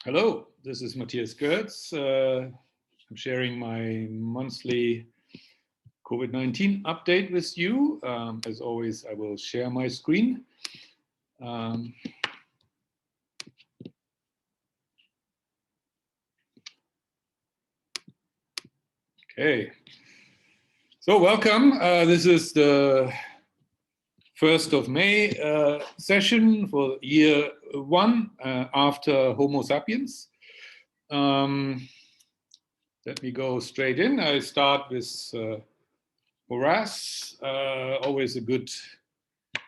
Hello, this is Matthias Goertz. I'm sharing my monthly COVID-19 update with you. As always, I will share my screen. Okay, so welcome. This is the 1st of May session for year one after Homo sapiens. Let me go straight in. I start with Horace, always a good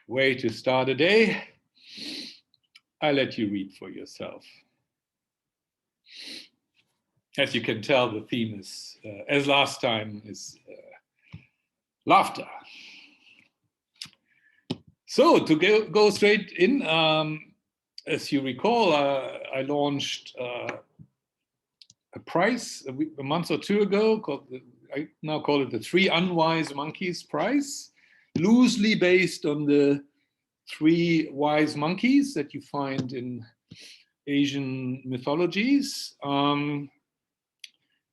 way to start a day. I let you read for yourself. As you can tell, the theme is, as last time, is laughter. So to go straight in, as you recall, I launched a prize a month or two ago called I now call it the 3 Unwise Monkeys Prize, loosely based on the 3 wise monkeys that you find in Asian mythologies.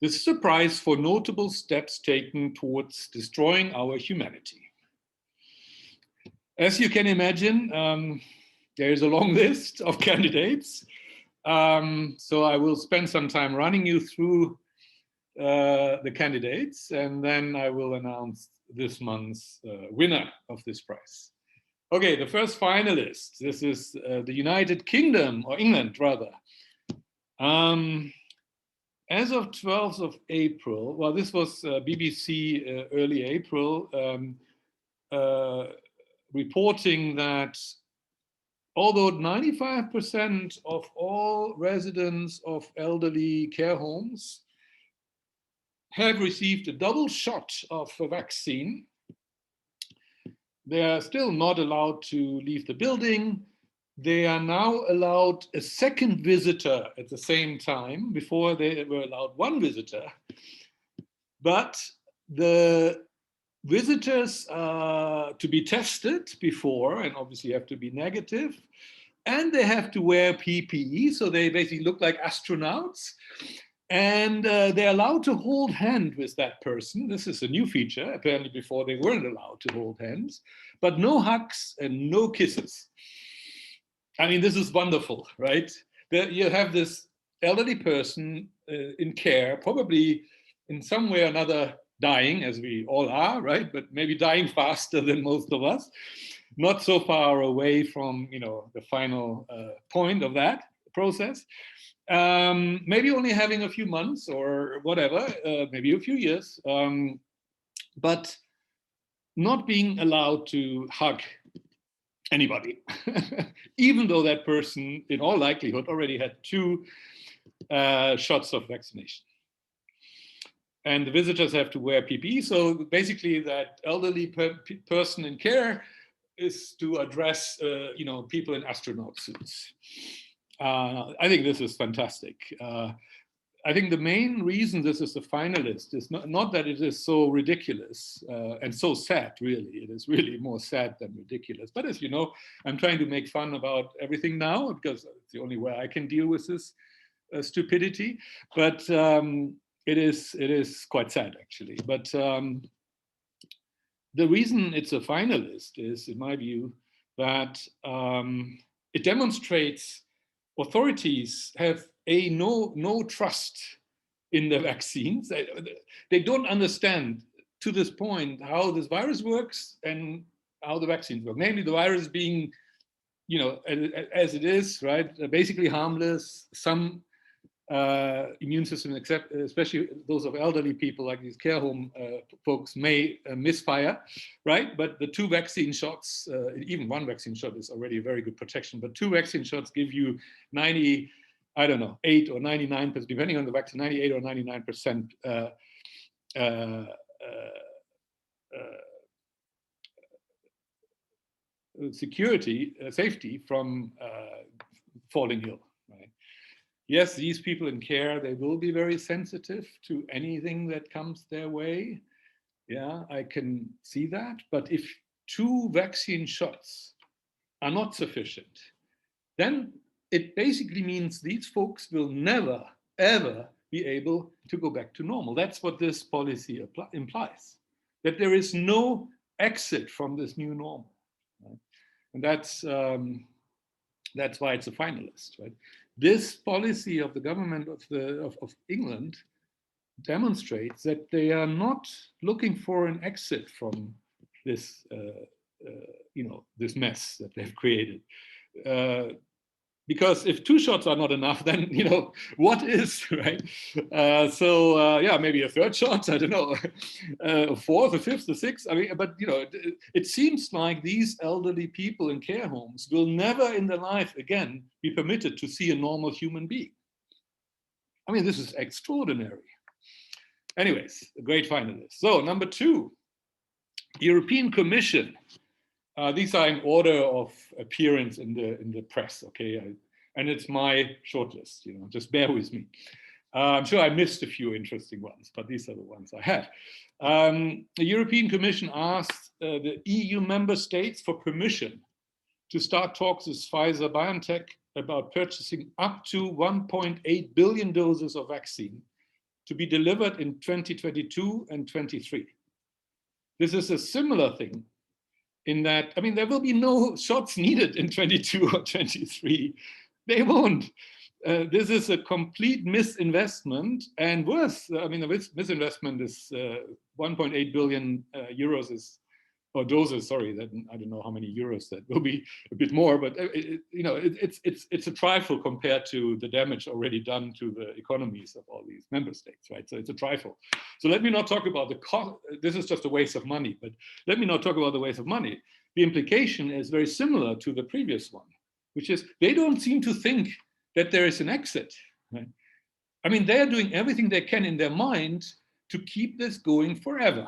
This is a prize for notable steps taken towards destroying our humanity. As you can imagine, there is a long list of candidates. So I will spend some time running you through the candidates, and then I will announce this month's winner of this prize. Okay, the first finalist. This is the United Kingdom, or England rather. As of 12th of April, well, this was BBC early April, reporting that although 95% of all residents of elderly care homes have received a double shot of a vaccine, they are still not allowed to leave the building. They are now allowed a second visitor at the same time. Before they were allowed one visitor. But the visitors to be tested before, and obviously have to be negative, and they have to wear PPE, so they basically look like astronauts. And they're allowed to hold hand with that person. This is a new feature. Apparently before they weren't allowed to hold hands, but no hugs and no kisses. I mean, this is wonderful, right? You have this elderly person in care, probably in some way or another dying, as we all are, right? But maybe dying faster than most of us. Not so far away from, the final point of that process. Maybe only having a few months or whatever, maybe a few years, but not being allowed to hug anybody, even though that person, in all likelihood, already had 2 shots of vaccination. And the visitors have to wear PPE. So basically, that elderly person in care is to address, people in astronaut suits. I think this is fantastic. I think the main reason this is a finalist is not that it is so ridiculous and so sad, really. It is really more sad than ridiculous. But as you know, I'm trying to make fun about everything now because it's the only way I can deal with this stupidity. But it is quite sad, actually. But the reason it's a finalist is, in my view, that it demonstrates authorities have no trust in the vaccines. They don't understand to this point how this virus works and how the vaccines work. Namely, the virus being, as it is, right, basically harmless. Some immune system, except especially those of elderly people like these care home folks, may misfire, right? But the 2 vaccine shots, even 1 vaccine shot is already a very good protection, but 2 vaccine shots give you 8 or 99%, depending on the vaccine, 98 or 99% safety from falling ill. Yes, these people in care, they will be very sensitive to anything that comes their way. Yeah, I can see that. But if 2 vaccine shots are not sufficient, then it basically means these folks will never, ever be able to go back to normal. That's what this policy implies, that there is no exit from this new normal. Right? And that's why it's a finalist. Right? This policy of the government of England demonstrates that they are not looking for an exit from this, this mess that they've created. Because if 2 shots are not enough, then what is, right? Yeah, maybe a 3rd shot. I don't know, a 4th, a 5th, a 6th. I mean, but it seems like these elderly people in care homes will never in their life again be permitted to see a normal human being. I mean, this is extraordinary. Anyways, a great finalist. So number 2, European Commission. These are in order of appearance in the press, okay? And it's my shortlist, just bear with me. I'm sure I missed a few interesting ones, but these are the ones I had. The European Commission asked the EU member states for permission to start talks with Pfizer-BioNTech about purchasing up to 1.8 billion doses of vaccine to be delivered in 2022 and 23. This is a similar thing in that, I mean, there will be no shots needed in 22 or 23. They won't. This is a complete misinvestment, and worse, I mean, the misinvestment is 1.8 billion euros is, or doses, sorry, that, I don't know how many euros that will be, a bit more, but it's a trifle compared to the damage already done to the economies of all these member states, right? So it's a trifle. So let me not talk about the cost. This is just a waste of money, but let me not talk about the waste of money. The implication is very similar to the previous one, which is they don't seem to think that there is an exit, right? I mean, they're doing everything they can in their mind to keep this going forever.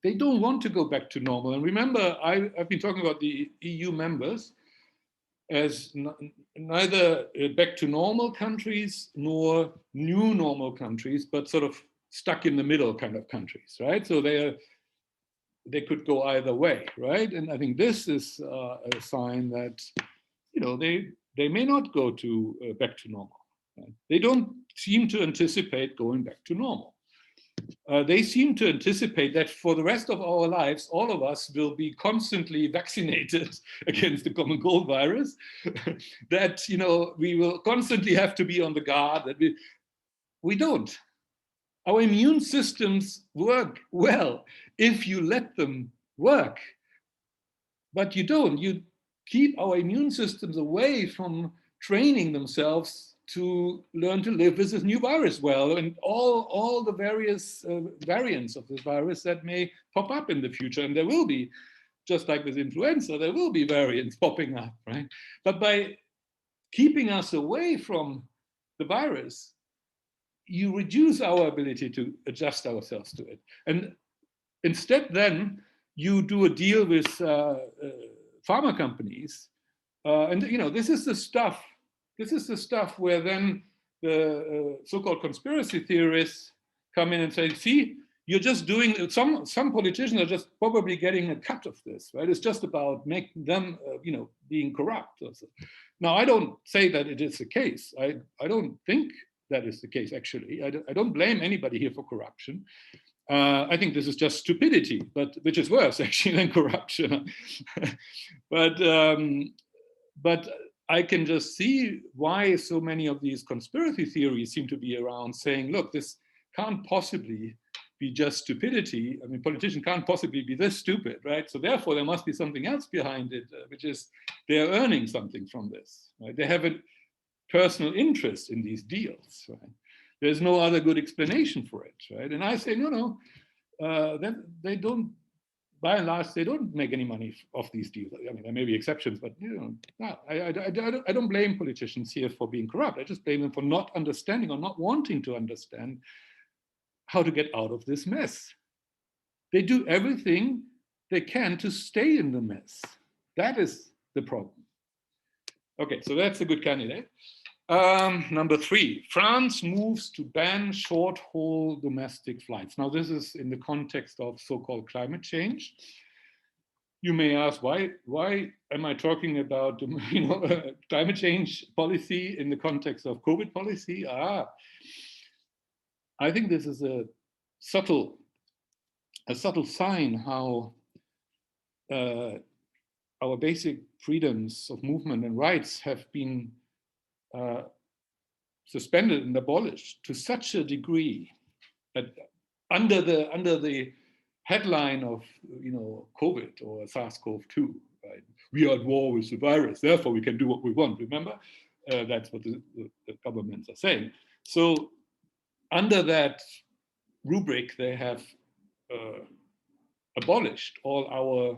They don't want to go back to normal. And remember, I've been talking about the EU members as neither back to normal countries nor new normal countries, but sort of stuck in the middle kind of countries, right? So they could go either way, right? And I think this is a sign that they may not go to back to normal. Right? They don't seem to anticipate going back to normal. They seem to anticipate that for the rest of our lives, all of us will be constantly vaccinated against the common cold virus, that we will constantly have to be on the guard, that we don't. Our immune systems work well if you let them work, but you don't. You keep our immune systems away from training themselves to learn to live with this new virus well, and all the various variants of this virus that may pop up in the future. And there will be, just like with influenza, there will be variants popping up, right? But by keeping us away from the virus, you reduce our ability to adjust ourselves to it. And instead then, you do a deal with pharma companies. And this is the stuff where then the so-called conspiracy theorists come in and say, see, you're just doing, some politicians are just probably getting a cut of this, right? It's just about making them, being corrupt. Now, I don't say that it is the case. I don't think that is the case, actually. I don't blame anybody here for corruption. I think this is just stupidity, but which is worse, actually, than corruption. But I can just see why so many of these conspiracy theories seem to be around, saying, look, this can't possibly be just stupidity. I mean, politicians can't possibly be this stupid, right? So therefore, there must be something else behind it, which is they're earning something from this, right? They have a personal interest in these deals, right? There's no other good explanation for it, right? And I say, no, they don't, by and large, they don't make any money off these deals. I mean, there may be exceptions, but no, I don't blame politicians here for being corrupt. I just blame them for not understanding or not wanting to understand how to get out of this mess. They do everything they can to stay in the mess. That is the problem. Okay, so that's a good candidate. Number 3, France moves to ban short-haul domestic flights. Now, this is in the context of so-called climate change. You may ask, why am I talking about climate change policy in the context of COVID policy? I think this is a subtle sign how our basic freedoms of movement and rights have been suspended and abolished to such a degree that under the headline of COVID or SARS-CoV-2, right? We are at war with the virus, therefore we can do what we want. Remember, that's what the governments are saying. So under that rubric, they have abolished all our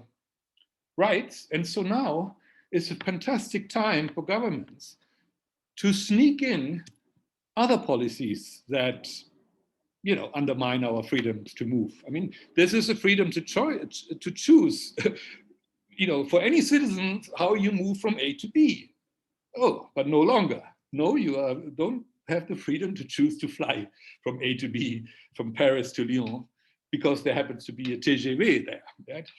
rights, and so now is a fantastic time for governments to sneak in other policies that undermine our freedoms to move. I mean, this is a freedom to choose, for any citizen how you move from A to B. Oh, but no longer. No, you don't have the freedom to choose to fly from A to B, from Paris to Lyon, because there happens to be a TGV there. Right?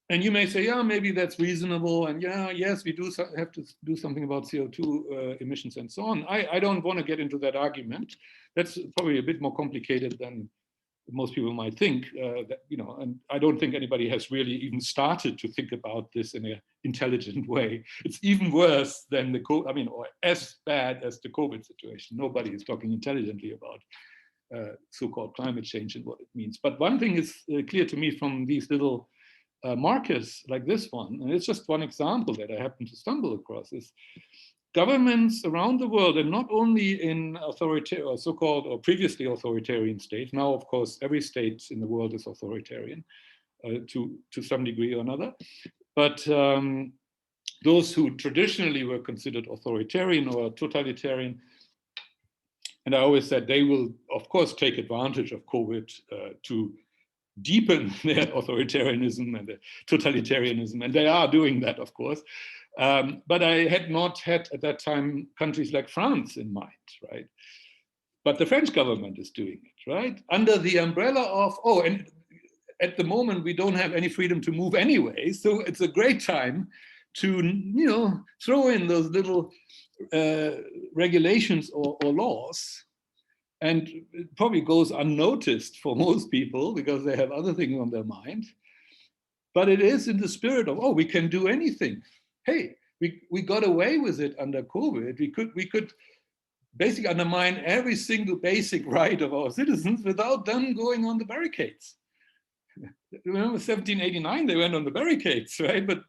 And you may say, yeah, maybe that's reasonable. And yes, we do have to do something about CO2 emissions and so on. I don't want to get into that argument. That's probably a bit more complicated than most people might think. And I don't think anybody has really even started to think about this in an intelligent way. It's even worse than or as bad as the COVID situation. Nobody is talking intelligently about so-called climate change and what it means. But one thing is clear to me from these little markers like this one, and it's just one example that I happened to stumble across, is governments around the world, and not only in authoritarian or so-called or previously authoritarian states. Now, of course, every state in the world is authoritarian to some degree or another. But those who traditionally were considered authoritarian or totalitarian, and I always said they will, of course, take advantage of COVID to deepen their authoritarianism and their totalitarianism, and they are doing that, of course. But I had not had at that time countries like France in mind, right? But the French government is doing it, right? Under the umbrella of, and at the moment we don't have any freedom to move anyway, so it's a great time to throw in those little regulations or laws. And it probably goes unnoticed for most people because they have other things on their mind. But it is in the spirit of, we can do anything. Hey, we got away with it under COVID. We could basically undermine every single basic right of our citizens without them going on the barricades. Remember 1789, they went on the barricades, right? But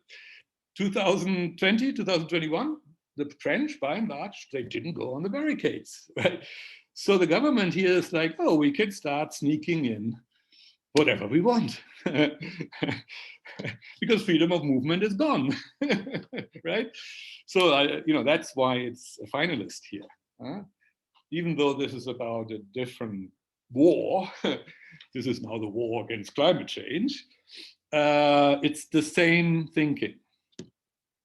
2020, 2021, the French, by and large, they didn't go on the barricades, right? So the government here is like, we can start sneaking in whatever we want, because freedom of movement is gone, right? So that's why it's a finalist here. Even though this is about a different war, this is now the war against climate change. It's the same thinking,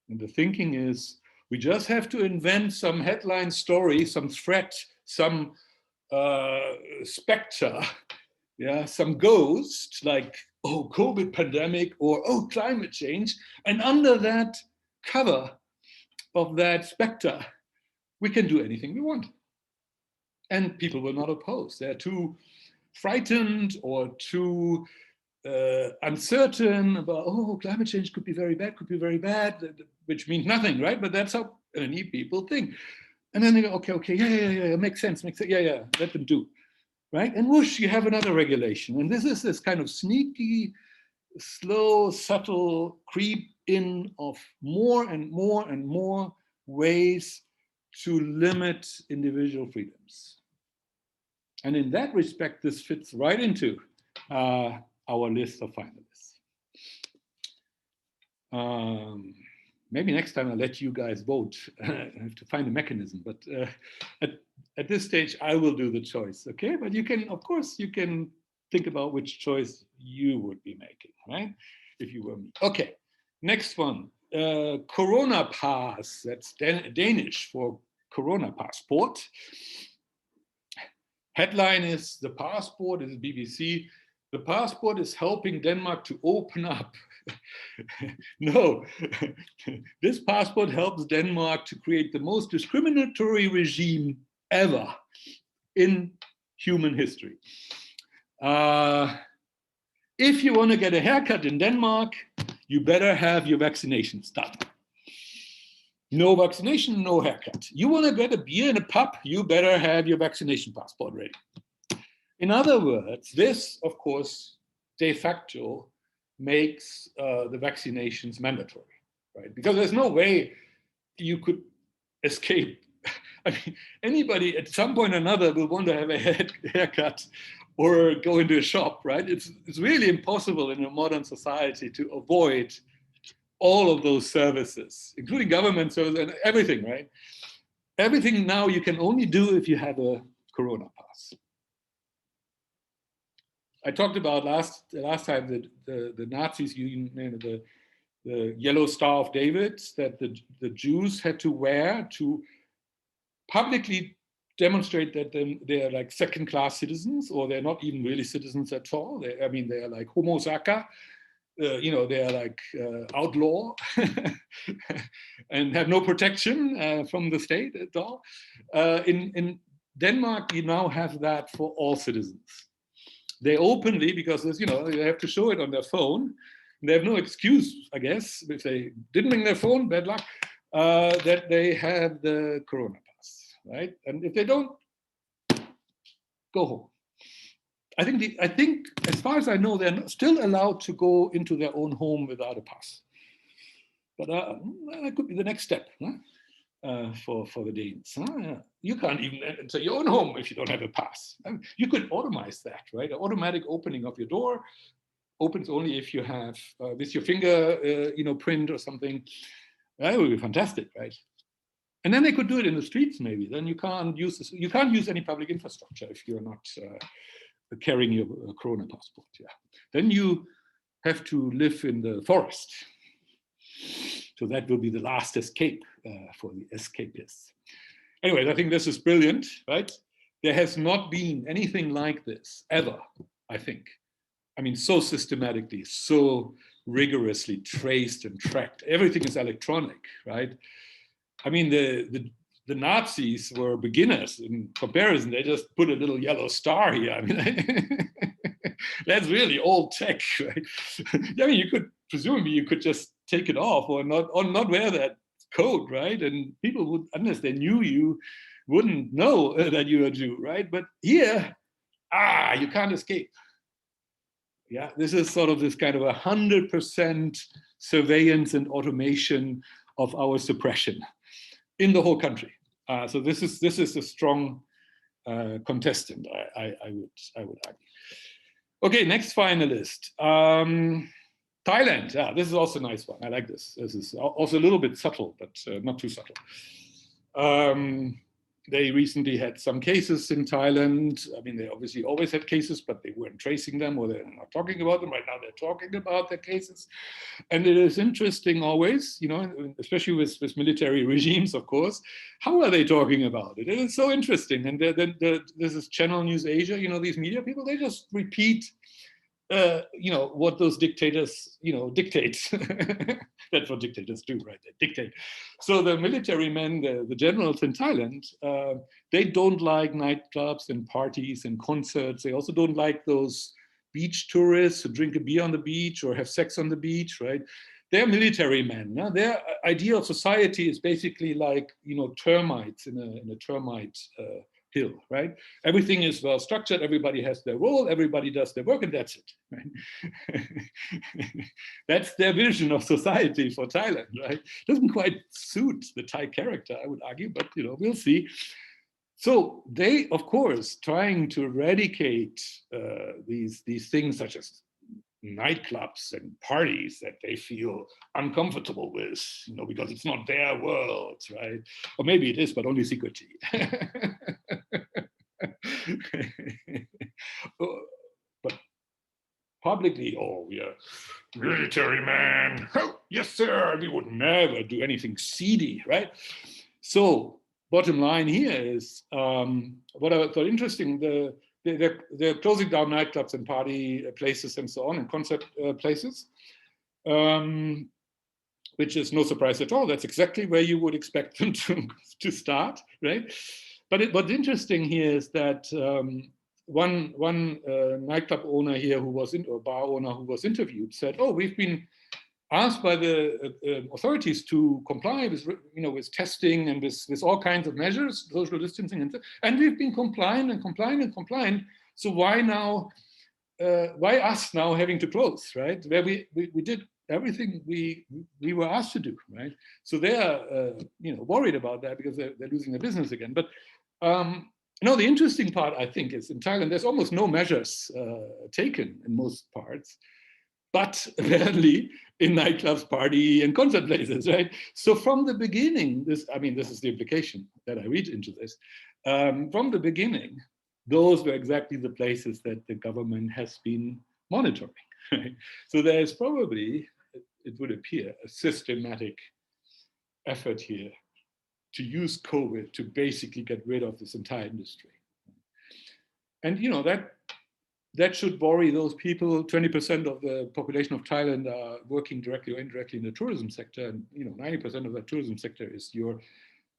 and the thinking is we just have to invent some headline story, some threat, some specter, some ghost, like, COVID pandemic or climate change. And under that cover of that specter, we can do anything we want. And people will not oppose. They're too frightened or too uncertain about, climate change could be very bad, which means nothing, right? But that's how many people think. And then they go, okay, yeah, makes sense, yeah, let them do, right? And whoosh, you have another regulation. And this is this kind of sneaky, slow, subtle creep in of more and more and more ways to limit individual freedoms. And in that respect, this fits right into our list of finalists. Maybe next time I'll let you guys vote. I have to find a mechanism, but at this stage, I will do the choice, okay? But you can, of course, you can think about which choice you would be making, right? If you were me. Okay, next one, Corona Pass. That's Danish for Corona Passport. Headline is, the passport is BBC, the passport is helping Denmark to open up. No, this passport helps Denmark to create the most discriminatory regime ever in human history. If you want to get a haircut in Denmark, you better have your vaccinations done. No vaccination, no haircut. You want to get a beer in a pub, you better have your vaccination passport ready. In other words, this, of course, de facto makes the vaccinations mandatory, right? Because there's no way you could escape. I mean, anybody at some point or another will want to have a haircut or go into a shop, right? It's really impossible in a modern society to avoid all of those services, including government services and everything, right? Everything now you can only do if you have a Corona pass. I talked about last time that the Nazis using the yellow Star of David that the Jews had to wear to publicly demonstrate that they're like second-class citizens, or they're not even really citizens at all. They're like homo sacer, they're like outlaw and have no protection from the state at all. In Denmark, you now have that for all citizens. They openly, because they have to show it on their phone. They have no excuse, I guess, if they didn't bring their phone, bad luck, that they have the Corona pass, right? And if they don't, go home. I think, as far as I know, they're still allowed to go into their own home without a pass. But that could be the next step, huh? For the Danes. Huh? You can't even enter your own home if you don't have a pass. You could automize that, right? An automatic opening of your door opens only if you have with your finger, print or something. That would be fantastic, right? And then they could do it in the streets, maybe. Then you can't use any public infrastructure if you're not carrying your Corona passport. Yeah. Then you have to live in the forest. So that will be the last escape for the escapists. Anyways, I think this is brilliant, right? There has not been anything like this ever, I think. I mean, so systematically, so rigorously traced and tracked. Everything is electronic, right? I mean, the Nazis were beginners in comparison. They just put a little yellow star here. I mean, that's really old tech, right? I mean, presumably you could just take it off or not wear that coat, right? And people would, unless they knew you, wouldn't know that you're a Jew, right? But here, you can't escape. Yeah, this is sort of this kind of 100% surveillance and automation of our suppression in the whole country. So this is a strong contestant, I would argue. Okay, next finalist. Thailand. Yeah, this is also a nice one. I like this. This is also a little bit subtle, but not too subtle. They recently had some cases in Thailand. I mean, they obviously always had cases, but they weren't tracing them, or they're not talking about them. Right now, they're talking about their cases. And it is interesting always, especially with military regimes, of course, how are they talking about it? It is so interesting. And this is Channel News Asia, these media people, they just repeat what those dictators, dictate. That's what dictators do, right? They dictate. So the military men, the generals in Thailand, they don't like nightclubs and parties and concerts. They also don't like those beach tourists who drink a beer on the beach or have sex on the beach, right? They're military men. No? Their idea of society is basically like, termites in a termite hill, right? Everything is well structured, everybody has their role, everybody does their work, and that's it, right? That's their vision of society for Thailand, right? Doesn't quite suit the Thai character, I would argue, but we'll see. So they, of course, trying to eradicate these things such as nightclubs and parties that they feel uncomfortable with, because it's not their world, right? Or maybe it is, but only secretly. But publicly, we are military man. Oh, yes, sir. We would never do anything seedy, right? So bottom line here is what I thought interesting, they're closing down nightclubs and party places and so on, and concert places, which is no surprise at all. That's exactly where you would expect them to start, right? But what's interesting here is that one nightclub owner here or bar owner who was interviewed said, "Oh, we've been asked by the authorities to comply with, with testing and with all kinds of measures, social distancing, and we've been compliant and compliant and compliant. So why now? Why us now having to close, right? Where we did everything we were asked to do, right? So they are worried about that because they're losing their business again. But no, the interesting part, I think, is in Thailand there's almost no measures taken in most parts, but apparently in nightclubs, party, and concert places, right? So from the beginning, this is the implication that I read into this. From the beginning, those were exactly the places that the government has been monitoring, right? So there's probably, it would appear, a systematic effort here to use COVID to basically get rid of this entire industry. And that should worry those people. 20% of the population of Thailand are working directly or indirectly in the tourism sector, and 90% of the tourism sector is your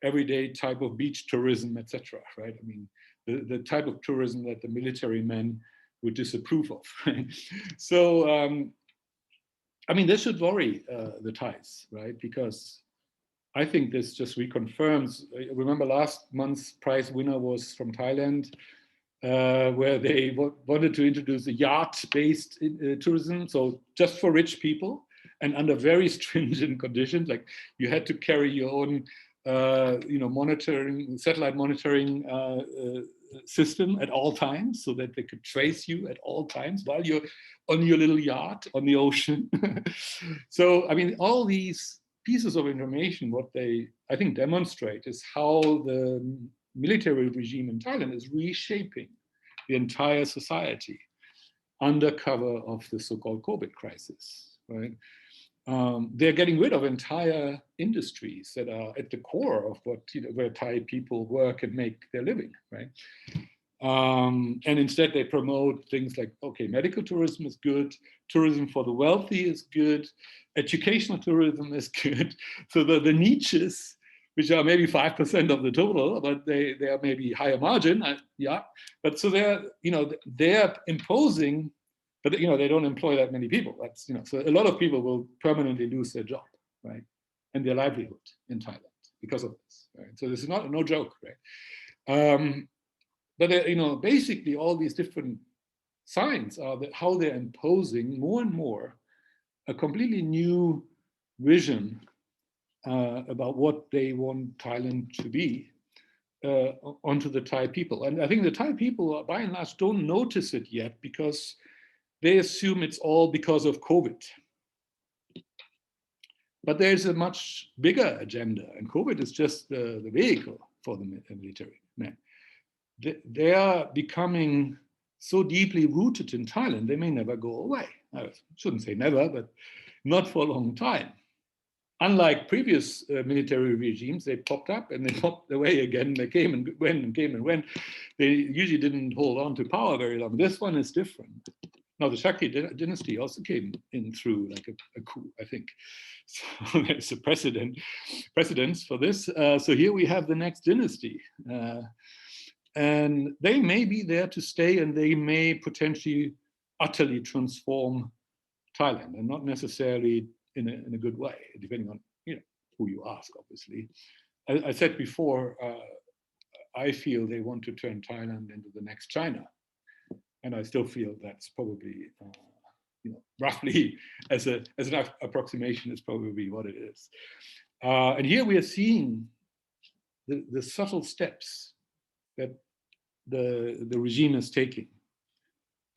everyday type of beach tourism, etc. Right? I mean, the type of tourism that the military men would disapprove of. Right? So, this should worry the Thais, right? Because I think this just reconfirms. Remember, last month's prize winner was from Thailand, where they wanted to introduce a yacht-based tourism, so just for rich people and under very stringent conditions. Like you had to carry your own, satellite monitoring system at all times, so that they could trace you at all times while you're on your little yacht on the ocean. So, all these pieces of information, what they, I think, demonstrate is how the military regime in Thailand is reshaping the entire society under cover of the so-called COVID crisis, right? They're getting rid of entire industries that are at the core of what, where Thai people work and make their living, right? And instead they promote things like, okay, medical tourism is good, tourism for the wealthy is good, educational tourism is good. So the niches, which are maybe 5% of the total, but they are maybe higher margin, yeah. But so they're imposing, but they don't employ that many people. That's so a lot of people will permanently lose their job, right, and their livelihood in Thailand because of this. Right? So this is no joke, right? But basically all these different signs are that how they're imposing more and more a completely new vision about what they want Thailand to be onto the Thai people. And I think the Thai people, by and large, don't notice it yet because they assume it's all because of COVID. But there's a much bigger agenda, and COVID is just the vehicle for the military men. They are becoming so deeply rooted in Thailand, they may never go away. I shouldn't say never, but not for a long time. Unlike previous military regimes, they popped up and they popped away again. They came and went and came and went. They usually didn't hold on to power very long. This one is different. Now, the Shakti dynasty also came in through like a coup, I think. So there's a precedence for this. So here we have the next dynasty. And they may be there to stay, and they may potentially utterly transform Thailand, and not necessarily in a good way, depending on who you ask, obviously. I said before, I feel they want to turn Thailand into the next China. And I still feel that's probably, roughly as an approximation is probably what it is. And here we are seeing the subtle steps that the regime is taking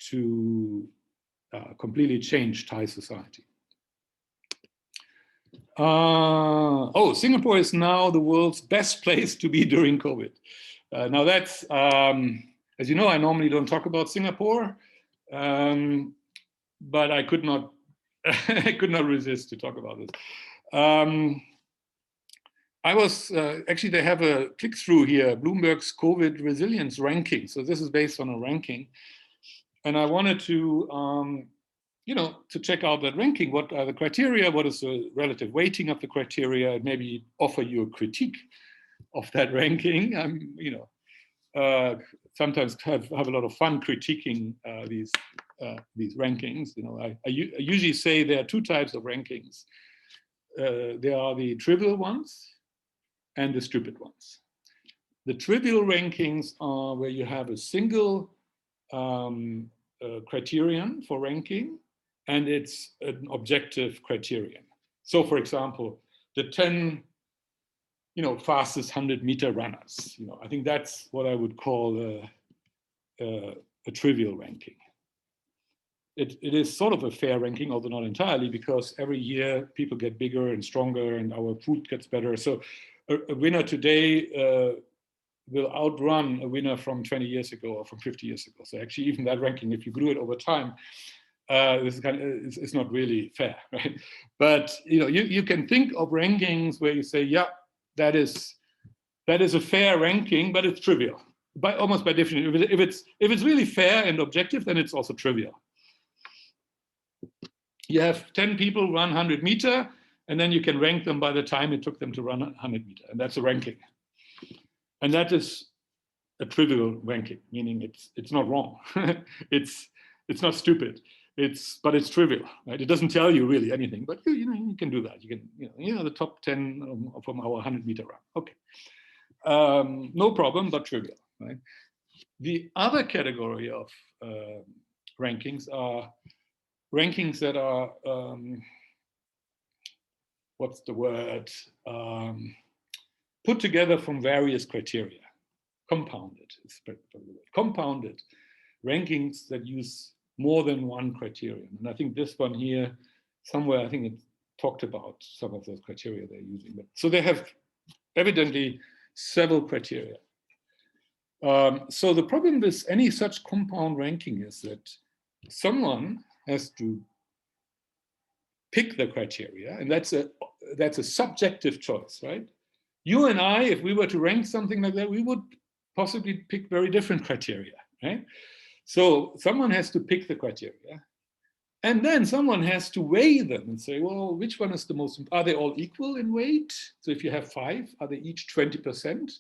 to completely change Thai society. Singapore is now the world's best place to be during COVID. Now that's, as you know, I normally don't talk about Singapore, but I could not, I could not resist to talk about this. I was, actually they have a click-through here, Bloomberg's COVID resilience ranking. So this is based on a ranking. And I wanted to, to check out that ranking. What are the criteria? What is the relative weighting of the criteria? And maybe offer you a critique of that ranking. I'm, sometimes have a lot of fun critiquing these rankings. I usually say there are two types of rankings. There are the trivial ones and the stupid ones. The trivial rankings are where you have a single criterion for ranking, and it's an objective criterion. So, for example, the 10 fastest 100-meter runners. I think that's what I would call a trivial ranking. It is sort of a fair ranking, although not entirely, because every year people get bigger and stronger and our food gets better. So a winner today will outrun a winner from 20 years ago or from 50 years ago. So actually, even that ranking, if you grew it over time, it's not really fair, right? But you can think of rankings where you say, yeah, that is a fair ranking, but it's trivial, almost by definition. If it's really fair and objective, then it's also trivial. You have 10 people run 100-meter, and then you can rank them by the time it took them to run 100-meter, and that's a ranking. And that is a trivial ranking, meaning it's not wrong. it's not stupid. But it's trivial, right? It doesn't tell you really anything, but you can do that. You can, the top 10 from our 100-meter run. Okay, no problem, but trivial, right? The other category of rankings are rankings that are what's the word? Put together from various criteria, compounded. Compounded rankings that use more than one criterion. And I think this one here, somewhere, I think it talked about some of those criteria they're using. So they have evidently several criteria. So the problem with any such compound ranking is that someone has to pick the criteria, and that's a subjective choice, right? You and I, if we were to rank something like that, we would possibly pick very different criteria, right? So someone has to pick the criteria, and then someone has to weigh them and say, well, which one is the most, are they all equal in weight? So if you have 5, are they each 20%?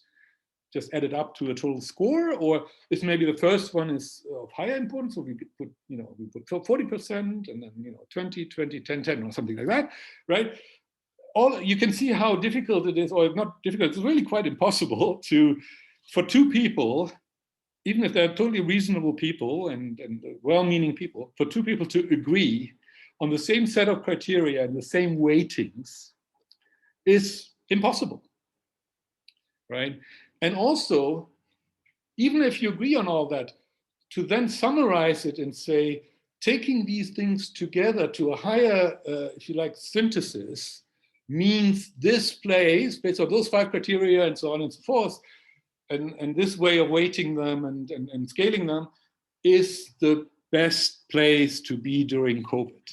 Just added up to a total score, or if maybe the first one is of higher importance, so we put, we put 40%, and then 20, 20, 10, 10, or something like that, right? You can see how difficult it is, or not difficult, it's really quite impossible for two people, even if they're totally reasonable people and well-meaning people, for two people to agree on the same set of criteria and the same weightings is impossible, right? And also, even if you agree on all that, to then summarize it and say, taking these things together to a higher, if you like, synthesis, means this place, based on those 5 criteria and so on and so forth, and this way of weighting them and scaling them is the best place to be during COVID.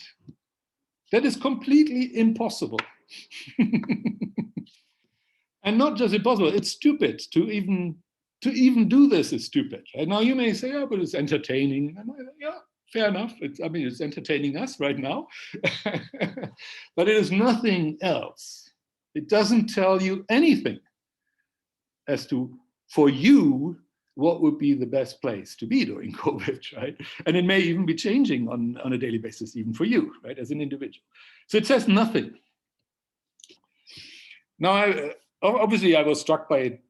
That is completely impossible. And not just impossible, it's stupid to even do this is stupid. And now you may say, oh, but it's entertaining. And yeah, fair enough. It's entertaining us right now. But it is nothing else. It doesn't tell you anything as to, for you, what would be the best place to be during COVID, right? And it may even be changing on a daily basis, even for you, right, as an individual. So it says nothing. Now, obviously, I was struck by it,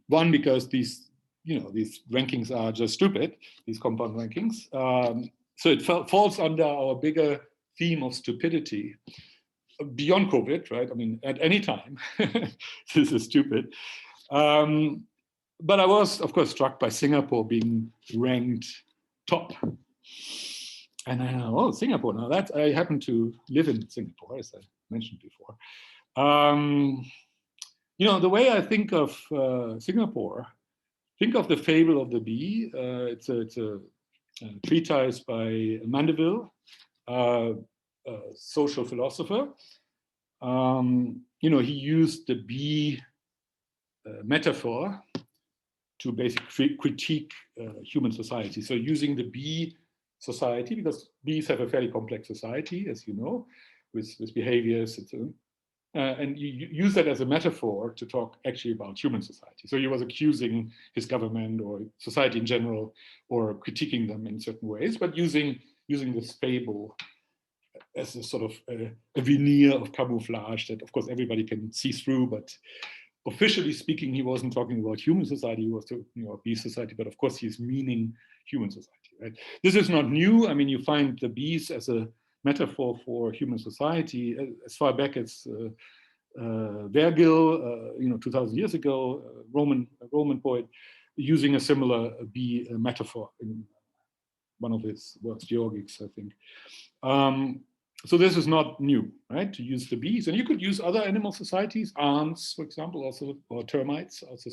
one, because these rankings are just stupid, these compound rankings. So it falls under our bigger theme of stupidity beyond COVID, right? I mean, at any time, this is stupid. But I was, of course, struck by Singapore being ranked top. And I know, Singapore. Now that I happen to live in Singapore, as I mentioned before. The way I think of Singapore, think of the fable of the bee. It's a treatise by Mandeville, a social philosopher. You know, he used the bee metaphor to basically critique human society. So using the bee society, because bees have a fairly complex society, as you know, with behaviors, and you use that as a metaphor to talk actually about human society. So he was accusing his government or society in general, or critiquing them in certain ways, but using this fable as a sort of a veneer of camouflage that, of course, everybody can see through, but officially speaking, he wasn't talking about human society, he was talking about bee society, but of course he's meaning human society, right? This is not new. I mean, you find the bees as a metaphor for human society as far back as Virgil, 2,000 years ago, Roman poet, using a similar bee metaphor in one of his works, Georgics, I think. So this is not new, right? To use the bees, and you could use other animal societies, ants, for example, also, or termites, also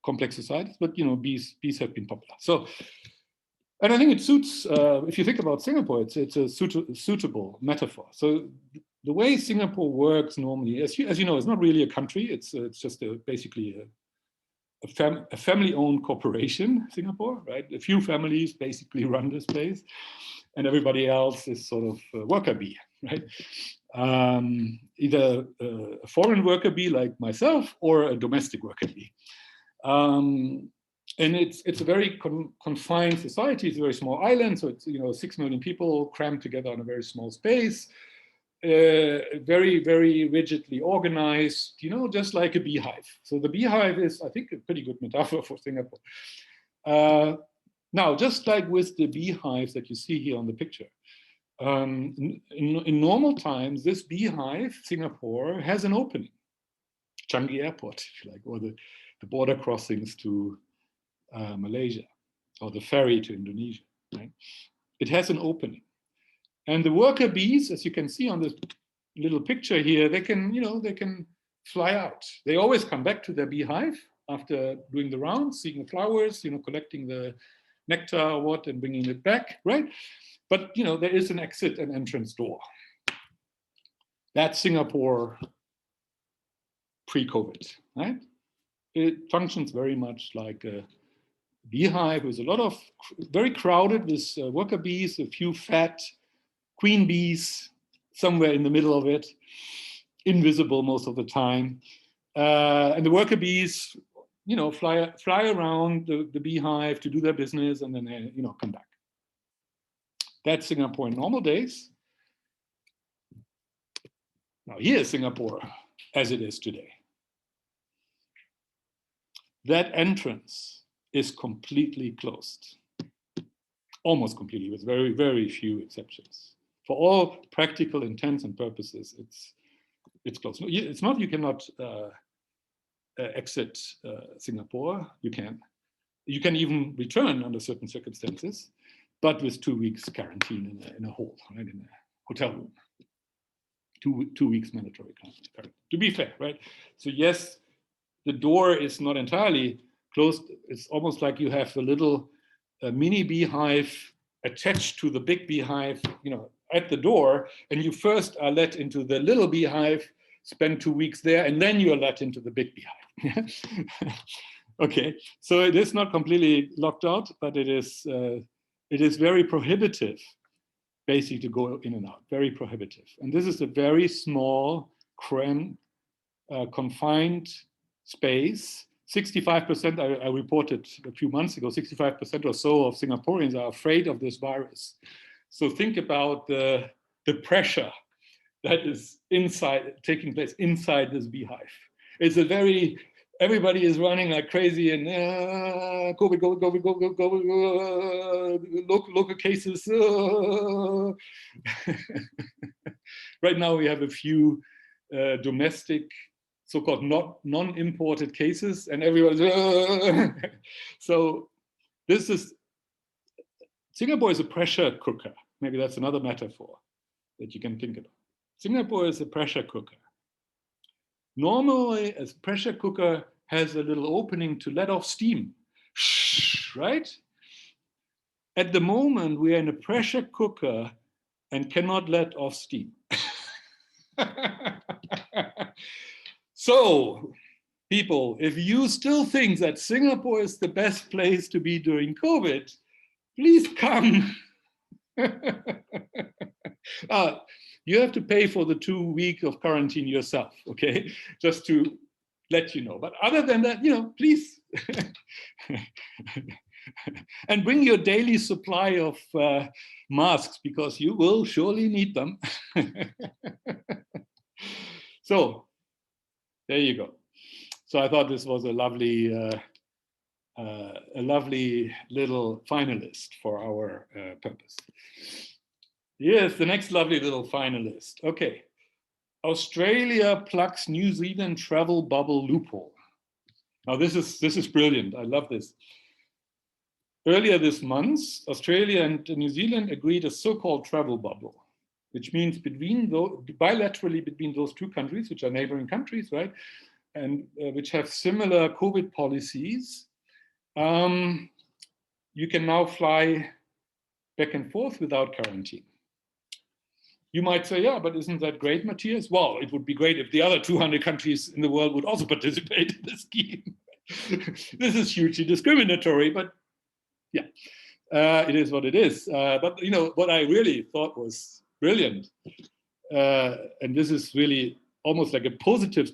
complex societies. But bees have been popular. So, and I think it suits. If you think about Singapore, it's a suitable metaphor. So the way Singapore works normally, as you know, it's not really a country. It's just basically a family-owned corporation, Singapore, right? A few families basically run this place, and everybody else is sort of a worker bee, right? Either a foreign worker bee like myself or a domestic worker bee. And it's a very confined society. It's a very small island, so it's 6 million people crammed together on a very small space. Very, very rigidly organized, just like a beehive. So the beehive is, I think, a pretty good metaphor for Singapore. Now, just like with the beehives that you see here on the picture, in normal times, this beehive, Singapore, has an opening. Changi Airport, if you like, or the border crossings to Malaysia, or the ferry to Indonesia, right? It has an opening. And the worker bees, as you can see on this little picture here, they can fly out. They always come back to their beehive after doing the rounds, seeing the flowers, collecting the nectar or what, and bringing it back, right? But there is an exit and entrance door. That's Singapore pre-COVID, right? It functions very much like a beehive with a lot of very crowded with worker bees, a few fat queen bees somewhere in the middle of it, invisible most of the time. And the worker bees, fly around the beehive to do their business, and then they, come back. That's Singapore in normal days. Now here's Singapore as it is today. That entrance is completely closed. Almost completely, with very, very few exceptions. For all practical intents and purposes, it's closed. It's not you cannot exit Singapore. You can even return under certain circumstances, but with 2 weeks quarantine in a hall, right, in a hotel room. 2 weeks mandatory quarantine. To be fair, right? So yes, the door is not entirely closed. It's almost like you have a little mini beehive attached to the big beehive, at the door, and you first are let into the little beehive, spend 2 weeks there, and then you are let into the big beehive. Okay, so it is not completely locked out, but it is very prohibitive, basically, to go in and out. Very prohibitive, and this is a very small, cramped, confined space. 65%, I reported a few months ago, 65% or so of Singaporeans are afraid of this virus. So think about the pressure that is taking place inside this beehive. It's everybody is running like crazy, and COVID, local cases. Right now we have a few domestic, so-called non-imported cases, and everyone's so Singapore is a pressure cooker. Maybe that's another metaphor that you can think about. Singapore is a pressure cooker. Normally, a pressure cooker has a little opening to let off steam, right? At the moment, we are in a pressure cooker and cannot let off steam. So, people, if you still think that Singapore is the best place to be during COVID, please come. You have to pay for the 2 weeks of quarantine yourself, okay? Just to let you know. But other than that, please. And bring your daily supply of masks, because you will surely need them. So there you go. So I thought this was a lovely little finalist for our purpose. Yes, the next lovely little finalist. Okay. Australia plugs New Zealand travel bubble loophole. Now this is brilliant. I love this. Earlier this month, Australia and New Zealand agreed a so-called travel bubble, which means bilaterally between those two countries, which are neighboring countries, right? And which have similar COVID policies. You can now fly back and forth without quarantine. You might say, yeah, but isn't that great, Matthias? Well, it would be great if the other 200 countries in the world would also participate in the scheme. This is hugely discriminatory, but yeah, it is what it is. But what I really thought was brilliant, and this is really almost like a positive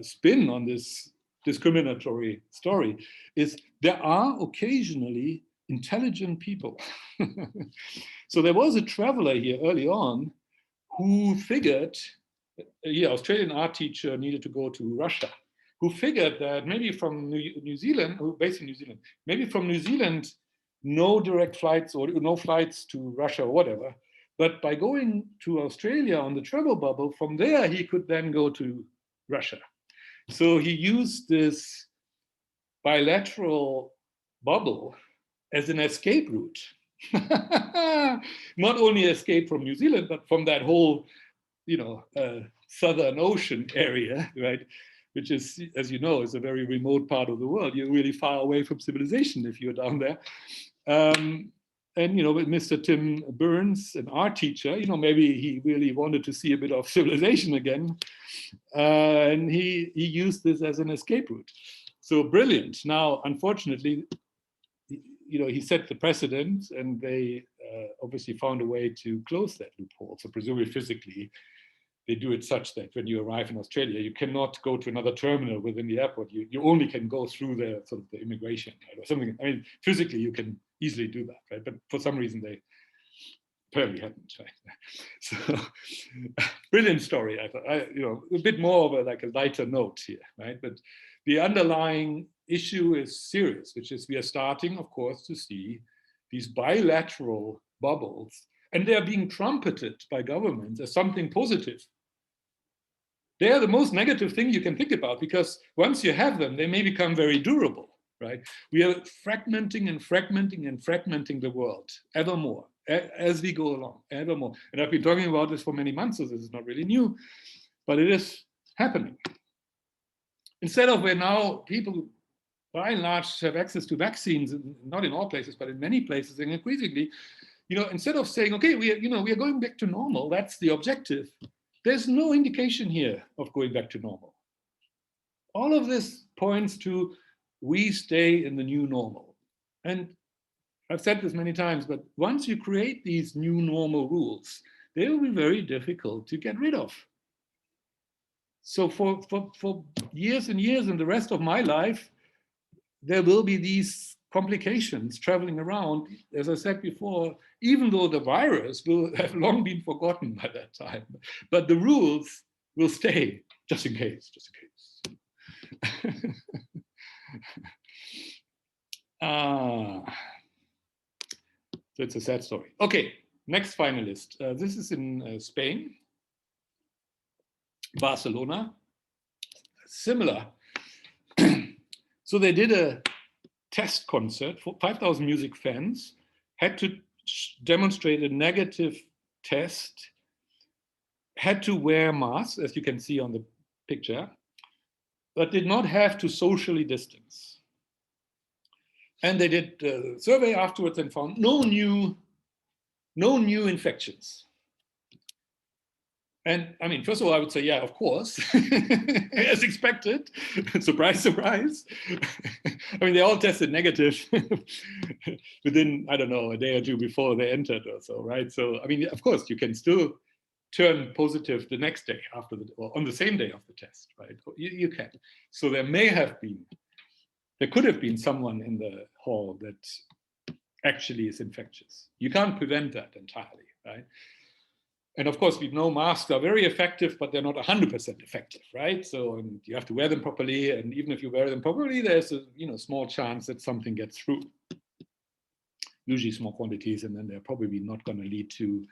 spin on this discriminatory story, is there are occasionally intelligent people. So there was a traveler here early on who figured, Australian art teacher needed to go to Russia, who figured that maybe from New Zealand, based in New Zealand, maybe from New Zealand, no direct flights or no flights to Russia or whatever, but by going to Australia on the travel bubble, from there he could then go to Russia. So he used this bilateral bubble as an escape route. Not only escape from New Zealand, but from that whole, Southern Ocean area, right? Which is, as you know, is a very remote part of the world. You're really far away from civilization if you're down there. And with Mr. Tim Burns, an art teacher, maybe he really wanted to see a bit of civilization again, and he used this as an escape route. So brilliant. Now, unfortunately, he set the precedent, and they obviously found a way to close that loophole. So presumably physically, they do it such that when you arrive in Australia, you cannot go to another terminal within the airport. You only can go through the sort of the immigration, right, or something. I mean, physically you can easily do that, right? But for some reason they apparently haven't. Right? So brilliant story. I thought, a bit more of a lighter note here, right? But the underlying issue is serious, which is we are starting, of course, to see these bilateral bubbles, and they are being trumpeted by governments as something positive. They are the most negative thing you can think about, because once you have them, they may become very durable, right? We are fragmenting and fragmenting and fragmenting the world ever more as we go along, ever more. And I've been talking about this for many months, so this is not really new, but it is happening. Instead of where now people, by and large, have access to vaccines, not in all places, but in many places, and increasingly, instead of saying, okay, we are going back to normal, that's the objective, there's no indication here of going back to normal. All of this points to we stay in the new normal. And I've said this many times, but once you create these new normal rules, they will be very difficult to get rid of. So for years and years and the rest of my life, there will be these complications traveling around, as I said before, even though the virus will have long been forgotten by that time. But the rules will stay, just in case, just in case. So it's a sad story. Okay, next finalist. This is in Spain, Barcelona. Similar. So they did a test concert for 5,000 music fans, had to demonstrate a negative test, had to wear masks, as you can see on the picture, but did not have to socially distance. And they did a survey afterwards and found no new infections. And I mean, first of all, I would say, yeah, of course, as expected. Surprise, surprise. I mean, they all tested negative within, I don't know, a day or two before they entered or so, right? So, I mean, of course, you can still turn positive the next day after or on the same day of the test, right? You can. So there could have been someone in the hall that actually is infectious. You can't prevent that entirely, right? And of course, we know masks are very effective, but they're not 100% effective, right? So and you have to wear them properly. And even if you wear them properly, there's a small chance that something gets through. Usually small quantities, and then they're probably not going to lead to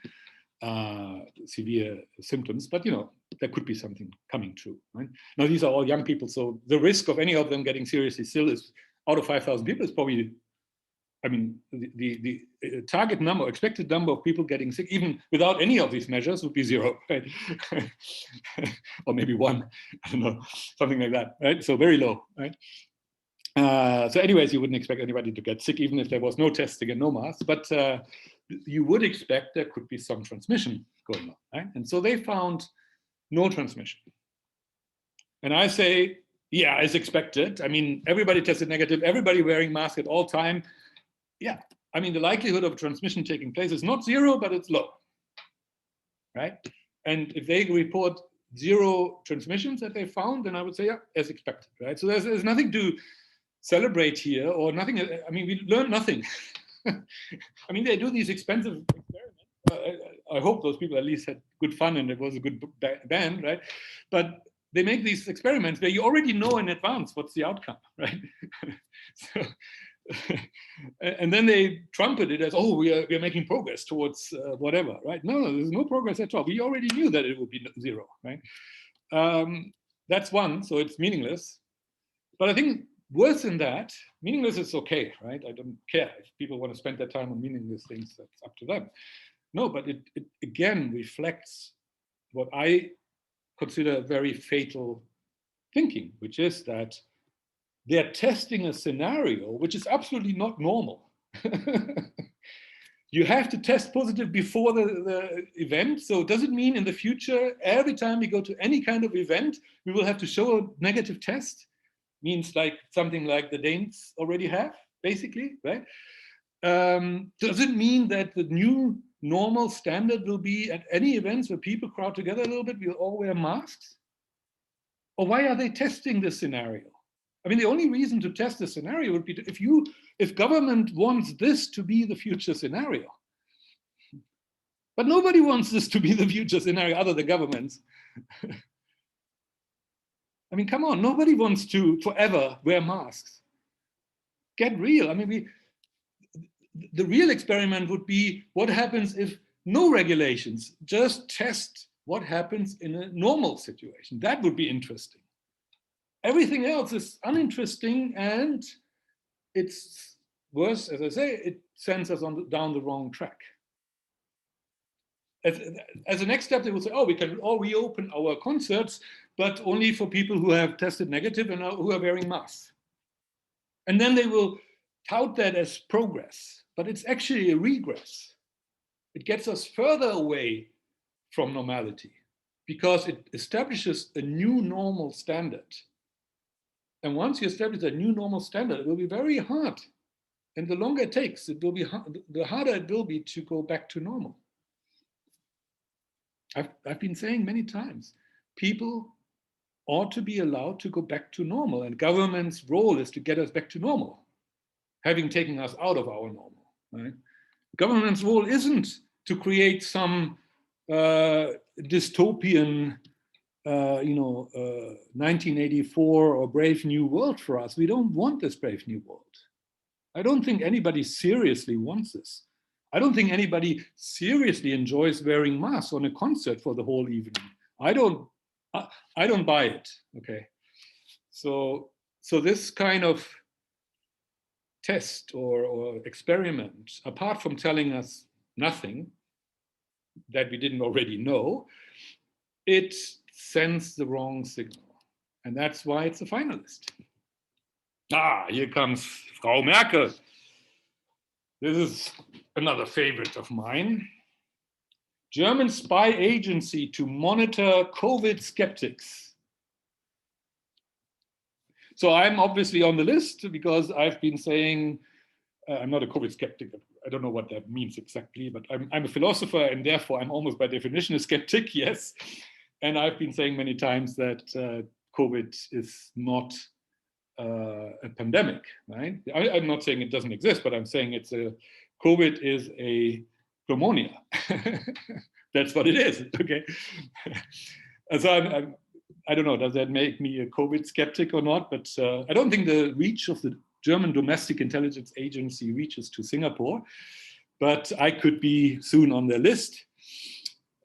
severe symptoms. But there could be something coming true, right? Now, these are all young people, so the risk of any of them getting seriously ill is out of 5,000 people is probably, I mean, the target number, expected number of people getting sick, even without any of these measures, would be 0, right? Or maybe 1, I don't know, something like that, right? So very low, right? So anyways, you wouldn't expect anybody to get sick, even if there was no testing and no mask, but you would expect there could be some transmission going on, right? And so they found no transmission. And I say, yeah, as expected. I mean, everybody tested negative, everybody wearing masks at all time. Yeah, I mean, the likelihood of transmission taking place is not 0, but it's low, right? And if they report 0 transmissions that they found, then I would say, yeah, as expected, right? So there's nothing to celebrate here, or nothing. I mean, we learned nothing. I mean, they do these expensive experiments. I hope those people at least had good fun and it was a good band, right? But they make these experiments where you already know in advance what's the outcome, right? So, and then they trumpet it as, oh, we are making progress towards whatever, right? No, there's no progress at all. We already knew that it would be 0, right? That's one, so it's meaningless. But I think worse than that, meaningless is okay, right? I don't care if people want to spend their time on meaningless things, that's up to them. No, but it again reflects what I consider very fatal thinking, which is that they're testing a scenario which is absolutely not normal. You have to test positive before the event. So does it mean in the future, every time we go to any kind of event, we will have to show a negative test? Means like something like the Danes already have, basically, right? Does it mean that the new normal standard will be at any events where people crowd together a little bit, we'll all wear masks? Or why are they testing this scenario? I mean, the only reason to test the scenario would be if government wants this to be the future scenario. But nobody wants this to be the future scenario other than governments. I mean, come on, nobody wants to forever wear masks. Get real. I mean, the real experiment would be what happens if no regulations, just test what happens in a normal situation. That would be interesting. Everything else is uninteresting, and it's worse, as I say, it sends us down the wrong track. As a next step, they will say, oh, we can all reopen our concerts, but only for people who have tested negative and who are wearing masks. And then they will tout that as progress, but it's actually a regress. It gets us further away from normality because it establishes a new normal standard. And once you establish a new normal standard, it will be very hard. And the longer it takes, it will be the harder it will be to go back to normal. I've been saying many times, people ought to be allowed to go back to normal, and government's role is to get us back to normal, having taken us out of our normal, right? Government's role isn't to create some dystopian 1984 or Brave New World for us. We don't want this Brave New World. I don't think anybody seriously wants this. I don't think anybody seriously enjoys wearing masks on a concert for the whole evening. I don't buy it, okay? So this kind of test or experiment, apart from telling us nothing that we didn't already know, it sends the wrong signal. And that's why it's a finalist. Ah, here comes Frau Merkel. This is another favorite of mine. German spy agency to monitor COVID skeptics. So I'm obviously on the list because I've been saying, I'm not a COVID skeptic. I don't know what that means exactly, but I'm a philosopher, and therefore I'm almost by definition a skeptic, yes. And I've been saying many times that COVID is not a pandemic, right? I'm not saying it doesn't exist, but I'm saying COVID is a pneumonia. That's what it is, okay? So I don't know, does that make me a COVID skeptic or not? But I don't think the reach of the German domestic intelligence agency reaches to Singapore, but I could be soon on their list.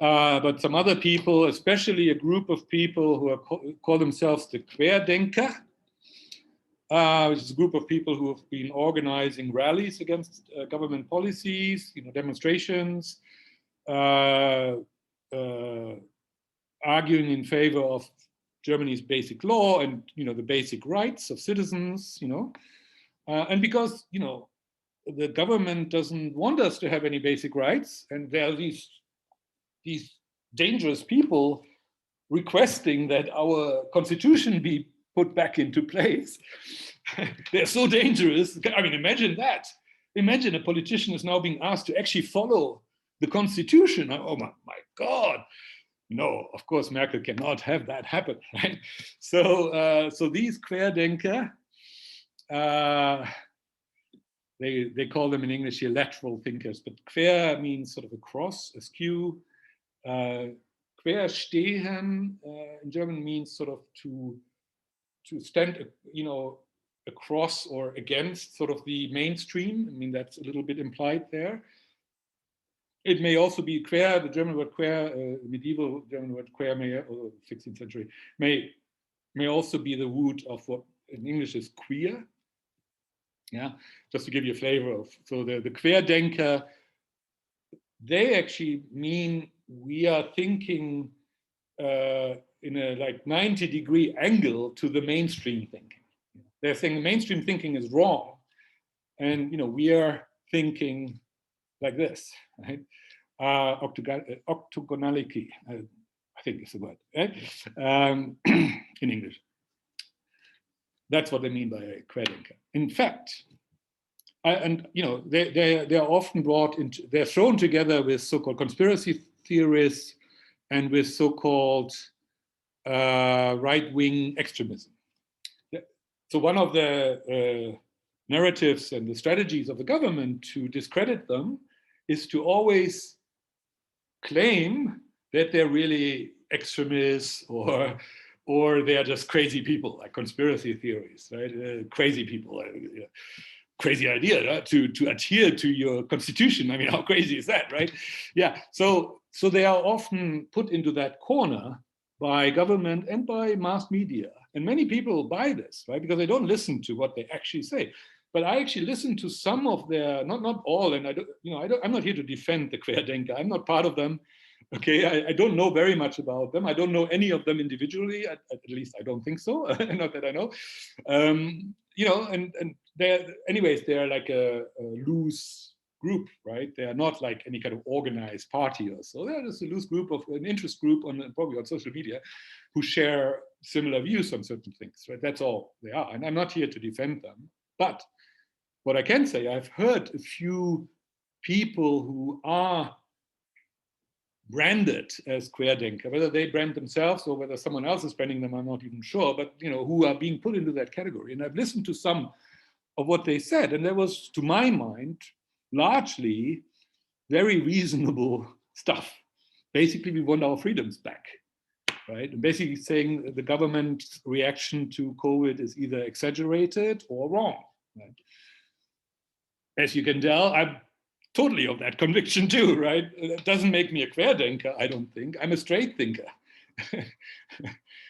But some other people, especially a group of people who call themselves the Querdenker, which is a group of people who have been organizing rallies against government policies, demonstrations, arguing in favor of Germany's basic law and the basic rights of citizens, and because the government doesn't want us to have any basic rights, and there are these dangerous people requesting that our constitution be put back into place. They're so dangerous. I mean, imagine that. Imagine a politician is now being asked to actually follow the constitution. Oh my God. No, of course, Merkel cannot have that happen, right? So these Querdenker, they call them in English here lateral thinkers, but quer means sort of across, askew. Querstehen in German means sort of to stand, across or against sort of the mainstream. I mean, that's a little bit implied there. It may also be quer, the German word quer, medieval German word quer, or 16th century, may also be the root of what in English is queer. Yeah, just to give you a flavor of, so the Querdenker, they actually mean we are thinking in a like 90-degree angle to the mainstream thinking. They're saying mainstream thinking is wrong, and we are thinking like this, right? Octagonality, I think is the word, right? In English. That's what they mean by Querdenker. In fact, they are often brought into, they're thrown together with so-called conspiracy theorists and with so-called right-wing extremism. So one of the narratives and the strategies of the government to discredit them is to always claim that they're really extremists or they are just crazy people, like conspiracy theories, right? Crazy people, crazy idea to adhere to your constitution. I mean, how crazy is that, right? Yeah. So they are often put into that corner by government and by mass media, and many people buy this, right? Because they don't listen to what they actually say. But I actually listen to some of their, not all, and I'm not here to defend the Querdenker. I'm not part of them. Okay, I don't know very much about them. I don't know any of them individually. At least I don't think so. Not that I know. And they're like a loose group, right? They are not like any kind of organized party or so. They're just a loose group of an interest group probably on social media who share similar views on certain things, right? That's all they are. And I'm not here to defend them. But what I can say, I've heard a few people who are branded as Querdenker, whether they brand themselves or whether someone else is branding them, I'm not even sure, but who are being put into that category. And I've listened to some of what they said, and there was, to my mind, largely very reasonable stuff. Basically, we want our freedoms back, right? And basically saying the government's reaction to COVID is either exaggerated or wrong, right? As you can tell, I'm totally of that conviction too, right? It doesn't make me a Querdenker, I don't think. I'm a straight thinker.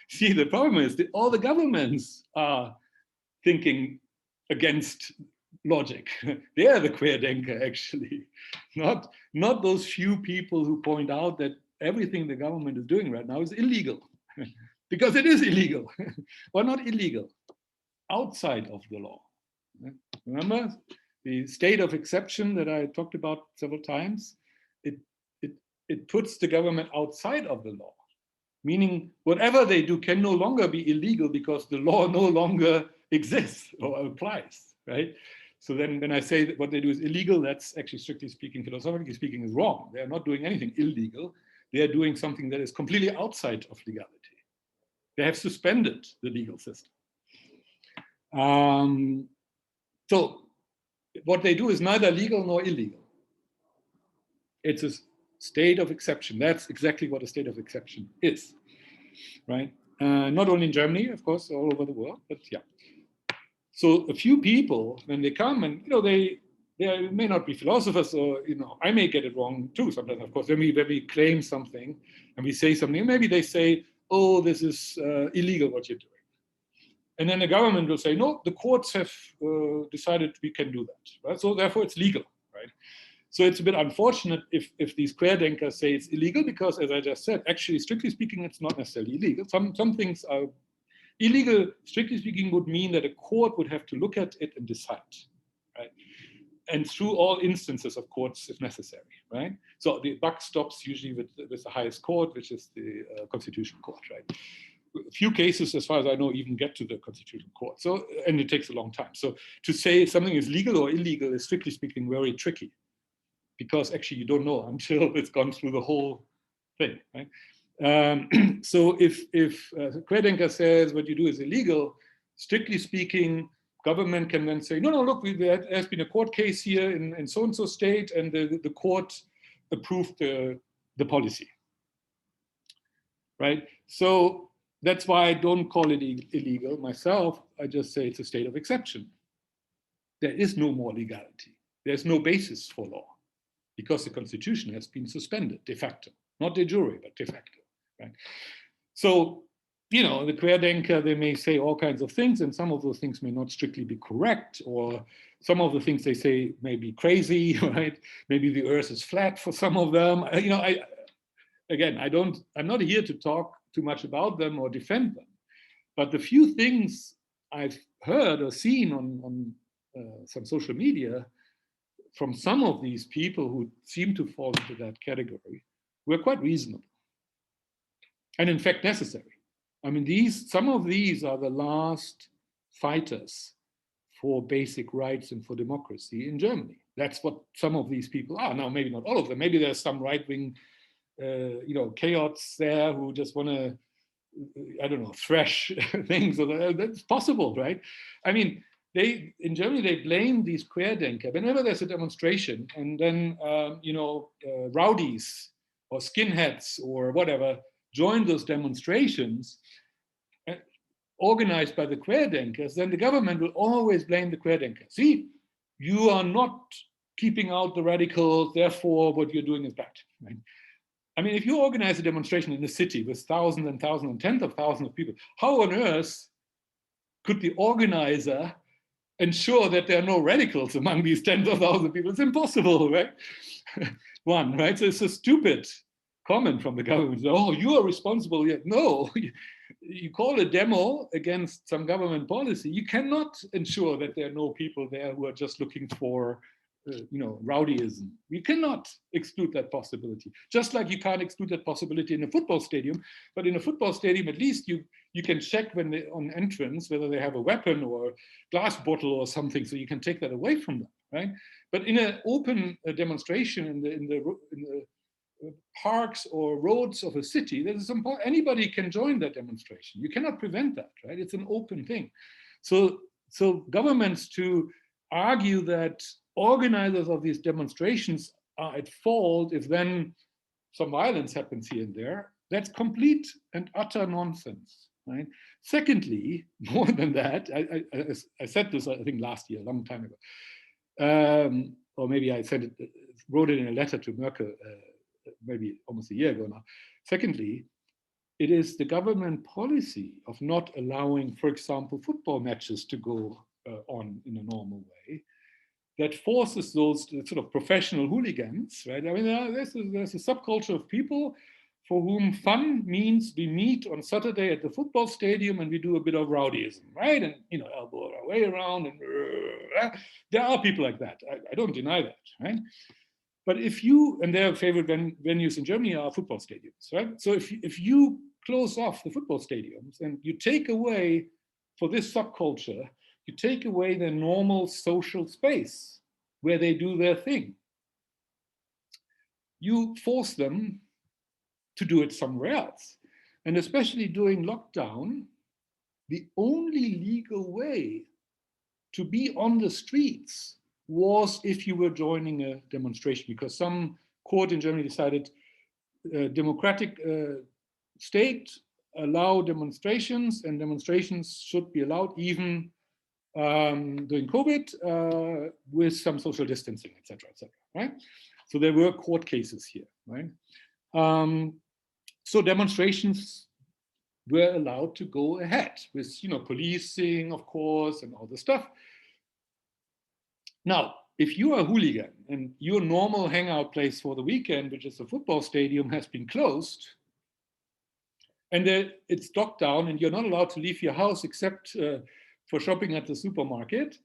See, the problem is that all the governments are thinking against logic. They are the Querdenker, actually. Not those few people who point out that everything the government is doing right now is illegal. Because it is illegal. Or not illegal, outside of the law. Remember? The state of exception that I talked about several times, it it puts the government outside of the law, meaning whatever they do can no longer be illegal because the law no longer exists or applies, right? So then when I say that what they do is illegal, that's actually, strictly speaking, philosophically speaking, is wrong. They're not doing anything illegal. They are doing something that is completely outside of legality. They have suspended the legal system. So what they do is neither legal nor illegal. It's a state of exception. That's exactly what a state of exception is, right? Not only in Germany, of course, all over the world, but yeah. So a few people, when they come and, they may not be philosophers, or, I may get it wrong too sometimes, of course, when we claim something and we say something, maybe they say, oh, this is illegal what you're doing. And then the government will say, no, the courts have decided we can do that, right? So therefore it's legal, right? So it's a bit unfortunate if these querdenkers say it's illegal, because as I just said, actually, strictly speaking, it's not necessarily illegal. Some things are illegal, strictly speaking, would mean that a court would have to look at it and decide, right? And through all instances of courts, if necessary, right? So the buck stops usually with the highest court, which is the Constitutional Court, right? A few cases, as far as I know, even get to the Constitutional Court. So, and it takes a long time. So to say something is legal or illegal is, strictly speaking, very tricky, because actually you don't know until it's gone through the whole thing, right? So if Querdenker says what you do is illegal, strictly speaking, government can then say, no, look, there has been a court case here in so-and-so state, and the court approved the policy, right? So that's why I don't call it illegal myself. I just say it's a state of exception. There is no more legality. There's no basis for law, because the Constitution has been suspended de facto, not de jure, but de facto, right? So, the Querdenker, they may say all kinds of things, and some of those things may not strictly be correct, or some of the things they say may be crazy, right? Maybe the earth is flat for some of them. I'm not here to talk too much about them or defend them, but the few things I've heard or seen on some social media from some of these people who seem to fall into that category were quite reasonable, and in fact necessary. I mean, some of these are the last fighters for basic rights and for democracy in Germany. That's what some of these people are. Now, maybe not all of them. Maybe there's some right-wing, chaos there who just want to, I don't know, thrash things. That's possible, right? I mean, in Germany, they blame these Querdenker whenever there's a demonstration, and then, rowdies or skinheads or whatever join those demonstrations organized by the Querdenkers, then the government will always blame the Querdenkers. See, you are not keeping out the radicals, therefore what you're doing is bad. Right? I mean, if you organize a demonstration in a city with thousands and thousands and tens of thousands of people, how on earth could the organizer ensure that there are no radicals among these tens of thousands of people? It's impossible, right? One, right? So it's a stupid comment from the government. Oh, you are responsible. Yeah. No, you call a demo against some government policy. You cannot ensure that there are no people there who are just looking for, rowdyism. You cannot exclude that possibility. Just like you can't exclude that possibility in a football stadium. But in a football stadium, at least you can check when on entrance whether they have a weapon or a glass bottle or something, so you can take that away from them, right? But in an open demonstration in the parks or roads of a city, anybody can join that demonstration. You cannot prevent that, right? It's an open thing. So governments to argue that organizers of these demonstrations are at fault if then some violence happens here and there, that's complete and utter nonsense, right? Secondly, more than that, I said this, I think last year, a long time ago, or maybe I wrote it in a letter to Merkel, maybe almost a year ago now. Secondly, it is the government policy of not allowing, for example, football matches to go on in a normal way that forces those sort of professional hooligans, right? I mean, there's a subculture of people for whom fun means we meet on Saturday at the football stadium and we do a bit of rowdyism, right? And, elbow our way around. And there are people like that. I don't deny that, right? But if you, and their favorite venues in Germany are football stadiums, right? So if you close off the football stadiums and you take away, for this subculture, you take away their normal social space where they do their thing, you force them to do it somewhere else. And especially during lockdown, the only legal way to be on the streets was if you were joining a demonstration, because some court in Germany decided democratic state allow demonstrations, and demonstrations should be allowed even during COVID with some social distancing, etc., right? So there were court cases here, right? So demonstrations were allowed to go ahead with, policing, of course, and all the stuff. Now, if you are a hooligan and your normal hangout place for the weekend, which is a football stadium, has been closed, and it's locked down, and you're not allowed to leave your house except for shopping at the supermarket,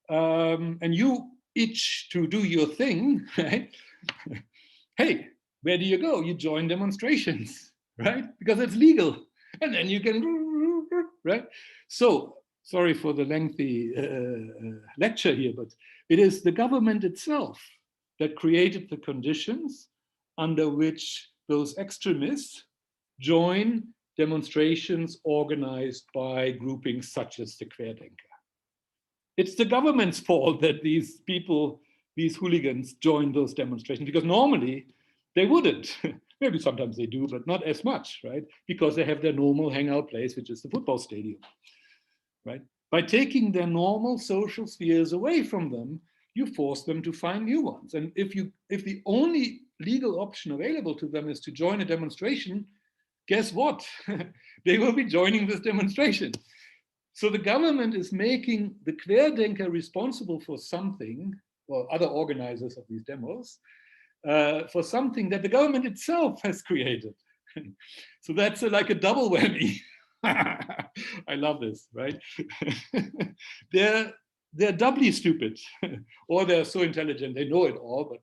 and you itch to do your thing, right? Hey, where do you go? You join demonstrations, right? Because it's legal. And then you can, right? So, sorry for the lengthy lecture here, but it is the government itself that created the conditions under which those extremists join demonstrations organized by groupings such as the Querdenker. It's the government's fault that these people, these hooligans, join those demonstrations, because normally they wouldn't. Maybe sometimes they do, but not as much, right? Because they have their normal hangout place, which is the football stadium, right? By taking their normal social spheres away from them, you force them to find new ones. And if the only legal option available to them is to join a demonstration, guess what? They will be joining this demonstration. So the government is making the Querdenker responsible for something, or other organizers of these demos, for something that the government itself has created. So that's like a double whammy. I love this, right? They're doubly stupid, or they're so intelligent they know it all, but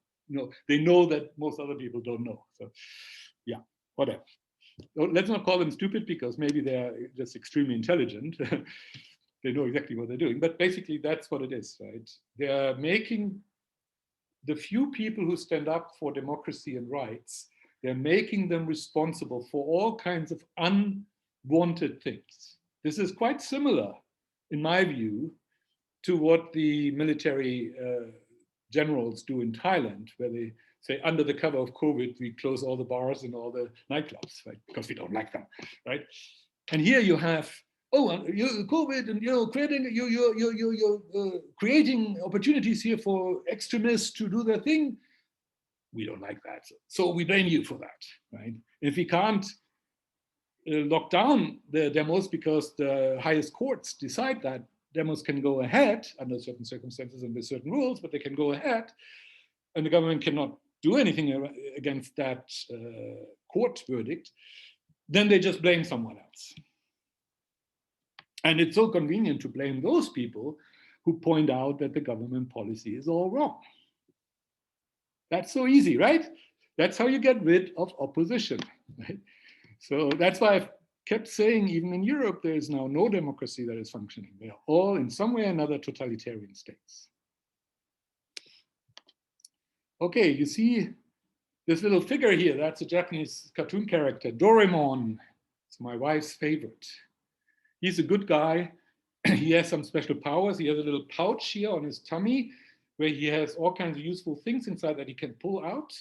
they know that most other people don't know. So yeah, whatever. Let's not call them stupid, because maybe they're just extremely intelligent. They know exactly what they're doing, but basically that's what it is, right? They're making the few people who stand up for democracy and rights, they're making them responsible for all kinds of unwanted things. This is quite similar, in my view, to what the military generals do in Thailand, where they say, under the cover of COVID, we close all the bars and all the nightclubs, right? Because we don't like them, right? And here you have, COVID, and you're creating opportunities here for extremists to do their thing. We don't like that, so we blame you for that, right? If we can't lock down the demos because the highest courts decide that demos can go ahead under certain circumstances and with certain rules, but they can go ahead, and the government cannot do anything against that court verdict, then they just blame someone else. And it's so convenient to blame those people who point out that the government policy is all wrong. That's so easy, right? That's how you get rid of opposition, right? So that's why I've kept saying, even in Europe, there is now no democracy that is functioning. They are all, in some way or another, totalitarian states. Okay, you see this little figure here, that's a Japanese cartoon character, Doraemon. It's my wife's favorite. He's a good guy. He has some special powers. He has a little pouch here on his tummy where he has all kinds of useful things inside that he can pull out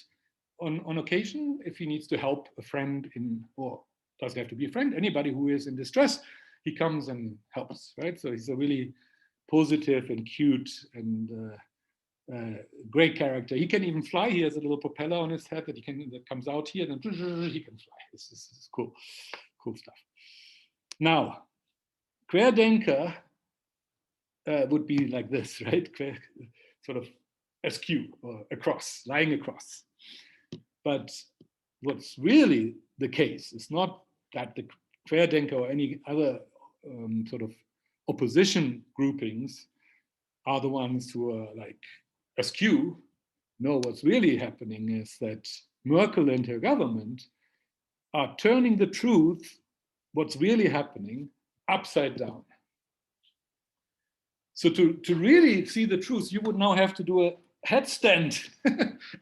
on occasion if he needs to help a friend or doesn't have to be a friend, anybody who is in distress, he comes and helps, right? So he's a really positive and cute and great character. He can even fly. He has a little propeller on his head that comes out here, and then he can fly. This is cool stuff. Now, Querdenker would be like this, right? Sort of askew or across, lying across. But what's really the case is not that the Querdenker or any other sort of opposition groupings are the ones who are like askew. No, what's really happening is that Merkel and her government are turning the truth, what's really happening, upside down. So to really see the truth, you would now have to do a headstand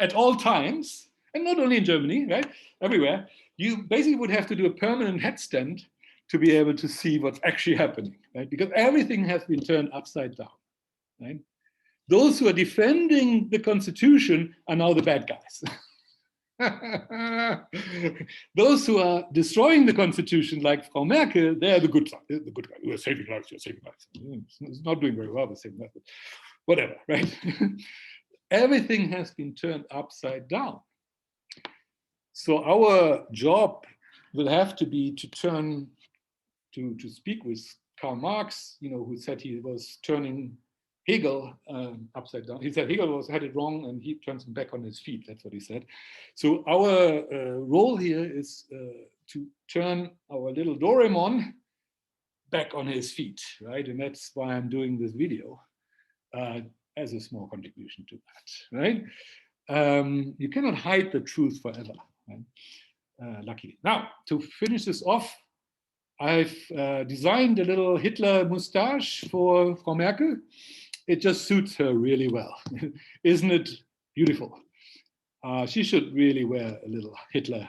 at all times, and not only in Germany, right? Everywhere. You basically would have to do a permanent headstand to be able to see what's actually happening, right? Because everything has been turned upside down, right? Those who are defending the Constitution are now the bad guys. Those who are destroying the Constitution, like Frau Merkel, they're the good guys. We're saving lives, you're saving lives. It's not doing very well, the same method. Whatever, right? Everything has been turned upside down. So our job will have to be to turn, to speak with Karl Marx, who said he was turning Hegel upside down. He said Hegel had it wrong and he turns him back on his feet. That's what he said. So our role here is to turn our little Doraemon back on his feet, right? And that's why I'm doing this video as a small contribution to that, right? You cannot hide the truth forever, right? Luckily. Now, to finish this off, I've designed a little Hitler mustache for Frau Merkel. It just suits her really well. Isn't it beautiful? She should really wear a little Hitler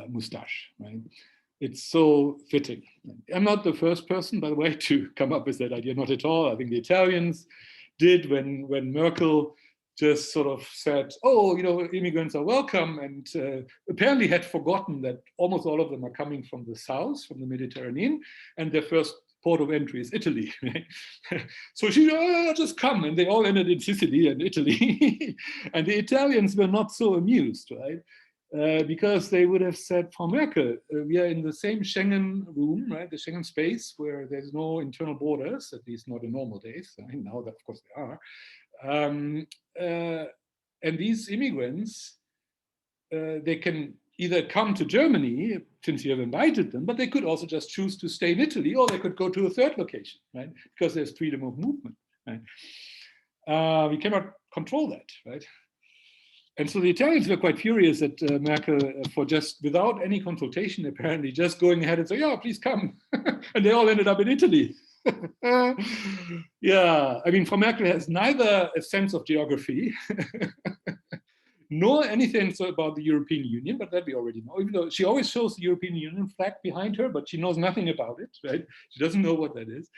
mustache, right? It's so fitting. I'm not the first person, by the way, to come up with that idea, not at all. I think the Italians did when Merkel just sort of said, oh, immigrants are welcome, and apparently had forgotten that almost all of them are coming from the south, from the Mediterranean, and their first port of entry is Italy. Right? So she just come, and they all ended in Sicily and Italy. And the Italians were not so amused, right? Because they would have said, Frau Merkel, we are in the same Schengen room, right? The Schengen space where there's no internal borders, at least not in normal days. Right? Now, that, of course, they are. And these immigrants, they can either come to Germany, since you have invited them, but they could also just choose to stay in Italy, or they could go to a third location, right? Because there's freedom of movement, right? We cannot control that, right? And so the Italians were quite furious at Merkel for just, without any consultation, apparently, just going ahead and saying, yeah, please come. And they all ended up in Italy. Yeah, I mean, Frau Merkel has neither a sense of geography nor anything about the European Union, but that we already know. Even though she always shows the European Union flag behind her, but she knows nothing about it, right? She doesn't know what that is.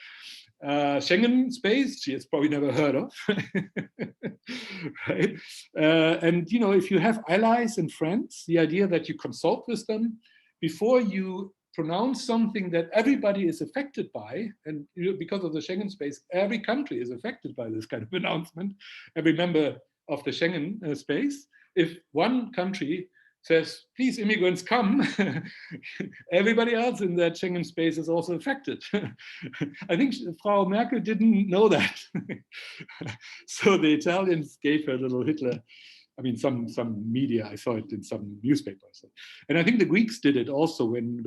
Schengen space, she has probably never heard of, right? And if you have allies and friends, the idea that you consult with them before you pronounce something that everybody is affected by, and because of the Schengen space, every country is affected by this kind of announcement, every member of the Schengen space. If one country says, please, immigrants, come, everybody else in that Schengen space is also affected. I think Frau Merkel didn't know that. So the Italians gave her a little Hitler. I mean, some media, I saw it in some newspapers. And I think the Greeks did it also when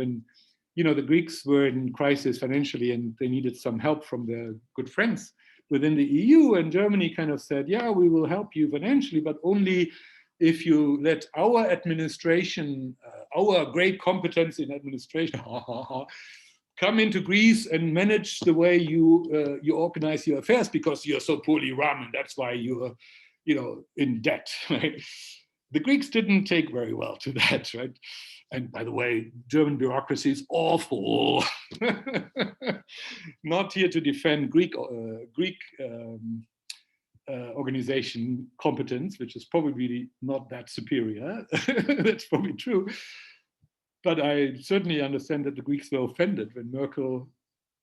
the Greeks were in crisis financially and they needed some help from their good friends within the EU, and Germany kind of said, yeah, we will help you financially, but only if you let our administration, our great competence in administration, come into Greece and manage the way you organize your affairs, because you're so poorly run, and that's why you're, in debt. Right? The Greeks didn't take very well to that, right? And by the way, German bureaucracy is awful. Not here to defend Greek organization competence, which is probably not that superior. That's probably true. But I certainly understand that the Greeks were offended when Merkel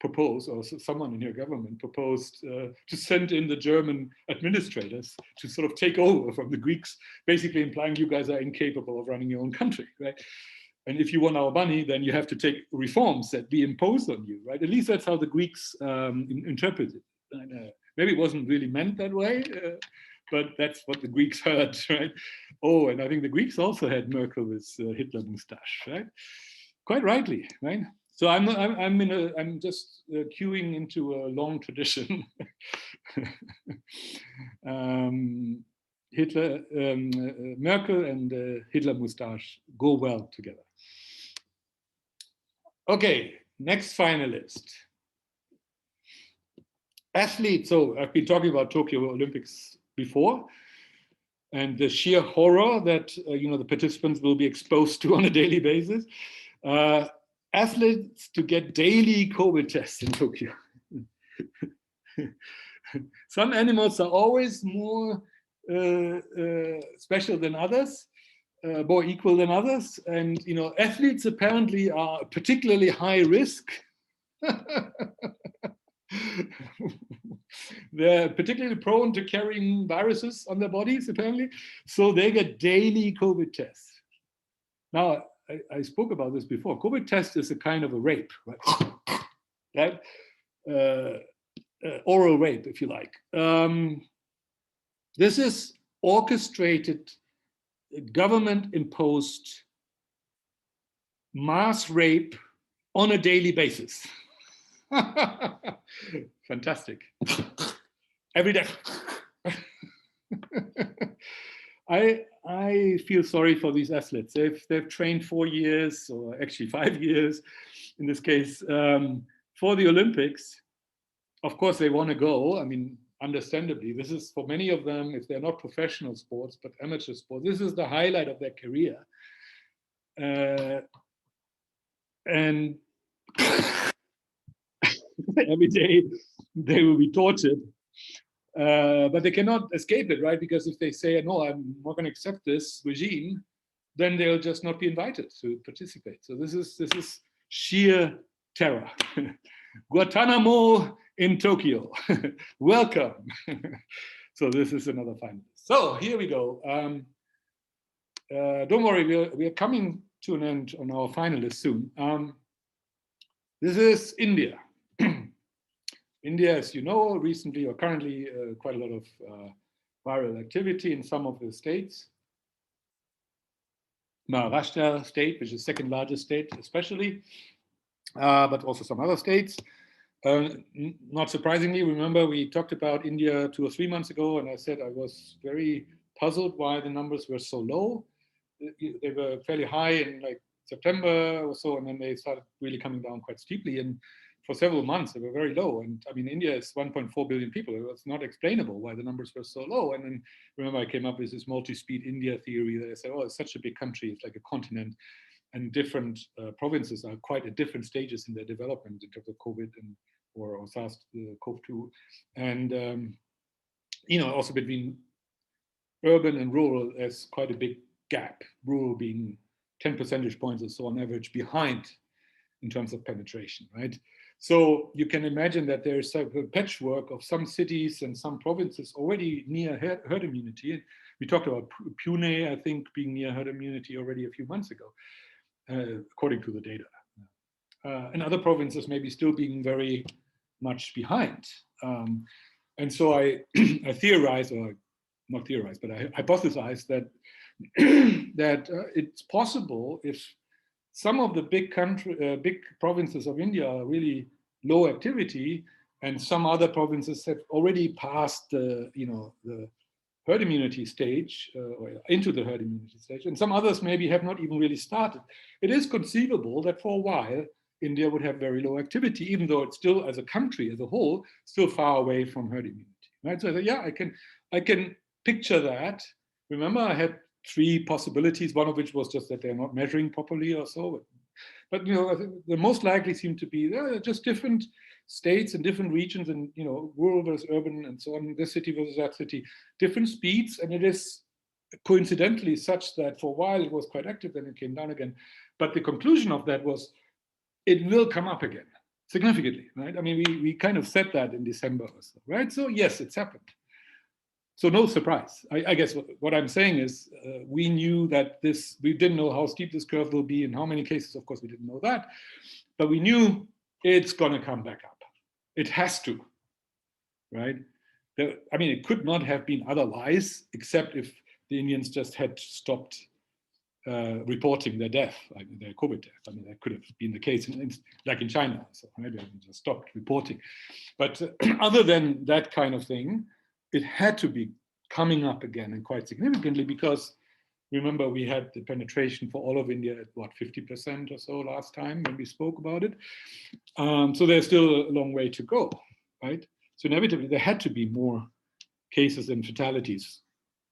proposed, or someone in her government proposed, to send in the German administrators to sort of take over from the Greeks, basically implying you guys are incapable of running your own country, right? And if you want our money, then you have to take reforms that we impose on you, right? At least that's how the Greeks interpreted it. And, maybe it wasn't really meant that way, but that's what the Greeks heard, right? Oh, and I think the Greeks also had Merkel with Hitler mustache, right? Quite rightly, right? So I'm just queuing into a long tradition. Hitler, Merkel and Hitler mustache go well together. Okay, next finalist. Athletes. So I've been talking about Tokyo Olympics before, and the sheer horror that the participants will be exposed to on a daily basis. Athletes to get daily COVID tests in Tokyo. Some animals are always more special than others, more equal than others, and athletes apparently are particularly high risk. They're particularly prone to carrying viruses on their bodies, apparently, so they get daily COVID tests. Now, I spoke about this before. COVID test is a kind of a rape, right? Oral rape, if you like. This is orchestrated, government-imposed mass rape on a daily basis. Fantastic. Every day. I feel sorry for these athletes. They've trained 4 years, or actually 5 years in this case, for the Olympics. Of course, they want to go. I mean, understandably, this is for many of them, if they're not professional sports, but amateur sports, this is the highlight of their career. And every day they will be tortured. But they cannot escape it, right? Because if they say, no, I'm not going to accept this regime, then they'll just not be invited to participate. So this is sheer terror. Guantanamo in Tokyo. Welcome. So this is another finalist. So here we go. Don't worry, we are coming to an end on our finalists soon. This is India. India, as you know, recently or currently quite a lot of viral activity in some of the states. Maharashtra state, which is the second largest state, especially, but also some other states. Not surprisingly, remember we talked about India 2 or 3 months ago, and I said I was very puzzled why the numbers were so low. They were fairly high in like September or so, and then they started really coming down quite steeply. And for several months, they were very low. And I mean, India is 1.4 billion people. It was not explainable why the numbers were so low. And then remember, I came up with this multi-speed India theory that I said, oh, it's such a big country. It's like a continent. And different provinces are quite at different stages in their development in terms of COVID or SARS-CoV-2. And, also between urban and rural, there's quite a big gap, rural being 10 percentage points or so on average behind in terms of penetration, right? So you can imagine that there is a patchwork of some cities and some provinces already near herd immunity. We talked about Pune, I think, being near herd immunity already a few months ago, according to the data. And other provinces maybe still being very much behind. And so I theorize, or not theorize, but I hypothesize that it's possible if some of the big provinces of India are really low activity, and some other provinces have already passed the herd immunity stage, or into the herd immunity stage, and some others maybe have not even really started. It is conceivable that for a while India would have very low activity, even though it's still, as a country as a whole, still far away from herd immunity. Right? So I said, yeah, I can picture that. Remember, I had 3 possibilities, one of which was just that they're not measuring properly or so. But the most likely seem to be just different states and different regions, and rural versus urban and so on, this city versus that city, different speeds. And it is coincidentally such that for a while it was quite active, then it came down again. But the conclusion of that was it will come up again significantly, right? I mean, we kind of said that in December or so, right? So yes, it's happened. So no surprise. I guess what I'm saying is we knew that we didn't know how steep this curve will be and how many cases, of course, we didn't know that, but we knew it's going to come back up. It has to, right? I mean, it could not have been otherwise, except if the Indians just had stopped reporting their death, like their COVID death. I mean, that could have been the case, like in China, so, right? They just stopped reporting. But other than that kind of thing, it had to be coming up again, and quite significantly, because remember we had the penetration for all of India at what, 50% or so last time when we spoke about it. So there's still a long way to go, right? So inevitably there had to be more cases and fatalities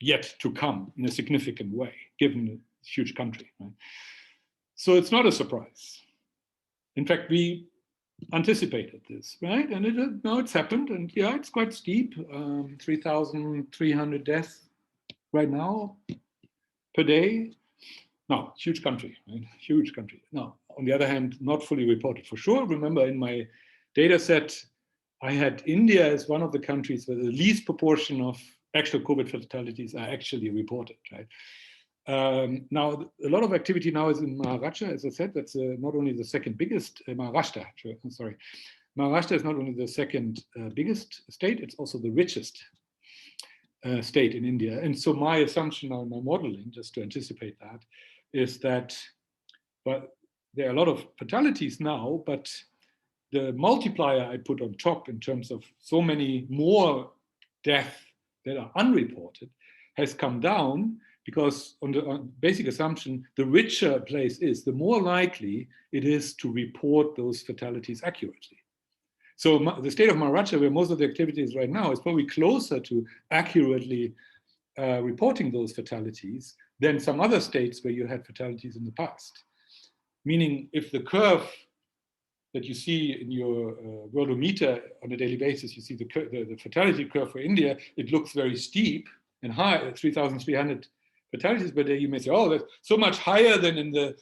yet to come in a significant way, given the huge country, right? So it's not a surprise. In fact, we anticipated this, right? And now it's happened, and yeah, it's quite steep. 3,300 deaths right now per day. No, huge country, right? Huge country. Now, on the other hand, not fully reported for sure. Remember, in my data set, I had India as one of the countries where the least proportion of actual COVID fatalities are actually reported, right? Now, a lot of activity now is in Maharashtra, as I said. That's not only the second biggest, Maharashtra is not only the second biggest state, it's also the richest state in India. And so my assumption on my modeling, just to anticipate that, is that there are a lot of fatalities now, but the multiplier I put on top in terms of so many more deaths that are unreported has come down, because on the basic assumption, the richer a place is, the more likely it is to report those fatalities accurately. So the state of Maharashtra, where most of the activity is right now, is probably closer to accurately reporting those fatalities than some other states where you had fatalities in the past. Meaning, if the curve that you see in your worldometer on a daily basis, you see the fatality curve for India, it looks very steep and high, 3,300 fatalities per day. You may say, oh, that's so much higher than in the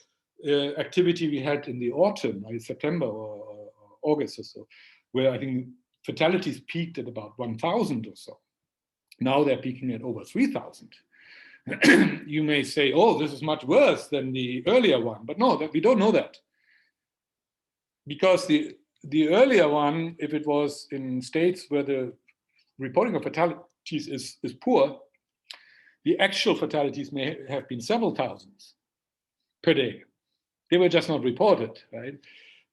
activity we had in the autumn, like September or August or so, where I think fatalities peaked at about 1,000 or so. Now they're peaking at over 3,000. You may say, oh, this is much worse than the earlier one, but no, we don't know that. Because the earlier one, if it was in states where the reporting of fatalities is poor, the actual fatalities may have been several thousands per day. They were just not reported, right?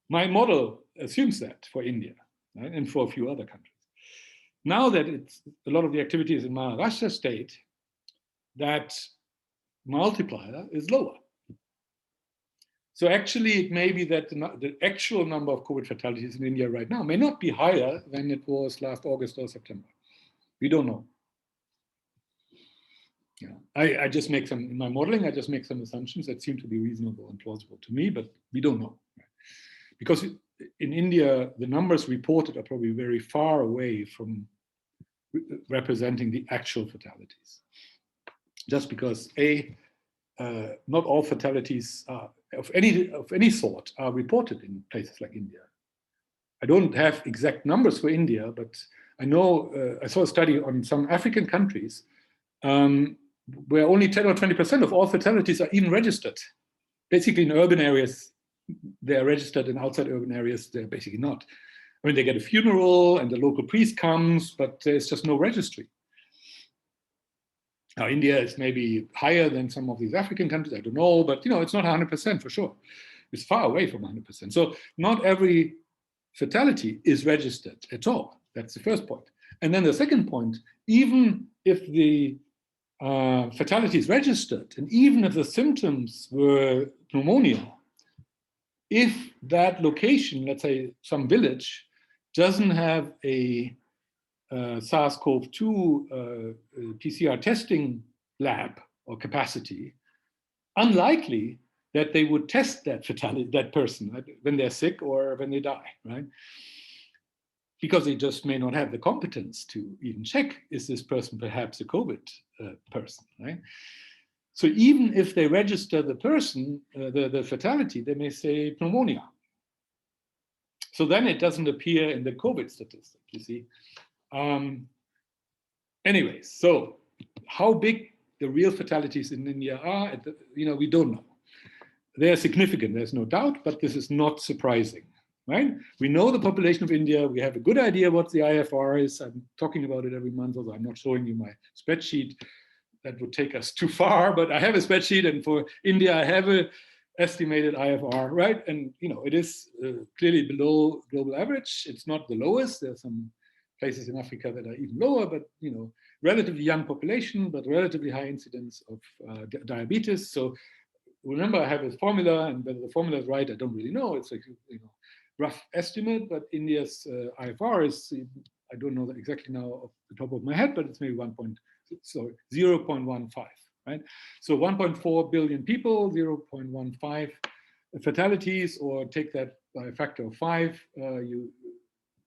My model assumes that for India, right? And for a few other countries. Now that it's a lot of the activities in Maharashtra state, that multiplier is lower. So actually, it may be that the actual number of COVID fatalities in India right now may not be higher than it was last August or September. We don't know. Yeah, I just make some, in my modeling, I just make some assumptions that seem to be reasonable and plausible to me, but we don't know. Because in India, the numbers reported are probably very far away from representing the actual fatalities. Just because not all fatalities of any sort are reported in places like India. I don't have exact numbers for India, but I know I saw a study on some African countries where only 10 or 20% of all fatalities are even registered. Basically, in urban areas, they're registered, and outside urban areas, they're basically not. I mean, they get a funeral and the local priest comes, but there's just no registry. Now, India is maybe higher than some of these African countries, I don't know, but it's not 100% for sure. It's far away from 100%. So not every fatality is registered at all. That's the first point. And then the second point, even if the fatality is registered, and even if the symptoms were pneumonia, if that location, let's say some village, doesn't have a SARS-CoV-2 PCR testing lab or capacity, unlikely that they would test that person when they're sick or when they die, right? Because they just may not have the competence to even check, is this person perhaps a COVID person, right? So even if they register the person, the fatality, they may say pneumonia. So then it doesn't appear in the COVID statistic, you see. Anyways, so how big the real fatalities in India are, we don't know. They are significant, there's no doubt, but this is not surprising, right? We know the population of India. We have a good idea what the IFR is. I'm talking about it every month, although I'm not showing you my spreadsheet. That would take us too far, but I have a spreadsheet, and for India, I have a estimated IFR, right? And it is clearly below global average. It's not the lowest. There are some places in Africa that are even lower, but relatively young population, but relatively high incidence of diabetes. So remember, I have a formula, and whether the formula is right, I don't really know. It's like, rough estimate, but India's IFR is, I don't know that exactly now off the top of my head, but it's maybe 0.15, right? So 1.4 billion people, 0.15 fatalities, or take that by a factor of 5,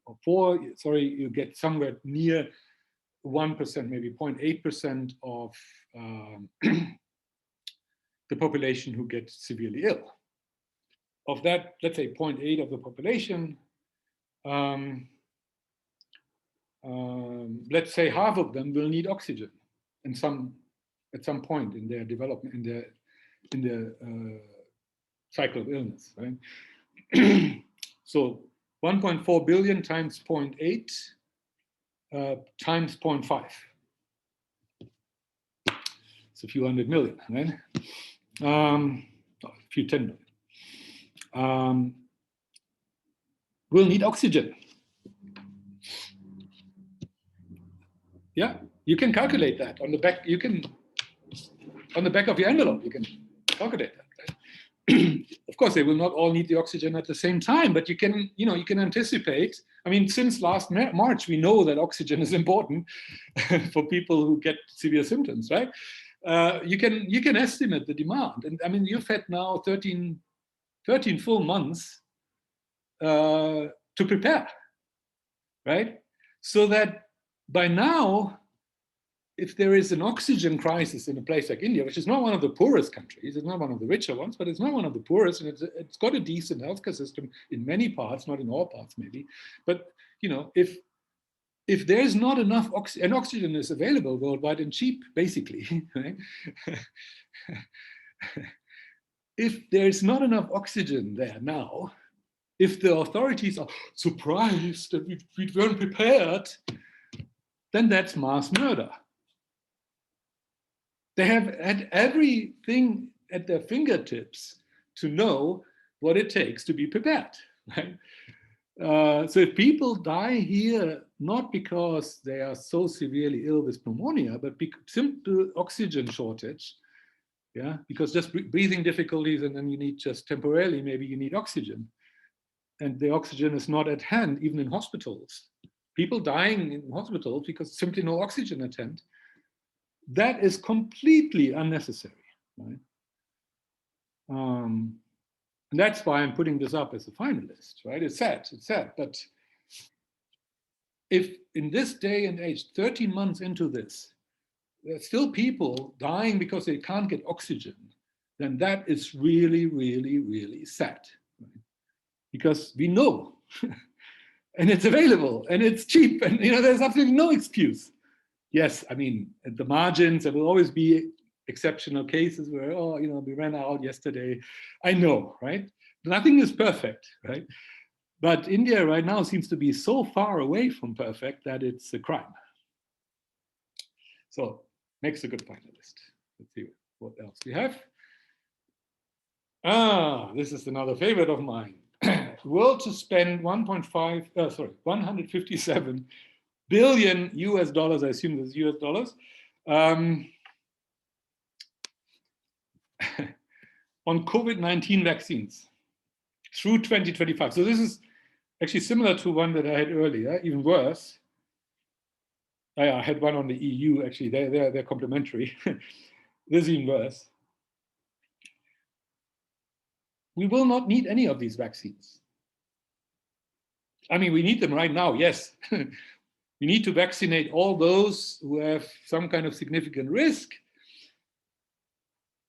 or 4, sorry, you get somewhere near 1%, maybe 0.8% of the population who get severely ill. Of that, let's say 0.8 of the population, let's say half of them will need oxygen at some point in their development, in their cycle of illness, right? So 1.4 billion times 0.8 times 0.5. It's a few hundred million, right? A few 10 million. Will need oxygen. Yeah, you can calculate that on the back. You can, on the back of your envelope, you can calculate that. Right? Of course, they will not all need the oxygen at the same time, but you can, you can anticipate. I mean, since last March, we know that oxygen is important for people who get severe symptoms, right? You can estimate the demand, and I mean, you've had now 13 full months to prepare, right? So that by now, if there is an oxygen crisis in a place like India, which is not one of the poorest countries, it's not one of the richer ones, but it's not one of the poorest, and it's got a decent healthcare system in many parts, not in all parts maybe, but if there's not enough oxygen, and oxygen is available worldwide and cheap, basically, right? If there's not enough oxygen there now, if the authorities are surprised that we weren't prepared, then that's mass murder. They have had everything at their fingertips to know what it takes to be prepared, right? So if people die here, not because they are so severely ill with pneumonia, but simple oxygen shortage, yeah, because just breathing difficulties, and then you need just temporarily, maybe you need oxygen. And the oxygen is not at hand, even in hospitals. People dying in hospitals because simply no oxygen at hand. That is completely unnecessary, right? And that's why I'm putting this up as a finalist, right? It's sad, but if in this day and age, 13 months into this, there's still people dying because they can't get oxygen, then that is really, really, really sad, right? Because we know, and it's available, and it's cheap, and there's absolutely no excuse. Yes, I mean, at the margins, there will always be exceptional cases where, we ran out yesterday. I know, right? Nothing is perfect, right? But India right now seems to be so far away from perfect that it's a crime. So makes a good finalist. Let's see what else we have. This is another favorite of mine. World to spend 157 billion US dollars, I assume this is US dollars, on COVID-19 vaccines through 2025. So this is actually similar to one that I had earlier, even worse. I had one on the EU, actually, they're complementary. This is even worse. We will not need any of these vaccines. I mean, we need them right now, yes. We need to vaccinate all those who have some kind of significant risk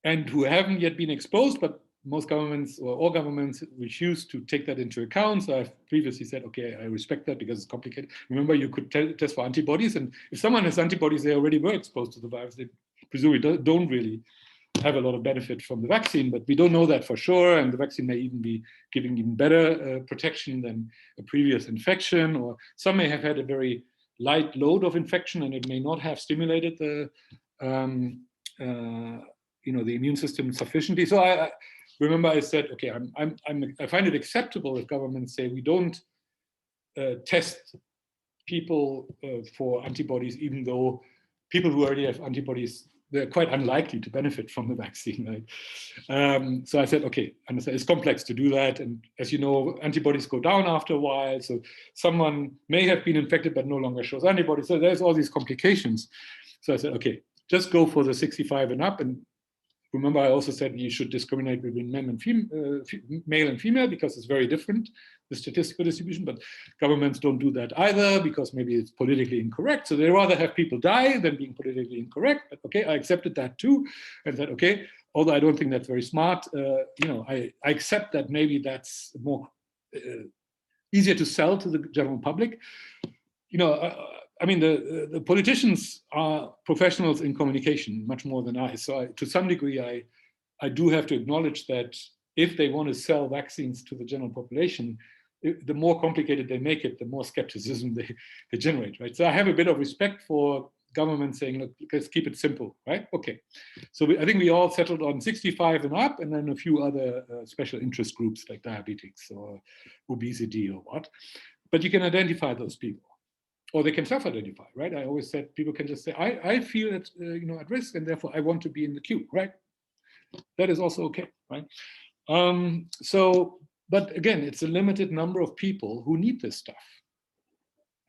and who haven't yet been exposed, but most governments, or all governments, refuse to take that into account. So I've previously said, okay, I respect that because it's complicated. Remember, you could test for antibodies, and if someone has antibodies, they already were exposed to the virus. They presumably don't really have a lot of benefit from the vaccine, but we don't know that for sure, and the vaccine may even be giving even better protection than a previous infection, or some may have had a very light load of infection, and it may not have stimulated the the immune system sufficiently. So I remember I said, okay, I find it acceptable if governments say we don't test people for antibodies, even though people who already have antibodies, they're quite unlikely to benefit from the vaccine, right? So I said, okay, it's complex to do that. And as you know, antibodies go down after a while. So someone may have been infected, but no longer shows antibodies. So there's all these complications. So I said, okay, just go for the 65 and up. And remember, I also said you should discriminate between men and male and female, because it's very different, the statistical distribution. But governments don't do that either, because maybe it's politically incorrect. So they rather have people die than being politically incorrect. But okay, I accepted that too, and said, okay, although I don't think that's very smart, I accept that maybe that's more easier to sell to the general public. I mean, the politicians are professionals in communication much more than I. So to some degree, I do have to acknowledge that if they want to sell vaccines to the general population, the more complicated they make it, the more skepticism they generate, right? So I have a bit of respect for government saying, look, let's keep it simple, right? Okay. So I think we all settled on 65 and up, and then a few other special interest groups like diabetics or obesity or what. But you can identify those people. Or they can self-identify, right? I always said people can just say, I feel at at risk, and therefore I want to be in the queue, right? That is also okay, right? But again, it's a limited number of people who need this stuff.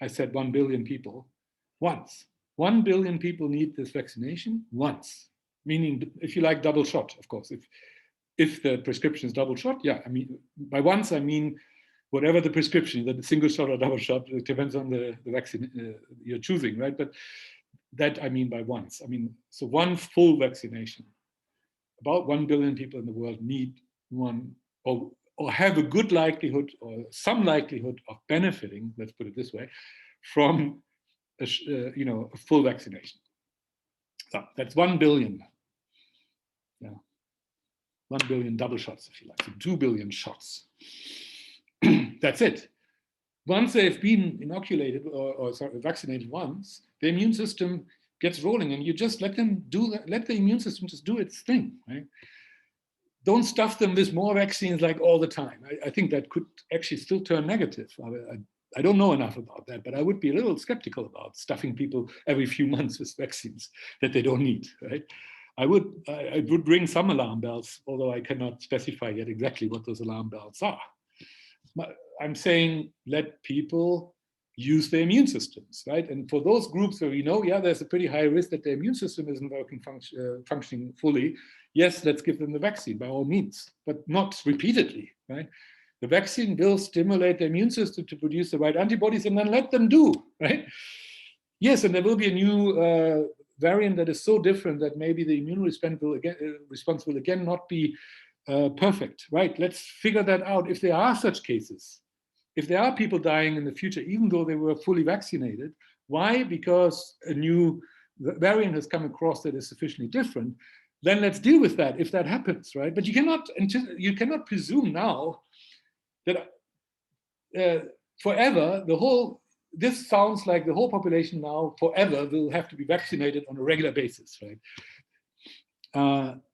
I said 1 billion people once. 1 billion people need this vaccination once, meaning, if you like, double shot, of course. If the prescription is double shot, yeah, I mean, by once, I mean, whatever the prescription, the single shot or double shot, it depends on the vaccine you're choosing, right? But that I mean by once. I mean, so one full vaccination. About 1 billion people in the world need one, or have a good likelihood or some likelihood of benefiting, let's put it this way, from a full vaccination. So that's 1 billion. Yeah. 1 billion double shots, if you like, so 2 billion shots. That's it. Once they've been inoculated or vaccinated once, the immune system gets rolling, and you just let them do that. Let the immune system just do its thing, right? Don't stuff them with more vaccines like all the time. I think that could actually still turn negative. I don't know enough about that, but I would be a little skeptical about stuffing people every few months with vaccines that they don't need, right? I would ring some alarm bells, although I cannot specify yet exactly what those alarm bells are. I'm saying let people use their immune systems, right? And for those groups where we know, yeah, there's a pretty high risk that their immune system isn't working, functioning fully, yes, let's give them the vaccine by all means, but not repeatedly, right? The vaccine will stimulate the immune system to produce the right antibodies, and then let them do, right? Yes, and there will be a new variant that is so different that maybe the immune response will again not be perfect, right? Let's figure that out. If there are such cases, if there are people dying in the future, even though they were fully vaccinated, why? Because a new variant has come across that is sufficiently different. Then let's deal with that if that happens, right? But you cannot presume now that forever this sounds like the whole population now forever will have to be vaccinated on a regular basis, right?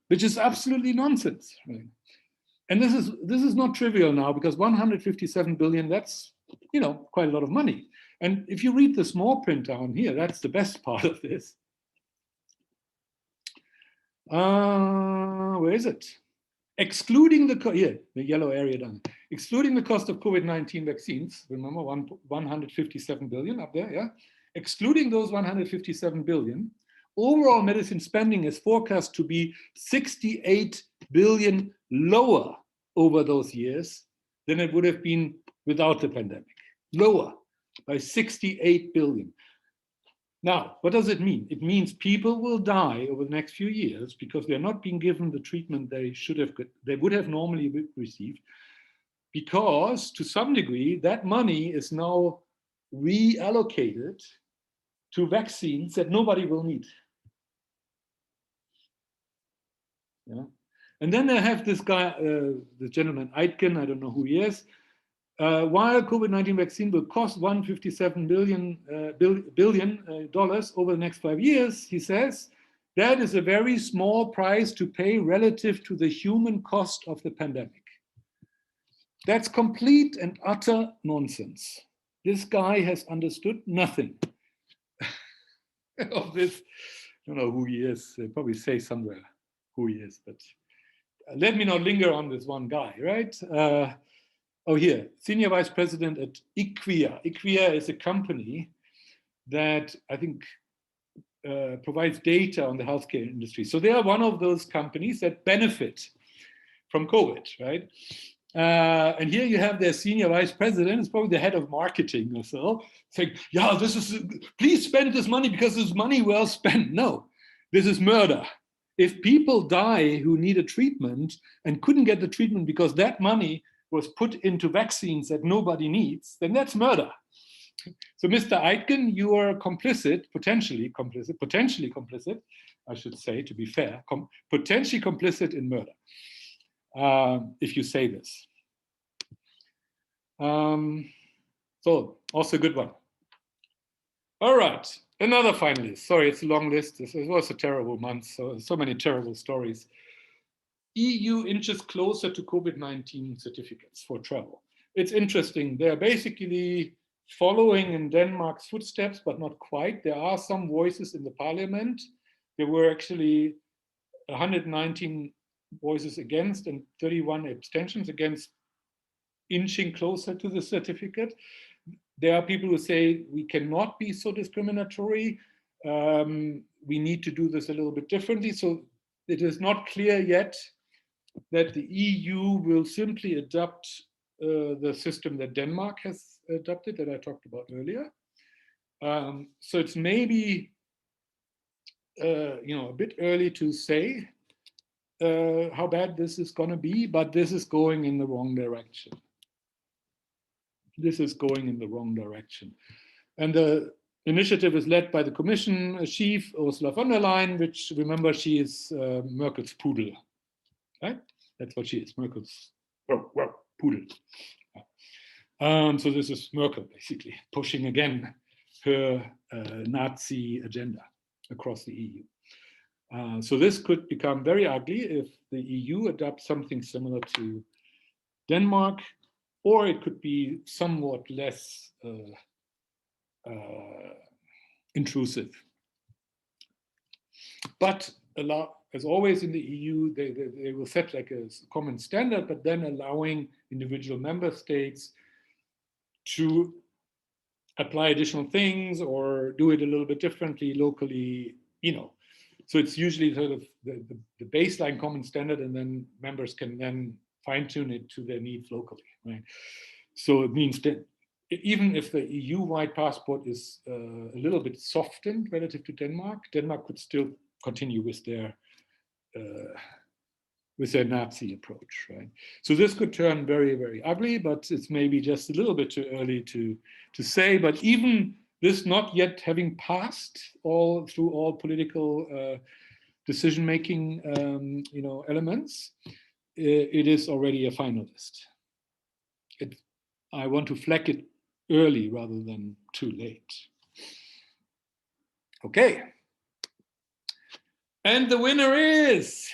Which is absolutely nonsense, right? And this is not trivial now, because 157 billion, that's quite a lot of money. And if you read the small print down here, that's the best part of this. Where is it? Excluding the yellow area down. Excluding the cost of COVID-19 vaccines, remember 157 billion up there, yeah? Excluding those 157 billion, overall medicine spending is forecast to be 68 billion lower over those years than it would have been without the pandemic. Lower by 68 billion. Now, what does it mean? It means people will die over the next few years because they're not being given the treatment they would have normally received, because to some degree that money is now reallocated to vaccines that nobody will need. Yeah. And then they have this guy, the gentleman Aitken, I don't know who he is. While COVID-19 vaccine will cost $157 billion over the next 5 years, he says, that is a very small price to pay relative to the human cost of the pandemic. That's complete and utter nonsense. This guy has understood nothing. of this. I don't know who he is. They probably say somewhere who he is, but let me not linger on this one guy, right? Oh, here, Senior Vice President at IQVIA. IQVIA is a company that I think provides data on the healthcare industry. So they are one of those companies that benefit from COVID, right? And here you have their senior vice president, it's probably the head of marketing or so, saying, yeah, please spend this money because this money well spent. No, this is murder. If people die who need a treatment and couldn't get the treatment because that money was put into vaccines that nobody needs, then that's murder. So Mr. Aitken, you are complicit, potentially complicit, I should say, to be fair, potentially complicit in murder. If you say this. So also a good one. All right, another finalist. Sorry, it's a long list. This was a terrible month, so many terrible stories. EU inches closer to COVID-19 certificates for travel. It's interesting. They're basically following in Denmark's footsteps, but not quite. There are some voices in the parliament. There were actually 119 voices against and 31 abstentions against inching closer to the certificate. There are people who say we cannot be so discriminatory. We need to do this a little bit differently. So it is not clear yet that the EU will simply adopt the system that Denmark has adopted, that I talked about earlier. So it's maybe a bit early to say how bad this is going to be, but this is going in the wrong direction. This is going in the wrong direction. And the initiative is led by the Commission chief, Ursula von der Leyen, which, remember, she is Merkel's poodle, right? That's what she is, Merkel's poodle. So this is Merkel, basically, pushing again her Nazi agenda across the EU. So this could become very ugly if the EU adopts something similar to Denmark, or it could be somewhat less intrusive. But as always in the EU, they will set like a common standard, but then allowing individual member states to apply additional things or do it a little bit differently locally, So it's usually sort of the baseline common standard, and then members can then fine-tune it to their needs locally, right? So it means that even if the EU-wide passport is a little bit softened relative to Denmark, Denmark could still continue with their Nazi approach, right? So this could turn very, very ugly, but it's maybe just a little bit too early to say. But even this not yet having passed through all political decision-making, elements, it is already a finalist. I want to flag it early rather than too late. Okay. And the winner is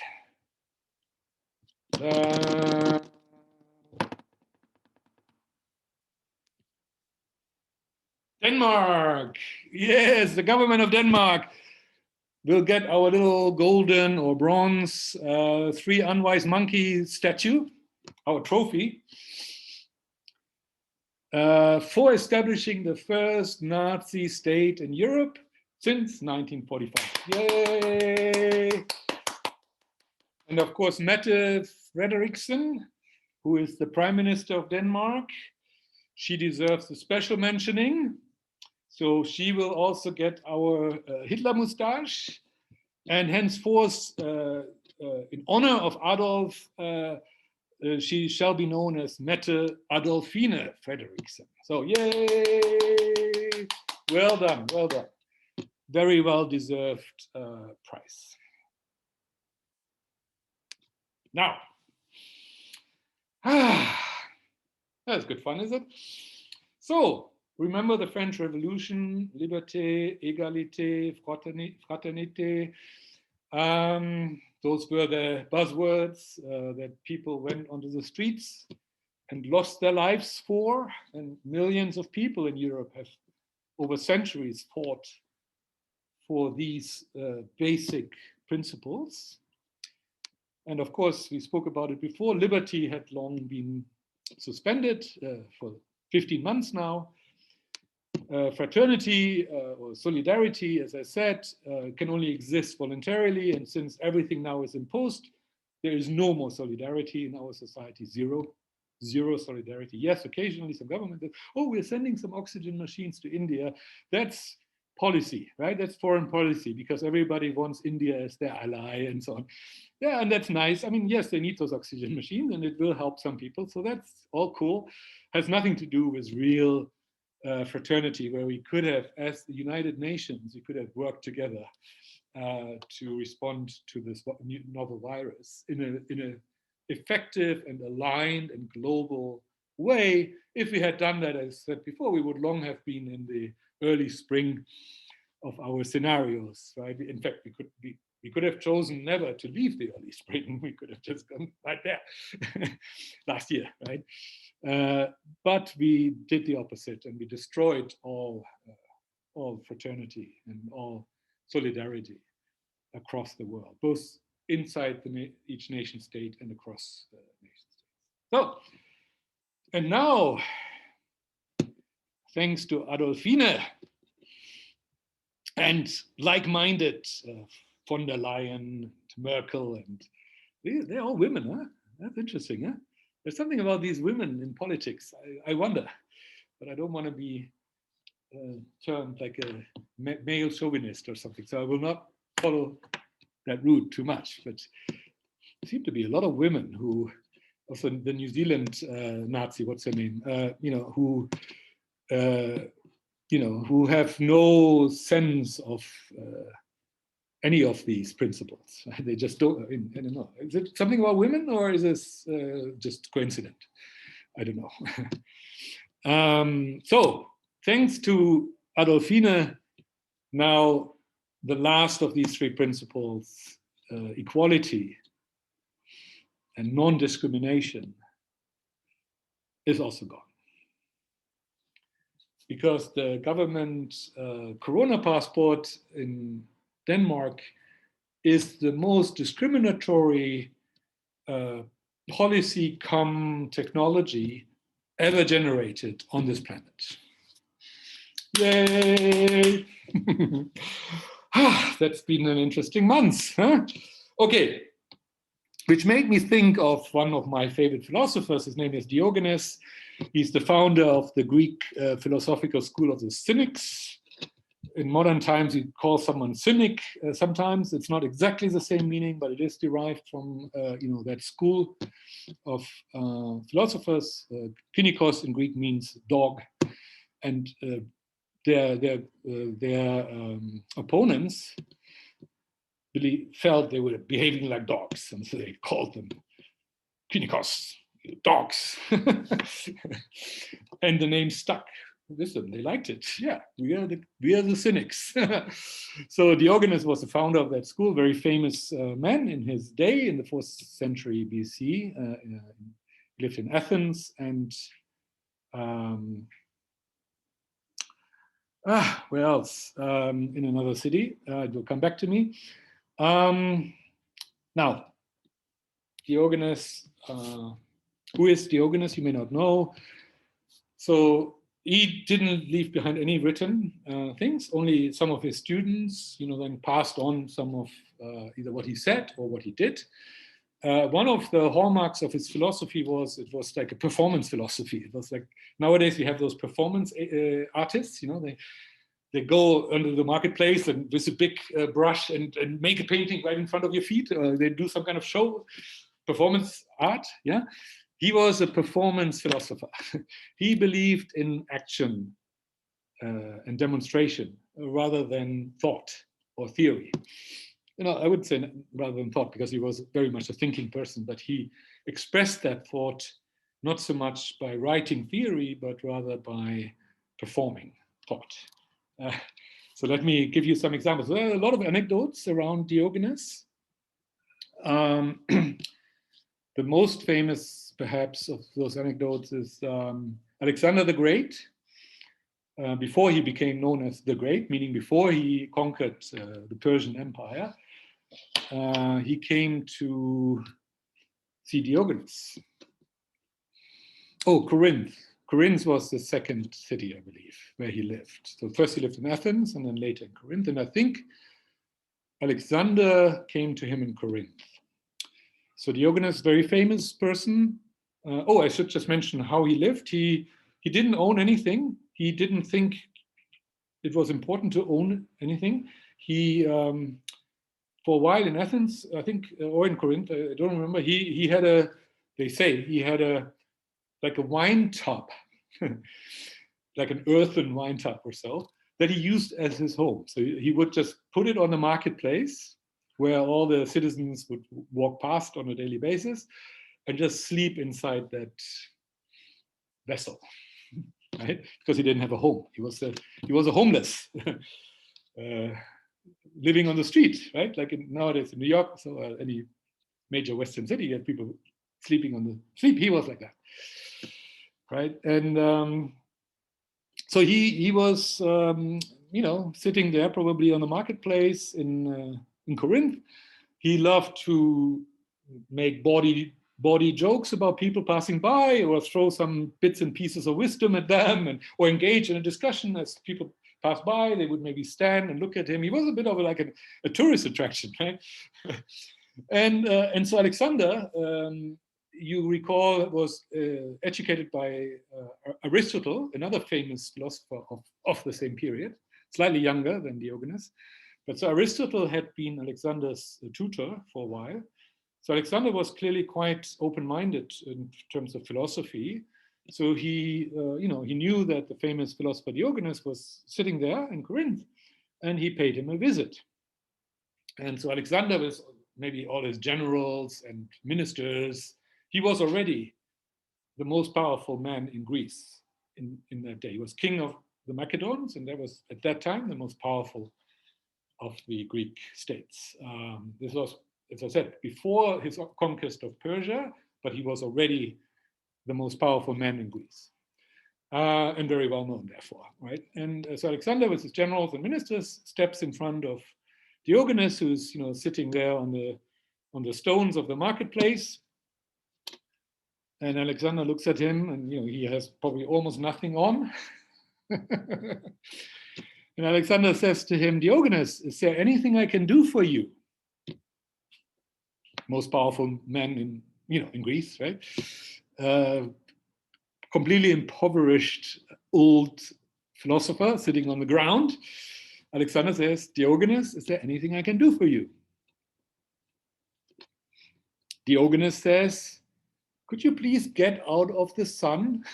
Denmark. Yes, the government of Denmark will get our little golden or bronze 3 unwise monkey statue, our trophy, for establishing the first Nazi state in Europe since 1945. Yay! And of course, Mette Frederiksen, who is the Prime Minister of Denmark, she deserves a special mentioning. So she will also get our Hitler mustache, and henceforth, in honor of Adolf, she shall be known as Mette Adolfine Frederiksen. So yay! Well done, well done. Very well deserved prize. Now, that's good fun, is it? So, remember the French Revolution, liberté, égalité, fraternité. Those were the buzzwords that people went onto the streets and lost their lives for, and millions of people in Europe have over centuries fought for these basic principles. And of course, we spoke about it before, liberty had long been suspended for 15 months now. Fraternity or solidarity, as I said, can only exist voluntarily. And since everything now is imposed, there is no more solidarity in our society, zero solidarity. Yes, occasionally some government says, oh, we're sending some oxygen machines to India. That's policy, right? That's foreign policy because everybody wants India as their ally and so on. Yeah, and that's nice. I mean, yes, they need those oxygen machines and it will help some people. So that's all cool. Has nothing to do with real fraternity, where we could have, as the United Nations, we could have worked together to respond to this novel virus in an effective and aligned and global way. If we had done that, as I said before, we would long have been in the early spring of our scenarios, right? In fact, we could have chosen never to leave the early spring. We could have just gone right there last year, right? But we did the opposite, and we destroyed all fraternity and all solidarity across the world, both inside each nation state and across nation states. So, and now, thanks to Adolfine and like-minded von der Leyen, Merkel, and they're all women, huh? That's interesting, huh? There's something about these women in politics. I wonder, but I don't want to be termed like a male chauvinist or something. So I will not follow that route too much. But there seem to be a lot of women who, also the New Zealand Nazi, what's her name? Who have no sense of any of these principles. They just don't, I don't know. Is it something about women or is this just coincident? I don't know. So thanks to Adolfine, now the last of these three principles, equality and non-discrimination, is also gone. Because the government Corona passport in Denmark is the most discriminatory policy cum technology ever generated on this planet. Yay! That's been an interesting month, huh? Okay, which made me think of one of my favorite philosophers. His name is Diogenes. He's the founder of the Greek philosophical school of the Cynics. In modern times, you call someone cynic. Sometimes it's not exactly the same meaning, but it is derived from that school of philosophers. Kynikos in Greek means dog, and their opponents really felt they were behaving like dogs, and so they called them Kynikos, dogs, and the name stuck. Listen, they liked it. Yeah, we are the cynics. So Diogenes was the founder of that school, very famous man in his day in the 4th century BC. He lived in Athens, and where else? In another city. It will come back to me. Now, Diogenes. Who is Diogenes? You may not know. So he didn't leave behind any written things. Only some of his students, then passed on some of either what he said or what he did. One of the hallmarks of his philosophy was it was like a performance philosophy. It was like nowadays we have those performance artists. They go under the marketplace and with a big brush and make a painting right in front of your feet. They do some kind of show, performance art. Yeah. He was a performance philosopher. He believed in action and demonstration rather than thought or theory. I would say rather than thought, because he was very much a thinking person, but he expressed that thought not so much by writing theory, but rather by performing thought. So let me give you some examples. There are a lot of anecdotes around Diogenes. The most famous, perhaps, of those anecdotes is Alexander the Great. before he became known as the Great, meaning before he conquered the Persian Empire, he came to see Diogenes. Oh, Corinth. Corinth was the second city, I believe, where he lived. So first he lived in Athens and then later in Corinth. And I think Alexander came to him in Corinth. So Diogenes, very famous person. Oh, I should just mention how he lived. He didn't own anything. He didn't think it was important to own anything. He, for a while in Athens, I think, or in Corinth, I don't remember, he had a, they say, he had a, like a wine tub, like an earthen wine tub or so, that he used as his home. So he would just put it on the marketplace where all the citizens would walk past on a daily basis and just sleep inside that vessel, right? Because he didn't have a home. He was a homeless, living on the street, right? Like nowadays in New York, so any major Western city, you have people sleeping on the street. He was like that, right? And so he was, sitting there probably on the marketplace in Corinth. He loved to make body jokes about people passing by, or throw some bits and pieces of wisdom at them, or engage in a discussion as people pass by. They would maybe stand and look at him. He was a bit of like a tourist attraction, right? and so Alexander, you recall, was educated by Aristotle, another famous philosopher of the same period, slightly younger than Diogenes. But so Aristotle had been Alexander's tutor for a while. So Alexander was clearly quite open-minded in terms of philosophy. So he knew that the famous philosopher Diogenes was sitting there in Corinth, and he paid him a visit. And so Alexander, with maybe all his generals and ministers, he was already the most powerful man in Greece in that day. He was king of the Macedons, and that was at that time the most powerful of the Greek states. This was, as I said, before his conquest of Persia, but he was already the most powerful man in Greece, and very well known, therefore, right? And so Alexander, with his generals and ministers, steps in front of Diogenes, who's sitting there on the stones of the marketplace. And Alexander looks at him, and he has probably almost nothing on. And Alexander says to him, Diogenes, is there anything I can do for you? Most powerful man in Greece, right? Completely impoverished old philosopher sitting on the ground. Alexander says, Diogenes, is there anything I can do for you? Diogenes says, could you please get out of the sun?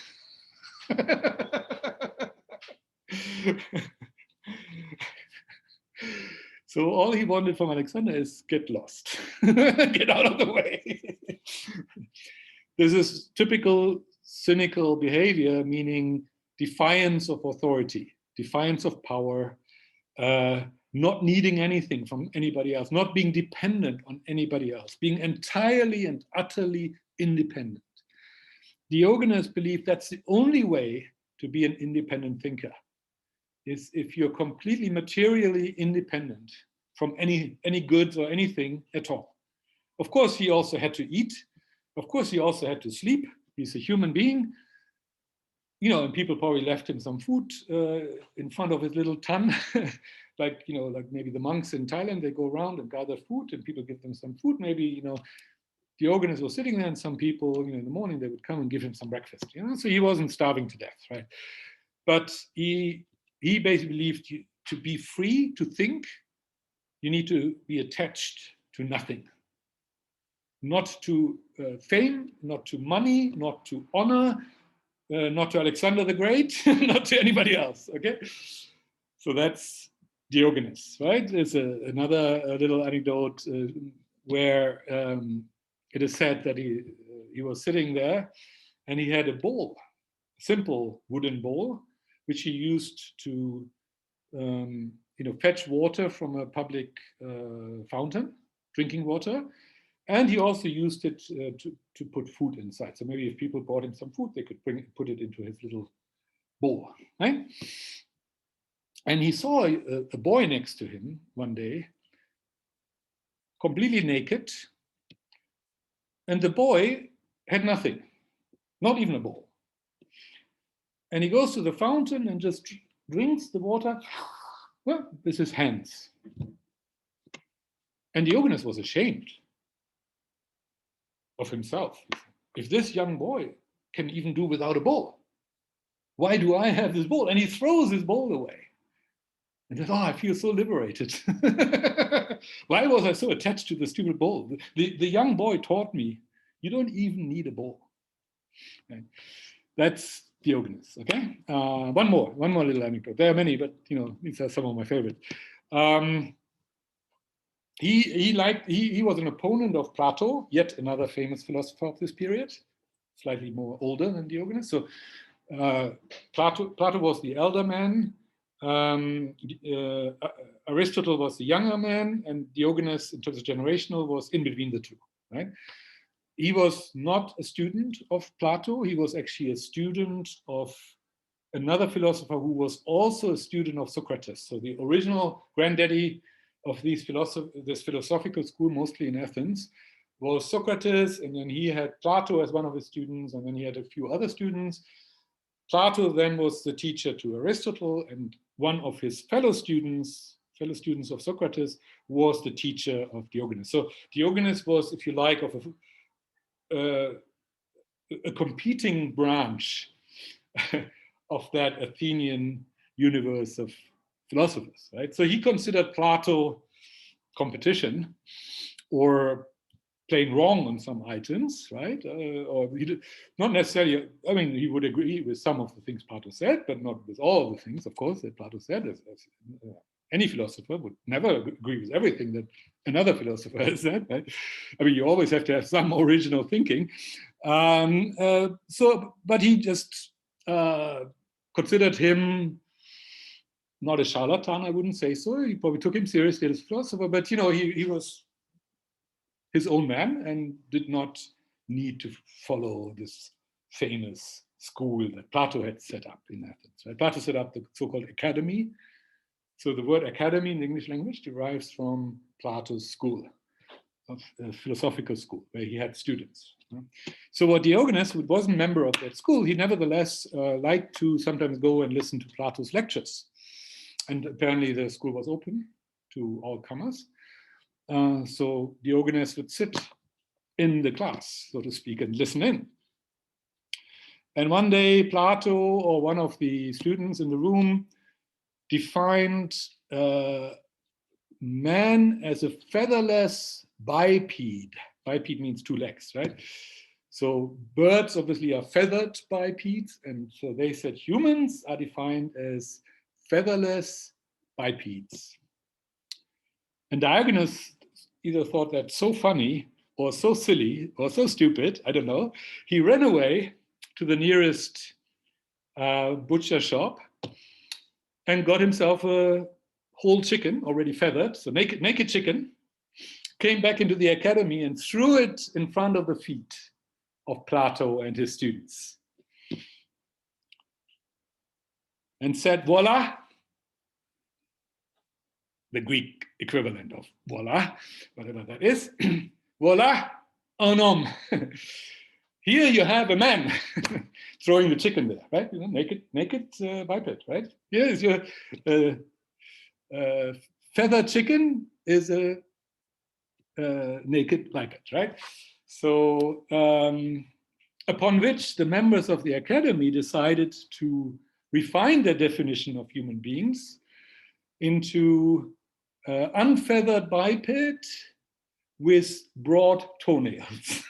So all he wanted from Alexander is get lost, get out of the way. This is typical cynical behavior, meaning defiance of authority, defiance of power, not needing anything from anybody else, not being dependent on anybody else, being entirely and utterly independent. Diogenes believed that's the only way to be an independent thinker, is if you're completely materially independent from any goods or anything at all. Of course, he also had to eat. Of course, he also had to sleep. He's a human being. And people probably left him some food in front of his little tun. like maybe the monks in Thailand, they go around and gather food and people give them some food. Maybe, Diogenes was sitting there and some people, in the morning, they would come and give him some breakfast, so he wasn't starving to death, right? But he basically believed to be free to think, you need to be attached to nothing. Not to fame, not to money, not to honor, not to Alexander the Great, not to anybody else, okay? So that's Diogenes, right? There's another little anecdote where it is said that he was sitting there and he had a bowl, a simple wooden bowl, which he used to fetch water from a public fountain, drinking water. And he also used it to put food inside. So maybe if people brought him some food, they could put it into his little bowl, right? And he saw a boy next to him one day, completely naked, and the boy had nothing, not even a bowl. And he goes to the fountain and just drinks the water, well, with his hands. And the organist was ashamed of himself. If this young boy can even do without a bowl, why do I have this bowl? And he throws his bowl away. And says, oh, I feel so liberated. Why was I so attached to the stupid bowl? The young boy taught me, you don't even need a bowl. Okay. That's the organist, okay? One more little anecdote. There are many, but these are some of my favorites. He was an opponent of Plato, yet another famous philosopher of this period, slightly more older than Diogenes. So Plato was the elder man, Aristotle was the younger man, and Diogenes, in terms of generational, was in between the two, right? He was not a student of Plato. He was actually a student of another philosopher who was also a student of Socrates. So the original granddaddy of this philosophical school, mostly in Athens, was Socrates, and then he had Plato as one of his students, and then he had a few other students. Plato then was the teacher to Aristotle, and one of his fellow students of Socrates, was the teacher of Diogenes. So Diogenes was, if you like, of a competing branch of that Athenian universe of philosophers, right? So he considered Plato competition, or playing wrong on some items, right? Or he did, not necessarily, I mean, he would agree with some of the things Plato said, but not with all of the things, of course, that Plato said. Any philosopher would never agree with everything that another philosopher has said, right? I mean, you always have to have some original thinking. But he just considered him not a charlatan, I wouldn't say so. He probably took him seriously as a philosopher, but he was his own man and did not need to follow this famous school that Plato had set up in Athens. Right? Plato set up the so-called academy. So the word academy in the English language derives from Plato's school, of philosophical school, where he had students. So what Diogenes, who wasn't a member of that school, he nevertheless liked to sometimes go and listen to Plato's lectures. And apparently the school was open to all comers. So Diogenes would sit in the class, so to speak, and listen in. And one day, Plato, or one of the students in the room, defined man as a featherless biped. Biped means two legs, right? So birds obviously are feathered bipeds, and so they said humans are defined as featherless bipeds. And Diogenes either thought that so funny, or so silly, or so stupid, I don't know. He ran away to the nearest butcher shop and got himself a whole chicken, already feathered, so naked chicken, came back into the academy and threw it in front of the feet of Plato and his students. And said, voila, the Greek equivalent of voila, whatever that is, voila, un homme. Here you have a man throwing the chicken there, right? Naked biped, right? Here is your feathered chicken is a naked biped, right? So upon which the members of the academy decided to refine their definition of human beings into unfeathered biped with broad toenails.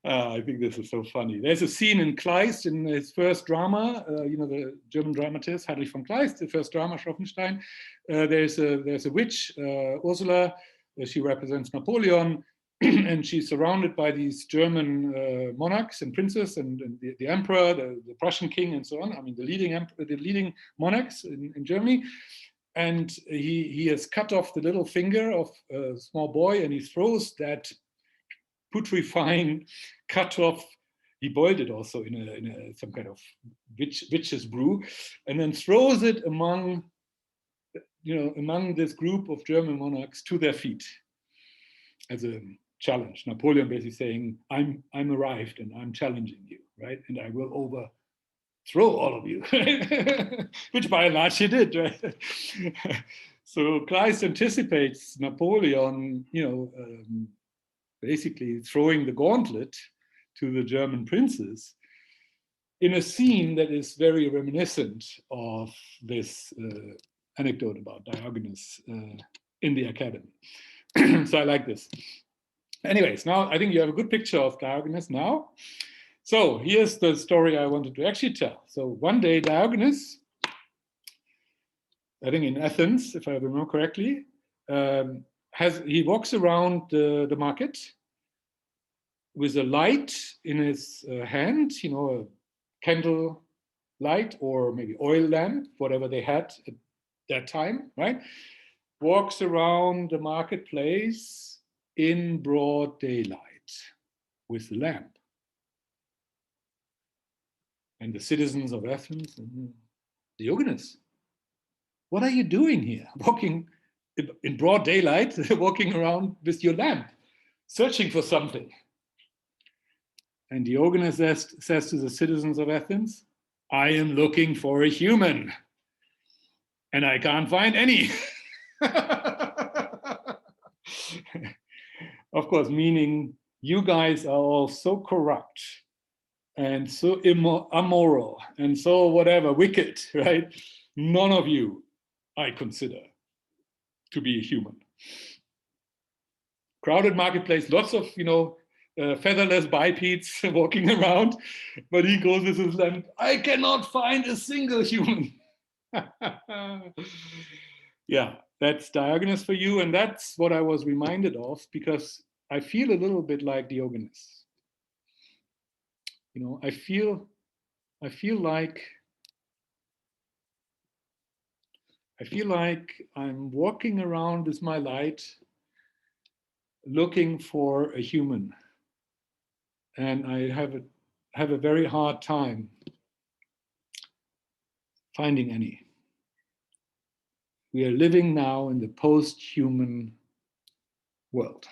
I think this is so funny. There's a scene in Kleist in his first drama, the German dramatist Heinrich von Kleist, the first drama, Schroffenstein. There's a witch, Ursula. She represents Napoleon, and she's surrounded by these German monarchs and princes, and the emperor, the Prussian king, and so on. I mean, the leading monarchs in Germany. And he has cut off the little finger of a small boy, and he throws that putrefying, cut off he boiled it also in some kind of witch's brew, and then throws it among this group of German monarchs to their feet as a challenge. Napoleon basically saying, I'm arrived and I'm challenging you, right? And I will overthrow all of you, which by and large he did, right? So Kleist anticipates Napoleon, basically throwing the gauntlet to the German princes in a scene that is very reminiscent of this anecdote about Diogenes in the academy. So I like this. Anyways, now I think you have a good picture of Diogenes now. So here's the story I wanted to actually tell. So one day Diogenes, I think in Athens, if I remember correctly, he walks around the market with a light in his hand, a candle light or maybe oil lamp, whatever they had at that time, right? Walks around the marketplace in broad daylight with the lamp. And the citizens of Athens, Diogenes, what are you doing here? Walking in broad daylight, walking around with your lamp, searching for something. And Diogenes says to the citizens of Athens, I am looking for a human, and I can't find any. Of course, meaning you guys are all so corrupt and so immoral and so whatever, wicked, right? None of you I consider to be a human. Crowded marketplace, lots of, featherless bipeds walking around, but he goes with his lamp, I cannot find a single human. Yeah, that's Diogenes for you, and that's what I was reminded of, because I feel a little bit like Diogenes. I feel like I'm walking around with my light looking for a human, and I have a very hard time finding any. We are living now in the post-human world.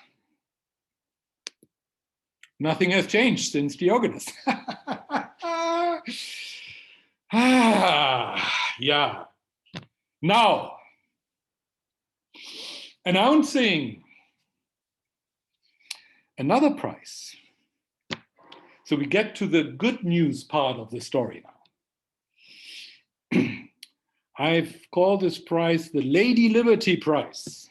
Nothing has changed since Diogenes. Yeah. Now, announcing another prize. So we get to the good news part of the story now. I've called this prize the Lady Liberty Prize.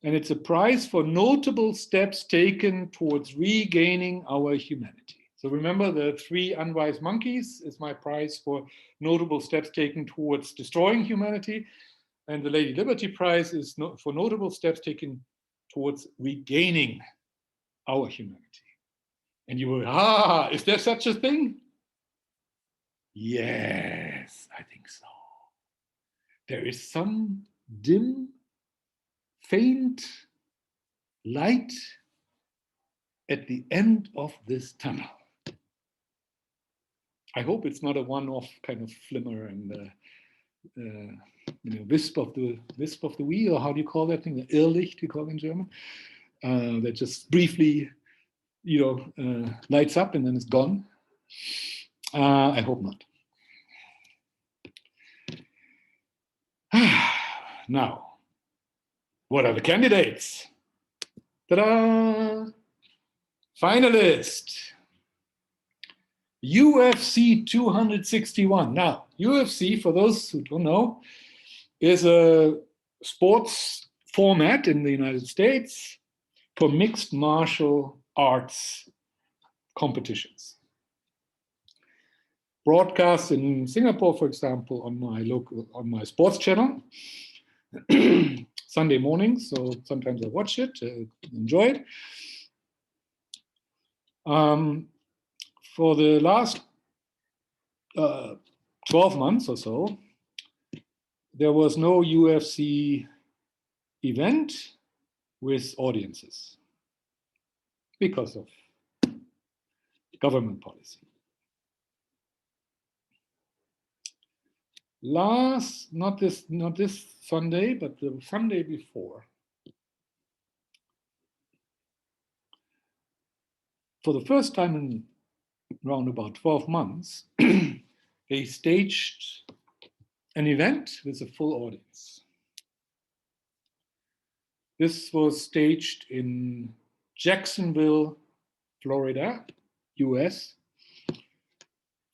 And it's a prize for notable steps taken towards regaining our humanity. So remember, the 3 unwise monkeys is my prize for notable steps taken towards destroying humanity. And the Lady Liberty Prize is for notable steps taken towards regaining our humanity. And you will, is there such a thing? Yes, I think so. There is some dim, faint light at the end of this tunnel. I hope it's not a one-off kind of flimmer and wisp of the wheel, or how do you call that thing? The Irrlicht, we call it in German. That just briefly, lights up and then it's gone. I hope not. Now, what are the candidates? Ta-da! Finalist. UFC 261. Now, UFC, for those who don't know, is a sports format in the United States for mixed martial arts competitions. Broadcast in Singapore, for example, on my sports channel, Sunday mornings. So sometimes I watch it, enjoy it. For the last 12 months or so, there was no UFC event with audiences because of government policy. Not this Sunday, but the Sunday before, for the first time in around about 12 months, they staged an event with a full audience. This was staged in Jacksonville, Florida, US.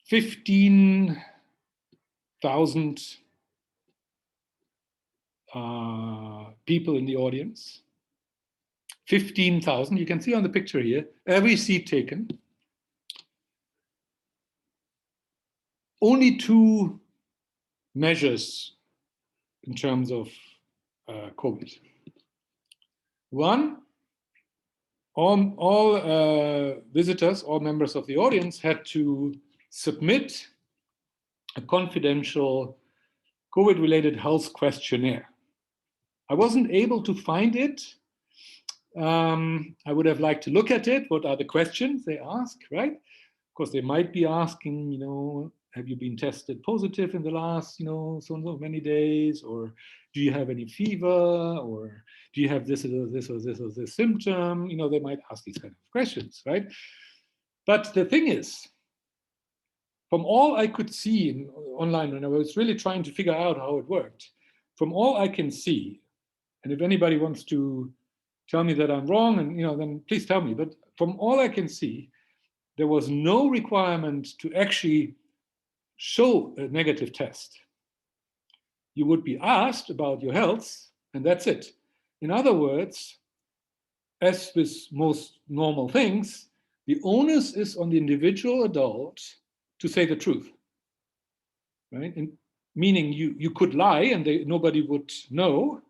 15,000 people in the audience. 15,000, you can see on the picture here, every seat taken. Only 2 measures in terms of COVID. One, all visitors, all members of the audience had to submit a confidential COVID-related health questionnaire. I wasn't able to find it. I would have liked to look at it. What are the questions they ask, right? Of course, they might be asking, have you been tested positive in the last, so and so many days? Or do you have any fever? Or do you have this or this or this or this symptom? They might ask these kind of questions, right? But the thing is, from all I could see online, when I was really trying to figure out how it worked, from all I can see, and if anybody wants to tell me that I'm wrong, and then please tell me. But from all I can see, there was no requirement to actually show a negative test. You would be asked about your health, and that's it. In other words, as with most normal things, the onus is on the individual adult to say the truth, right? And meaning you could lie and nobody would know.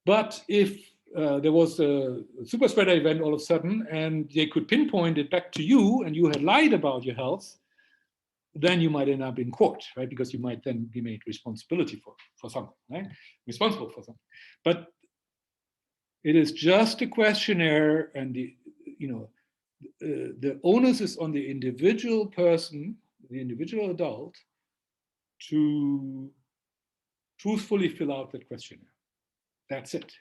But if there was a super spreader event all of a sudden and they could pinpoint it back to you and you had lied about your health, then you might end up in court, right? Because you might then be made responsible for something, right? Responsible for something. But it is just a questionnaire, and the onus is on the individual person, the individual adult, to truthfully fill out that questionnaire. That's it.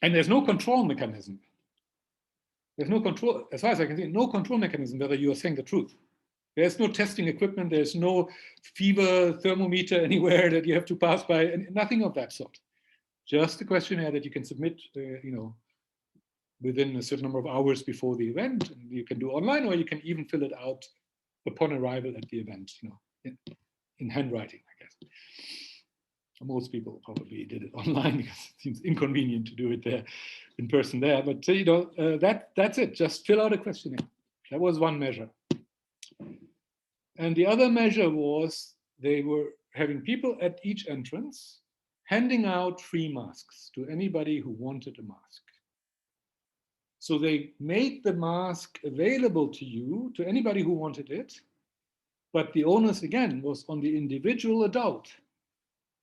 And there's no control mechanism. There's no control, as far as I can see, no control mechanism whether you are saying the truth. There's no testing equipment. There's no fever thermometer anywhere that you have to pass by, and nothing of that sort. Just a questionnaire that you can submit, within a certain number of hours before the event. And you can do online, or you can even fill it out upon arrival at the event, in handwriting, I guess. Most people probably did it online because it seems inconvenient to do it there in person there. But that's it. Just fill out a questionnaire. That was one measure. And the other measure was they were having people at each entrance handing out free masks to anybody who wanted a mask. So they made the mask available to you, to anybody who wanted it. But the onus, again, was on the individual adult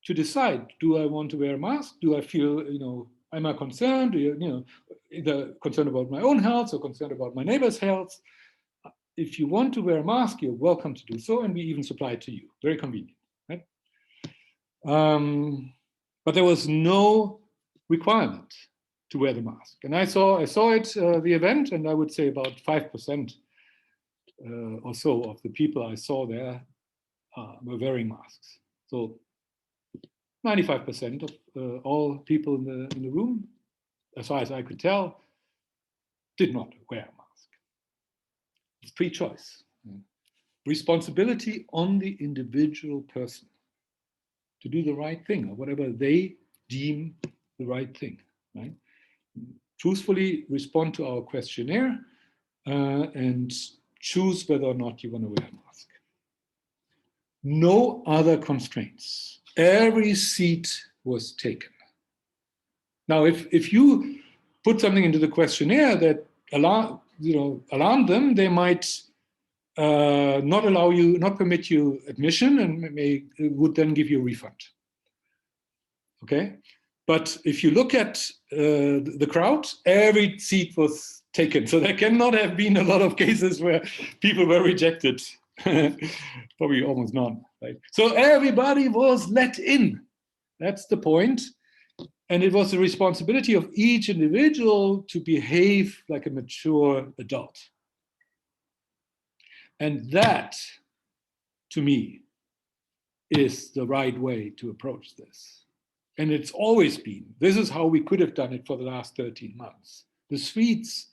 to decide, do I want to wear a mask? Do I feel, am I concerned? Either concerned about my own health or concerned about my neighbor's health? If you want to wear a mask, you're welcome to do so, and we even supply it to you. Very convenient, right? But there was no requirement to wear the mask. And I saw it, the event, and I would say about 5% or so of the people I saw there were wearing masks. So 95% of all people in the room, as far as I could tell, did not wear a mask. It's free choice. Responsibility on the individual person to do the right thing, or whatever they deem the right thing, right? Truthfully respond to our questionnaire and choose whether or not you want to wear a mask. No other constraints. Every seat was taken. Now, if you put something into the questionnaire that alarmed them, they might not permit you admission, and would then give you a refund. Okay, but if you look at the crowd, every seat was taken. So there cannot have been a lot of cases where people were rejected. Probably almost none, right? So everybody was let in. That's the point. And it was the responsibility of each individual to behave like a mature adult. And that, to me, is the right way to approach this. And it's always been. This is how we could have done it for the last 13 months. The Swedes,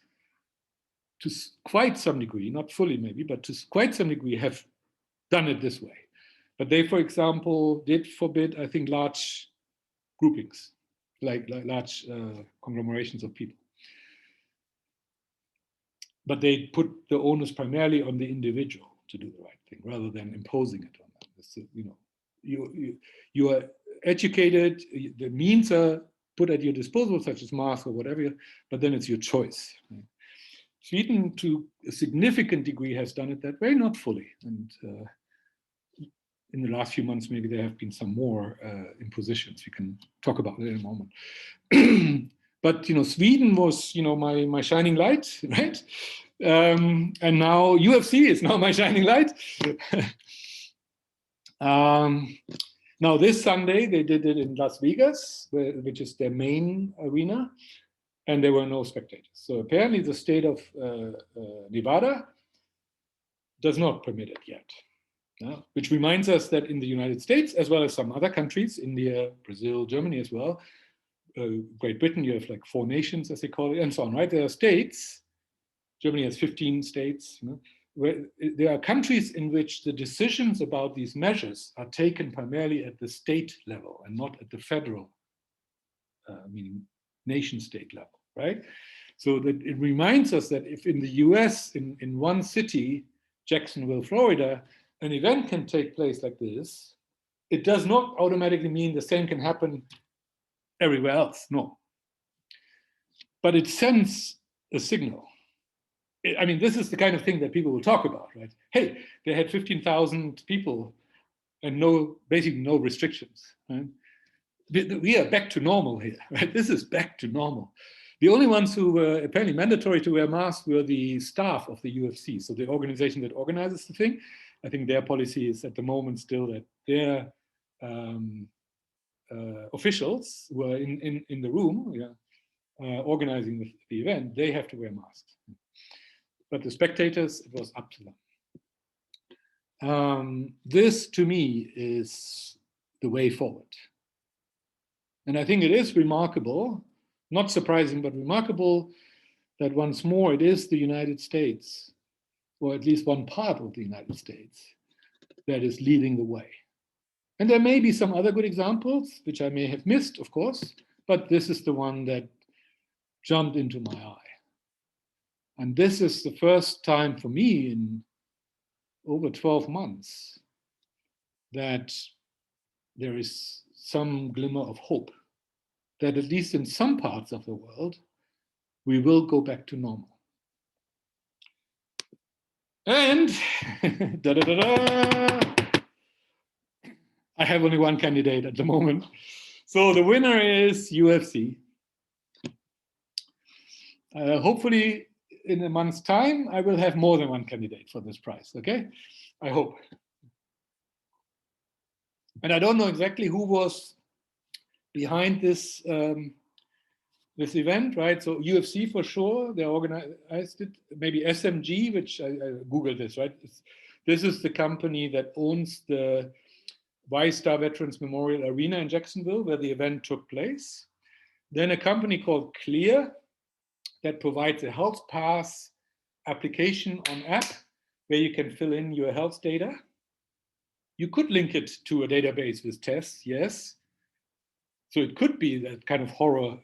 to quite some degree, not fully maybe, but to quite some degree, have done it this way. But they, for example, did forbid, I think, large groupings, like large conglomerations of people. But they put the onus primarily on the individual to do the right thing, rather than imposing it on them. It's, you know, you are educated, the means are put at your disposal, such as masks or whatever, but then it's your choice. Right? Sweden, to a significant degree, has done it that way, not fully. And in the last few months, maybe there have been some more impositions. We can talk about it in a moment. But, you know, Sweden was, you know, my shining light, right? And now UFC is now my shining light. Now this Sunday, they did it in Las Vegas, which is their main arena, and there were no spectators. So apparently the state of Nevada does not permit it yet. Which reminds us that in the United States, as well as some other countries, India, Brazil, Germany as well, Great Britain, you have like 4 nations, as they call it, and so on, right? There are states, Germany has 15 states, you know, where there are countries in which the decisions about these measures are taken primarily at the state level and not at the federal, meaning nation state level, right? So that it reminds us that if in the US, in one city, Jacksonville, Florida, an event can take place like this, it does not automatically mean the same can happen everywhere else, no. But it sends a signal. I mean, this is the kind of thing that people will talk about, right? Hey, they had 15,000 people and basically no restrictions, right? We are back to normal here, right? This is back to normal. The only ones who were apparently mandatory to wear masks were the staff of the UFC, so the organization that organizes the thing. I think their policy is at the moment still that their officials who are in the room, organizing the event, they have to wear masks. But the spectators, it was up to them. This, to me, is the way forward. And I think it is remarkable, not surprising, but remarkable, that once more it is the United States, or at least one part of the United States, that is leading the way. And there may be some other good examples, which I may have missed, of course, but this is the one that jumped into my eye. And this is the first time for me in over 12 months that there is some glimmer of hope that at least in some parts of the world, we will go back to normal. And da, da, da, da, I have only one candidate at the moment. So the winner is UFC. Hopefully in a month's time, I will have more than one candidate for this prize, okay? I hope. And I don't know exactly who was behind this this event, right? So UFC for sure, they organized it. Maybe SMG, which I Googled this, right? This is the company that owns the Y-Star Veterans Memorial Arena in Jacksonville, where the event took place. Then a company called Clear that provides a health pass application on app where you can fill in your health data. You could link it to a database with tests, yes. So it could be that kind of horror,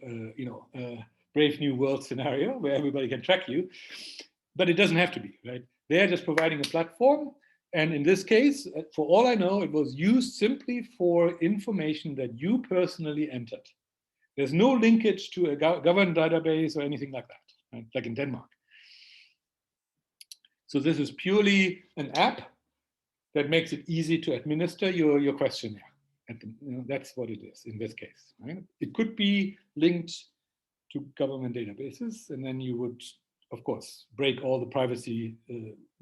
Brave New World scenario where everybody can track you, but it doesn't have to be, right? They're just providing a platform. And in this case, for all I know, it was used simply for information that you personally entered. There's no linkage to a governed database or anything like that, right? Like in Denmark. So this is purely an app that makes it easy to administer your questionnaire. That's what it is in this case, right? It could be linked to government databases, and then you would of course, break all the privacy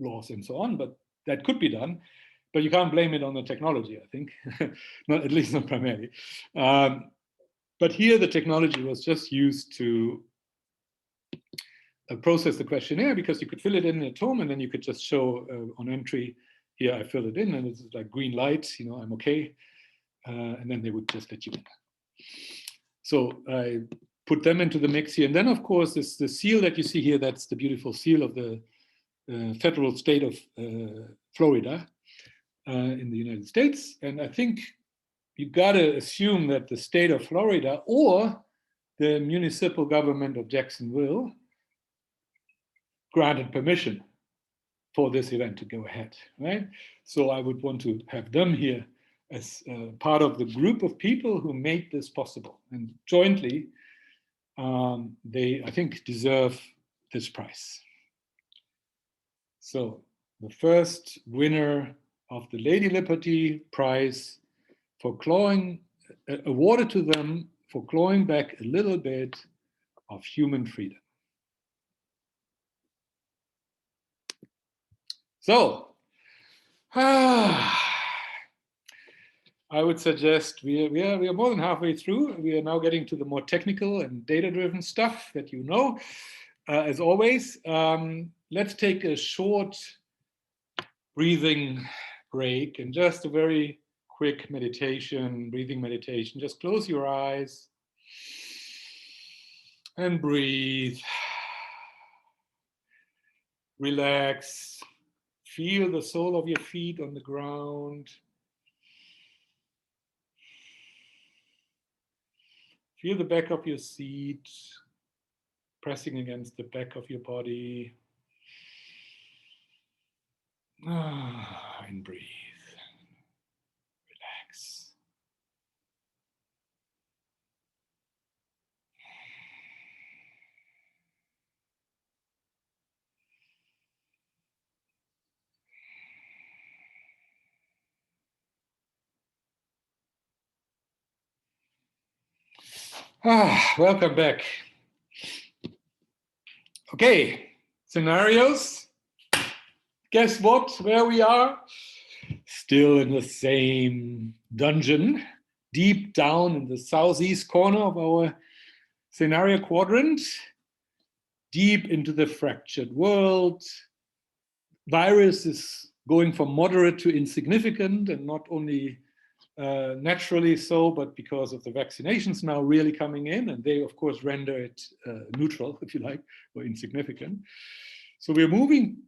laws and so on, but that could be done. But you can't blame it on the technology, I think, not, at least not primarily. But here the technology was just used to process the questionnaire, because you could fill it in at home and then you could just show on entry, here I fill it in and it's like green light, you know, I'm okay. And then they would just let you in. So I put them into the mix here. And then, of course, this the seal that you see here, that's the beautiful seal of the federal state of Florida in the United States. And I think you got to assume that the state of Florida or the municipal government of Jacksonville granted permission for this event to go ahead, right? So I would want to have them here as part of the group of people who made this possible. And jointly, they, I think, deserve this prize. So the first winner of the Lady Liberty Prize for clawing, awarded to them for clawing back a little bit of human freedom. So, I would suggest we are more than halfway through. We are now getting to the more technical and data-driven stuff that you know. As always, let's take a short breathing break and just a very quick meditation, breathing meditation. Just close your eyes and breathe. Relax. Feel the sole of your feet on the ground. Feel the back of your seat pressing against the back of your body. And breathe. Relax. Welcome back. Okay, scenarios. Guess what? Where we are? Still in the same dungeon, deep down in the southeast corner of our scenario quadrant, deep into the fractured world. Virus is going from moderate to insignificant, and not only naturally so, but because of the vaccinations now really coming in, and they of course render it neutral, if you like, or insignificant. So we're moving,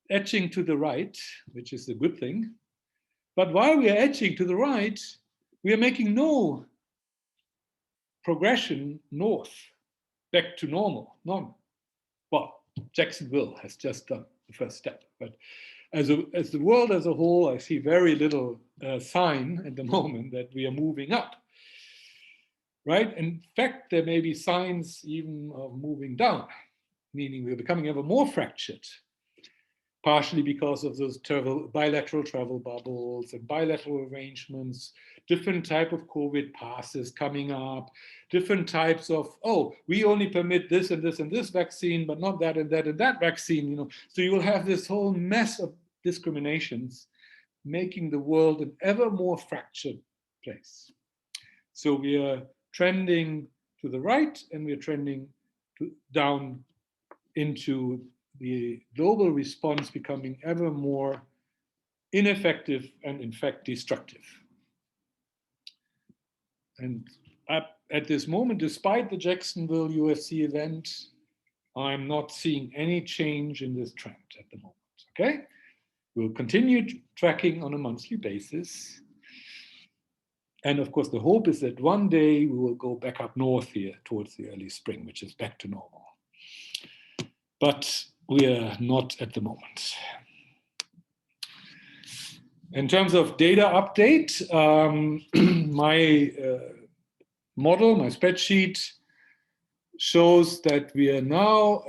edging to the right, which is a good thing. But while we are edging to the right, we are making no progression north, back to normal, none. Well, Jacksonville has just done the first step, but as the world as a whole, I see very little sign at the moment that we are moving up, right? In fact, there may be signs even of moving down, meaning we're becoming ever more fractured, partially because of those bilateral travel bubbles and bilateral arrangements, different type of COVID passes coming up, different types of, oh, we only permit this and this and this vaccine, but not that and that and that vaccine, you know. So you will have this whole mess of discriminations, making the world an ever more fractured place. So we are trending to the right, and we are trending down into the global response becoming ever more ineffective and in fact destructive. And at this moment, despite the Jacksonville UFC event, I'm not seeing any change in this trend at the moment, okay? We'll continue tracking on a monthly basis. And of course, the hope is that one day we will go back up north here towards the early spring, which is back to normal. But we are not at the moment. In terms of data update, my model, my spreadsheet, shows that we are now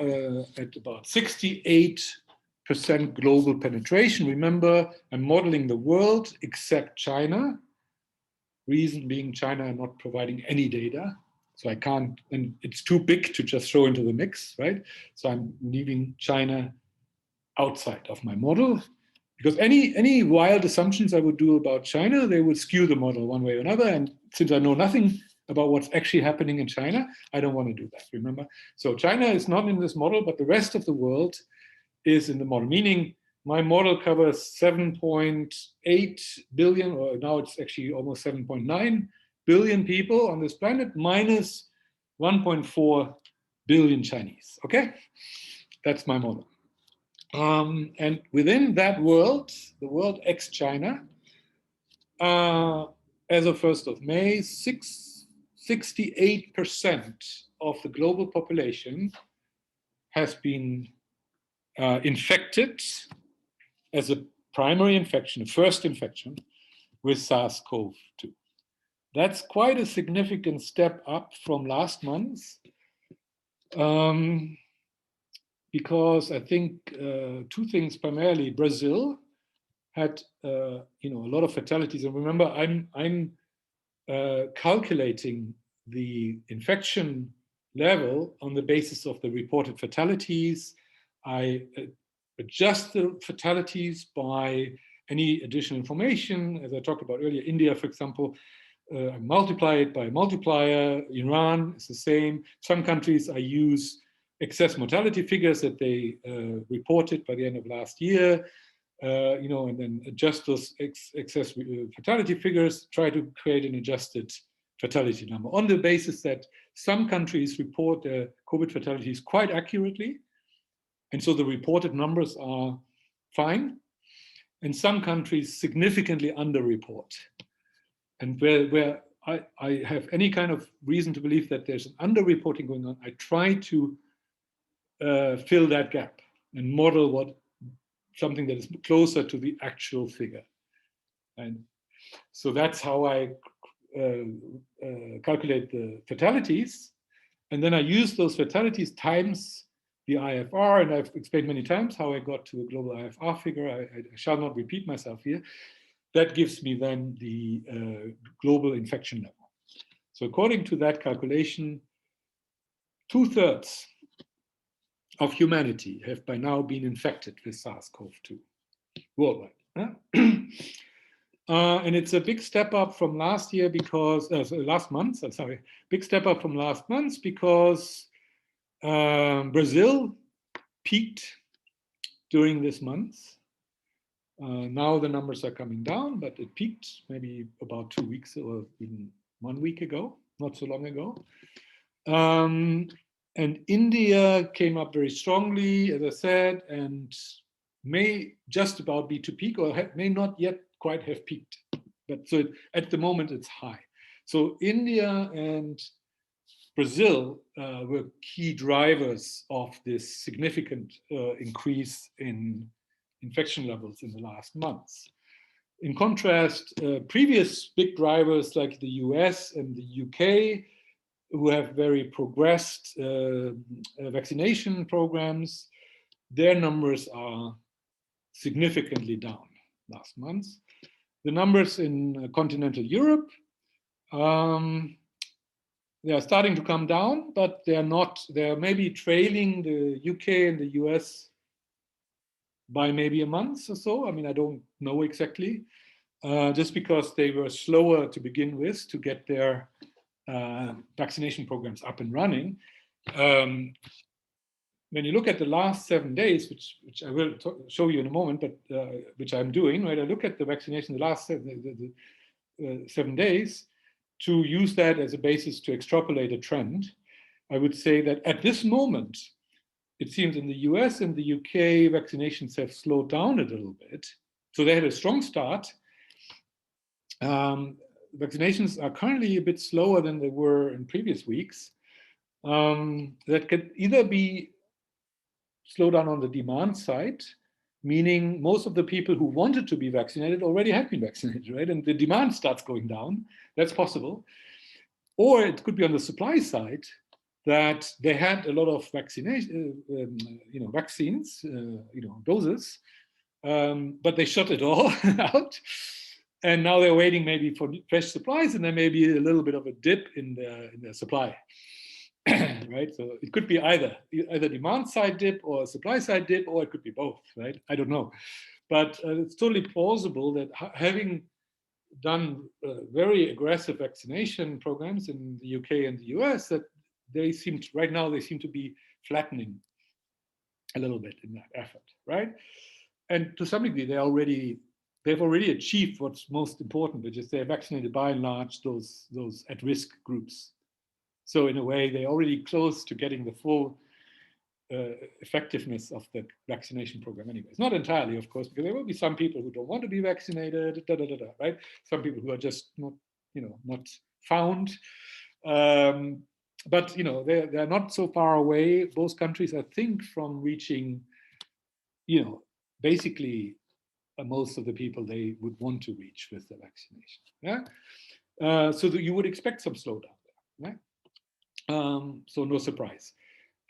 at about 68% global penetration. Remember, I'm modeling the world except China. Reason being China not providing any data. So I can't, and it's too big to just throw into the mix, right? So I'm leaving China outside of my model, because any wild assumptions I would do about China, they would skew the model one way or another. And since I know nothing about what's actually happening in China, I don't want to do that, remember? So China is not in this model, but the rest of the world is in the model, meaning my model covers 7.8 billion, or now it's actually almost 7.9 billion people on this planet, minus 1.4 billion Chinese, okay? That's my model. And within that world, the world ex-China, as of 1st of May, 68% of the global population has been infected as a primary infection, first infection, with SARS-CoV-2. That's quite a significant step up from last month, because I think two things primarily. Brazil had a lot of fatalities, and remember, I'm calculating the infection level on the basis of the reported fatalities. I adjust the fatalities by any additional information. As I talked about earlier, India, for example, I multiply it by a multiplier. Iran is the same. Some countries I use excess mortality figures that they reported by the end of last year, and then adjust those excess fatality figures, try to create an adjusted fatality number on the basis that some countries report their COVID fatalities quite accurately. And so the reported numbers are fine. And some countries significantly underreport. And where I have any kind of reason to believe that there's an underreporting going on, I try to fill that gap and model something that is closer to the actual figure. And so that's how I calculate the fatalities. And then I use those fatalities times the IFR, and I've explained many times how I got to a global IFR figure. I shall not repeat myself here. That gives me then the global infection level. So according to that calculation, 2/3 of humanity have by now been infected with SARS-CoV-2 worldwide. And it's a big step up from last year because, last month, I'm sorry, big step up from last month because Brazil peaked during this month. Now the numbers are coming down, but it peaked maybe about 2 weeks or even 1 week ago, not so long ago. And India came up very strongly, as I said, and may just about be to peak, or may not yet quite have peaked. But so at the moment it's high. So India and Brazil were key drivers of this significant increase in infection levels in the last months. In contrast, previous big drivers like the US and the UK, who have very progressed vaccination programs, their numbers are significantly down last month. The numbers in continental Europe, they are starting to come down, but they're maybe trailing the UK and the US by maybe a month or so. I mean, I don't know exactly, just because they were slower to begin with to get their vaccination programs up and running. When you look at the last 7 days, which I will show you in a moment, but which I'm doing, right? I look at the vaccination the last 7 days to use that as a basis to extrapolate a trend. I would say that at this moment, it seems in the US and the UK, vaccinations have slowed down a little bit. So they had a strong start. Vaccinations are currently a bit slower than they were in previous weeks. That could either be slowdown on the demand side, meaning most of the people who wanted to be vaccinated already had been vaccinated, right? And the demand starts going down. That's possible. Or it could be on the supply side that they had a lot of vaccination, vaccines, doses, but they shut it all out. And now they're waiting maybe for fresh supplies, and there may be a little bit of a dip in the supply. Right? So it could be either demand side dip or supply side dip, or it could be both, right? I don't know. But it's totally plausible that having done very aggressive vaccination programs in the UK and the US, that they seem to, right now, they seem to be flattening a little bit in that effort, right? And to some degree, they've already achieved what's most important, which is they're vaccinated by and large those at-risk groups. So in a way, they're already close to getting the full effectiveness of the vaccination program anyways. Not entirely, of course, because there will be some people who don't want to be vaccinated, right? Some people who are just not, not found. But, they're not so far away, both countries, I think, from reaching, basically most of the people they would want to reach with the vaccination. Yeah. So that you would expect some slowdown there, right? So no surprise.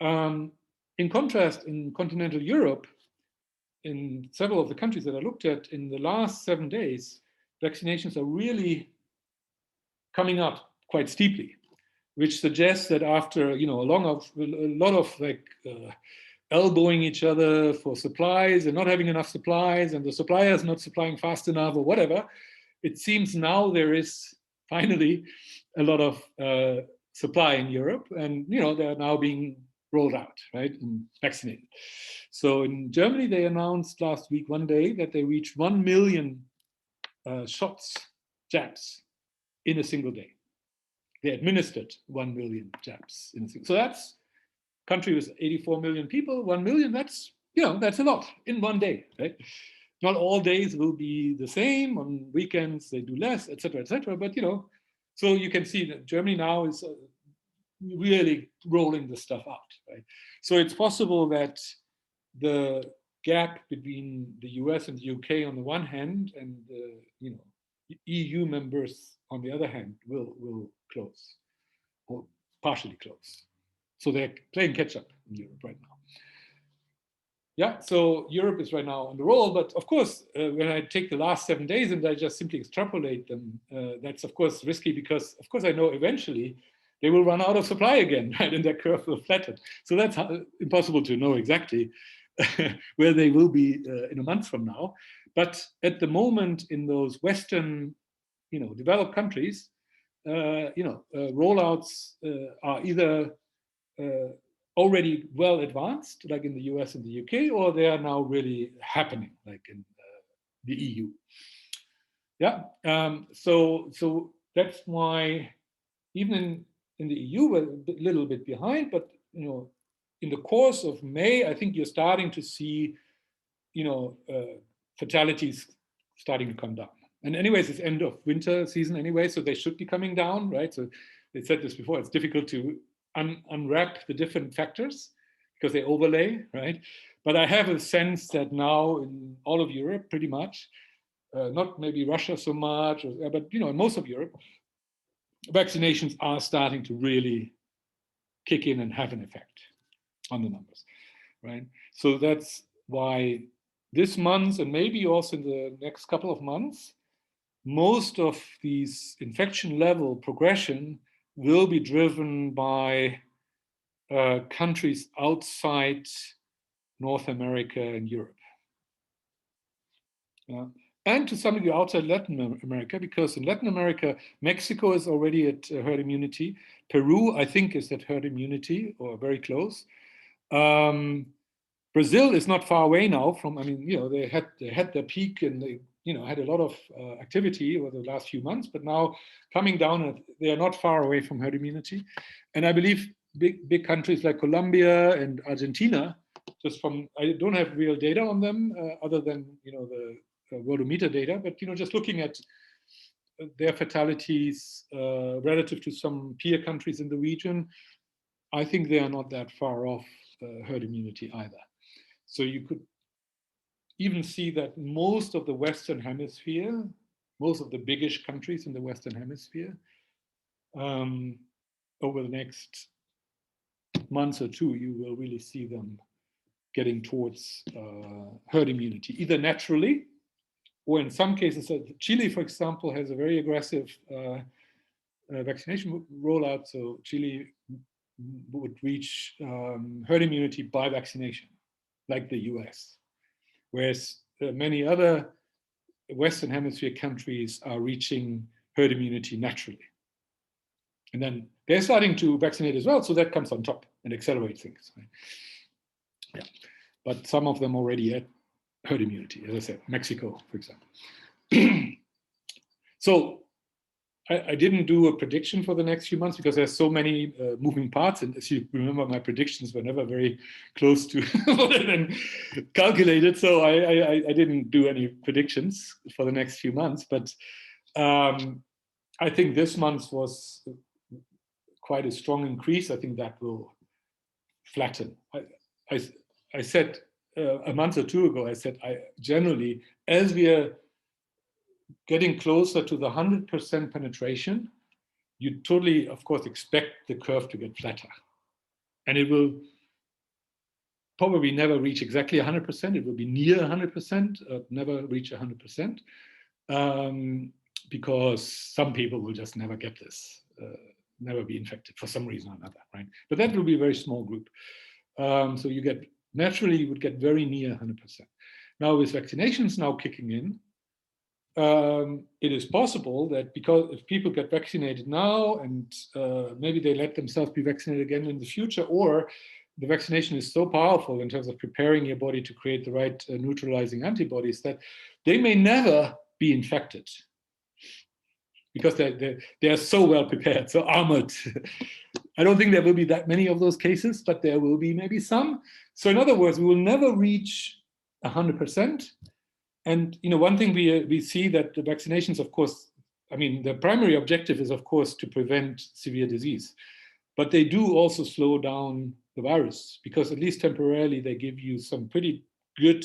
In contrast, in continental Europe, in several of the countries that I looked at, in the last 7 days, vaccinations are really coming up quite steeply, which suggests that after a lot of like elbowing each other for supplies and not having enough supplies, and the suppliers not supplying fast enough or whatever, it seems now there is finally a lot of supply in Europe, and they're now being rolled out, right, and vaccinated. So in Germany, they announced last week, one day, that they reached 1 million jabs in a single day. They administered 1 million jabs in a single. So that's country with 84 million people. 1 million. That's that's a lot in one day, right? Not all days will be the same. On weekends they do less, etc., etc. But so you can see that Germany now is really rolling the stuff out, right? So it's possible that the gap between the US and the UK on the one hand and the EU members on the other hand will close, or partially close. So they're playing catch up in Europe right now. Yeah, so Europe is right now on the roll, but of course, when I take the last 7 days and I just simply extrapolate them, that's of course risky, because of course I know eventually they will run out of supply again, right? And their curve will flatten. So that's impossible to know exactly where they will be in a month from now. But at the moment, in those Western, developed countries, rollouts are either already well advanced, like in the US and the UK, or they are now really happening, like in the EU. Yeah. So that's why even in the EU, we're a little bit behind, but in the course of May, I think you're starting to see, fatalities starting to come down. And anyways, it's end of winter season anyway, so they should be coming down, right? So they said this before, it's difficult to unwrap the different factors because they overlay, right? But I have a sense that now in all of Europe, pretty much, not maybe Russia so much, but in most of Europe, vaccinations are starting to really kick in and have an effect on the numbers, right? So that's why this month, and maybe also in the next couple of months, most of these infection level progression will be driven by countries outside North America and Europe. And to some degree outside Latin America, because in Latin America, Mexico is already at herd immunity. Peru, I think, is at herd immunity or very close. Brazil is not far away now from, they had their peak and they, had a lot of activity over the last few months, but now coming down, they are not far away from herd immunity. And I believe big countries like Colombia and Argentina, I don't have real data on them other than, the worldometer data, but, just looking at their fatalities relative to some peer countries in the region, I think they are not that far off herd immunity either. So you could even see that most of the Western Hemisphere, most of the biggish countries in the Western Hemisphere, over the next month or two, you will really see them getting towards herd immunity, either naturally or in some cases, Chile, for example, has a very aggressive vaccination rollout. So Chile would reach herd immunity by vaccination, like the US, whereas many other Western Hemisphere countries are reaching herd immunity naturally. And then they're starting to vaccinate as well, so that comes on top and accelerates things. Right? Yeah, but some of them already had herd immunity, as I said, Mexico, for example. So I didn't do a prediction for the next few months because there's so many moving parts. And as you remember, my predictions were never very close to what I then calculated. So I didn't do any predictions for the next few months. But I think this month was quite a strong increase. I think that will flatten. I said a month or two ago, I said, generally, as we are getting closer to the 100% penetration, you totally, of course, expect the curve to get flatter. And it will probably never reach exactly 100%. It will be near 100%, never reach 100%, because some people will just never get this, never be infected for some reason or another, right? But that will be a very small group. So you get, naturally, you would get very near 100%. Now with vaccinations now kicking in, it is possible that because if people get vaccinated now and maybe they let themselves be vaccinated again in the future, or the vaccination is so powerful in terms of preparing your body to create the right neutralizing antibodies that they may never be infected because they are so well prepared, so armored. I don't think there will be that many of those cases, but there will be maybe some. So in other words, we will never reach 100%. And one thing we see that the vaccinations, of course, I mean, the primary objective is, of course, to prevent severe disease. But they do also slow down the virus because at least temporarily they give you some pretty good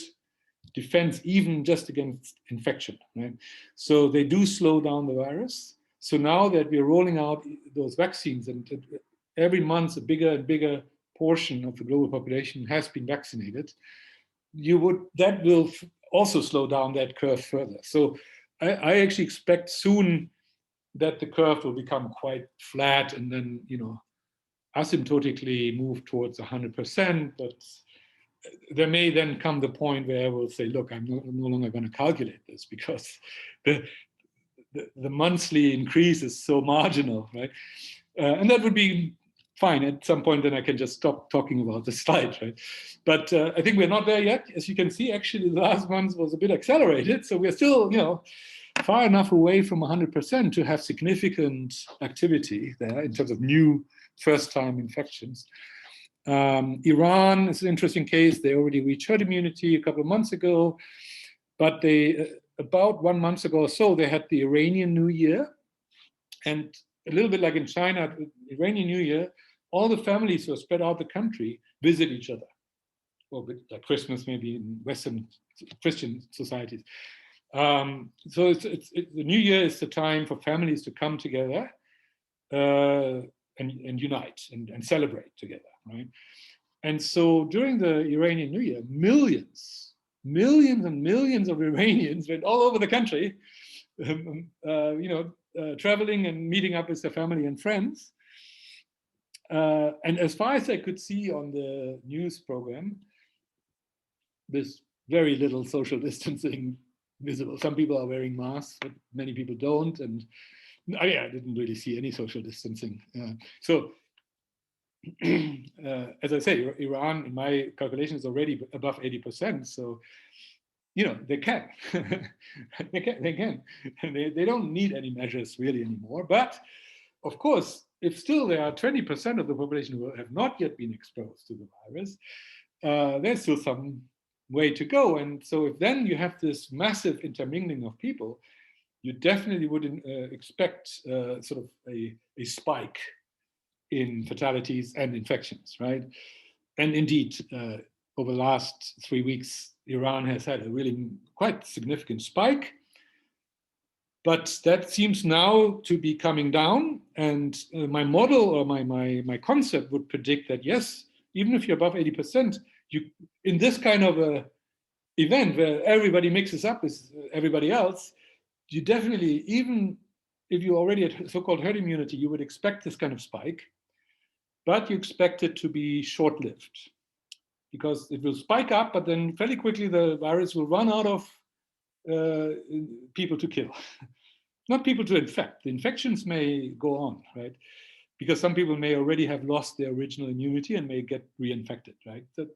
defense, even just against infection. Right? So they do slow down the virus. So now that we're rolling out those vaccines and every month a bigger and bigger portion of the global population has been vaccinated, that will also slow down that curve further. So I actually expect soon that the curve will become quite flat and then, asymptotically move towards 100%. But there may then come the point where I will say, look, I'm no longer going to calculate this because the monthly increase is so marginal, right? And that would be fine. At some point, then I can just stop talking about the slide, right? But I think we're not there yet. As you can see, actually, the last month was a bit accelerated. So we're still, far enough away from 100% to have significant activity there in terms of new first-time infections. Iran is an interesting case. They already reached herd immunity a couple of months ago. But they, about 1 month ago or so, they had the Iranian New Year. And a little bit like in China, the Iranian New Year, all the families who are spread out the country visit each other. Well, like Christmas, maybe in Western Christian societies. So the New Year is the time for families to come together and unite and celebrate together, right? And so during the Iranian New Year, millions and millions of Iranians went all over the country, traveling and meeting up with their family and friends. And as far as I could see on the news program, there's very little social distancing visible. Some people are wearing masks, but many people don't. And I didn't really see any social distancing. So as I say, Iran, in my calculation, is already above 80%. So, they can. they can. They don't need any measures really anymore. But of course, if still there are 20% of the population who have not yet been exposed to the virus, there's still some way to go. And so if then you have this massive intermingling of people, you definitely would expect sort of a spike in fatalities and infections, right? And indeed, over the last 3 weeks, Iran has had a really quite significant spike. But that seems now to be coming down. And my model or my concept would predict that, yes, even if you're above 80%, in this kind of a event where everybody mixes up with everybody else, you definitely, even if you're already at so-called herd immunity, you would expect this kind of spike, but you expect it to be short-lived because it will spike up, but then fairly quickly the virus will run out of people to kill. Not people to infect. The infections may go on, right? Because some people may already have lost their original immunity and may get reinfected, right? But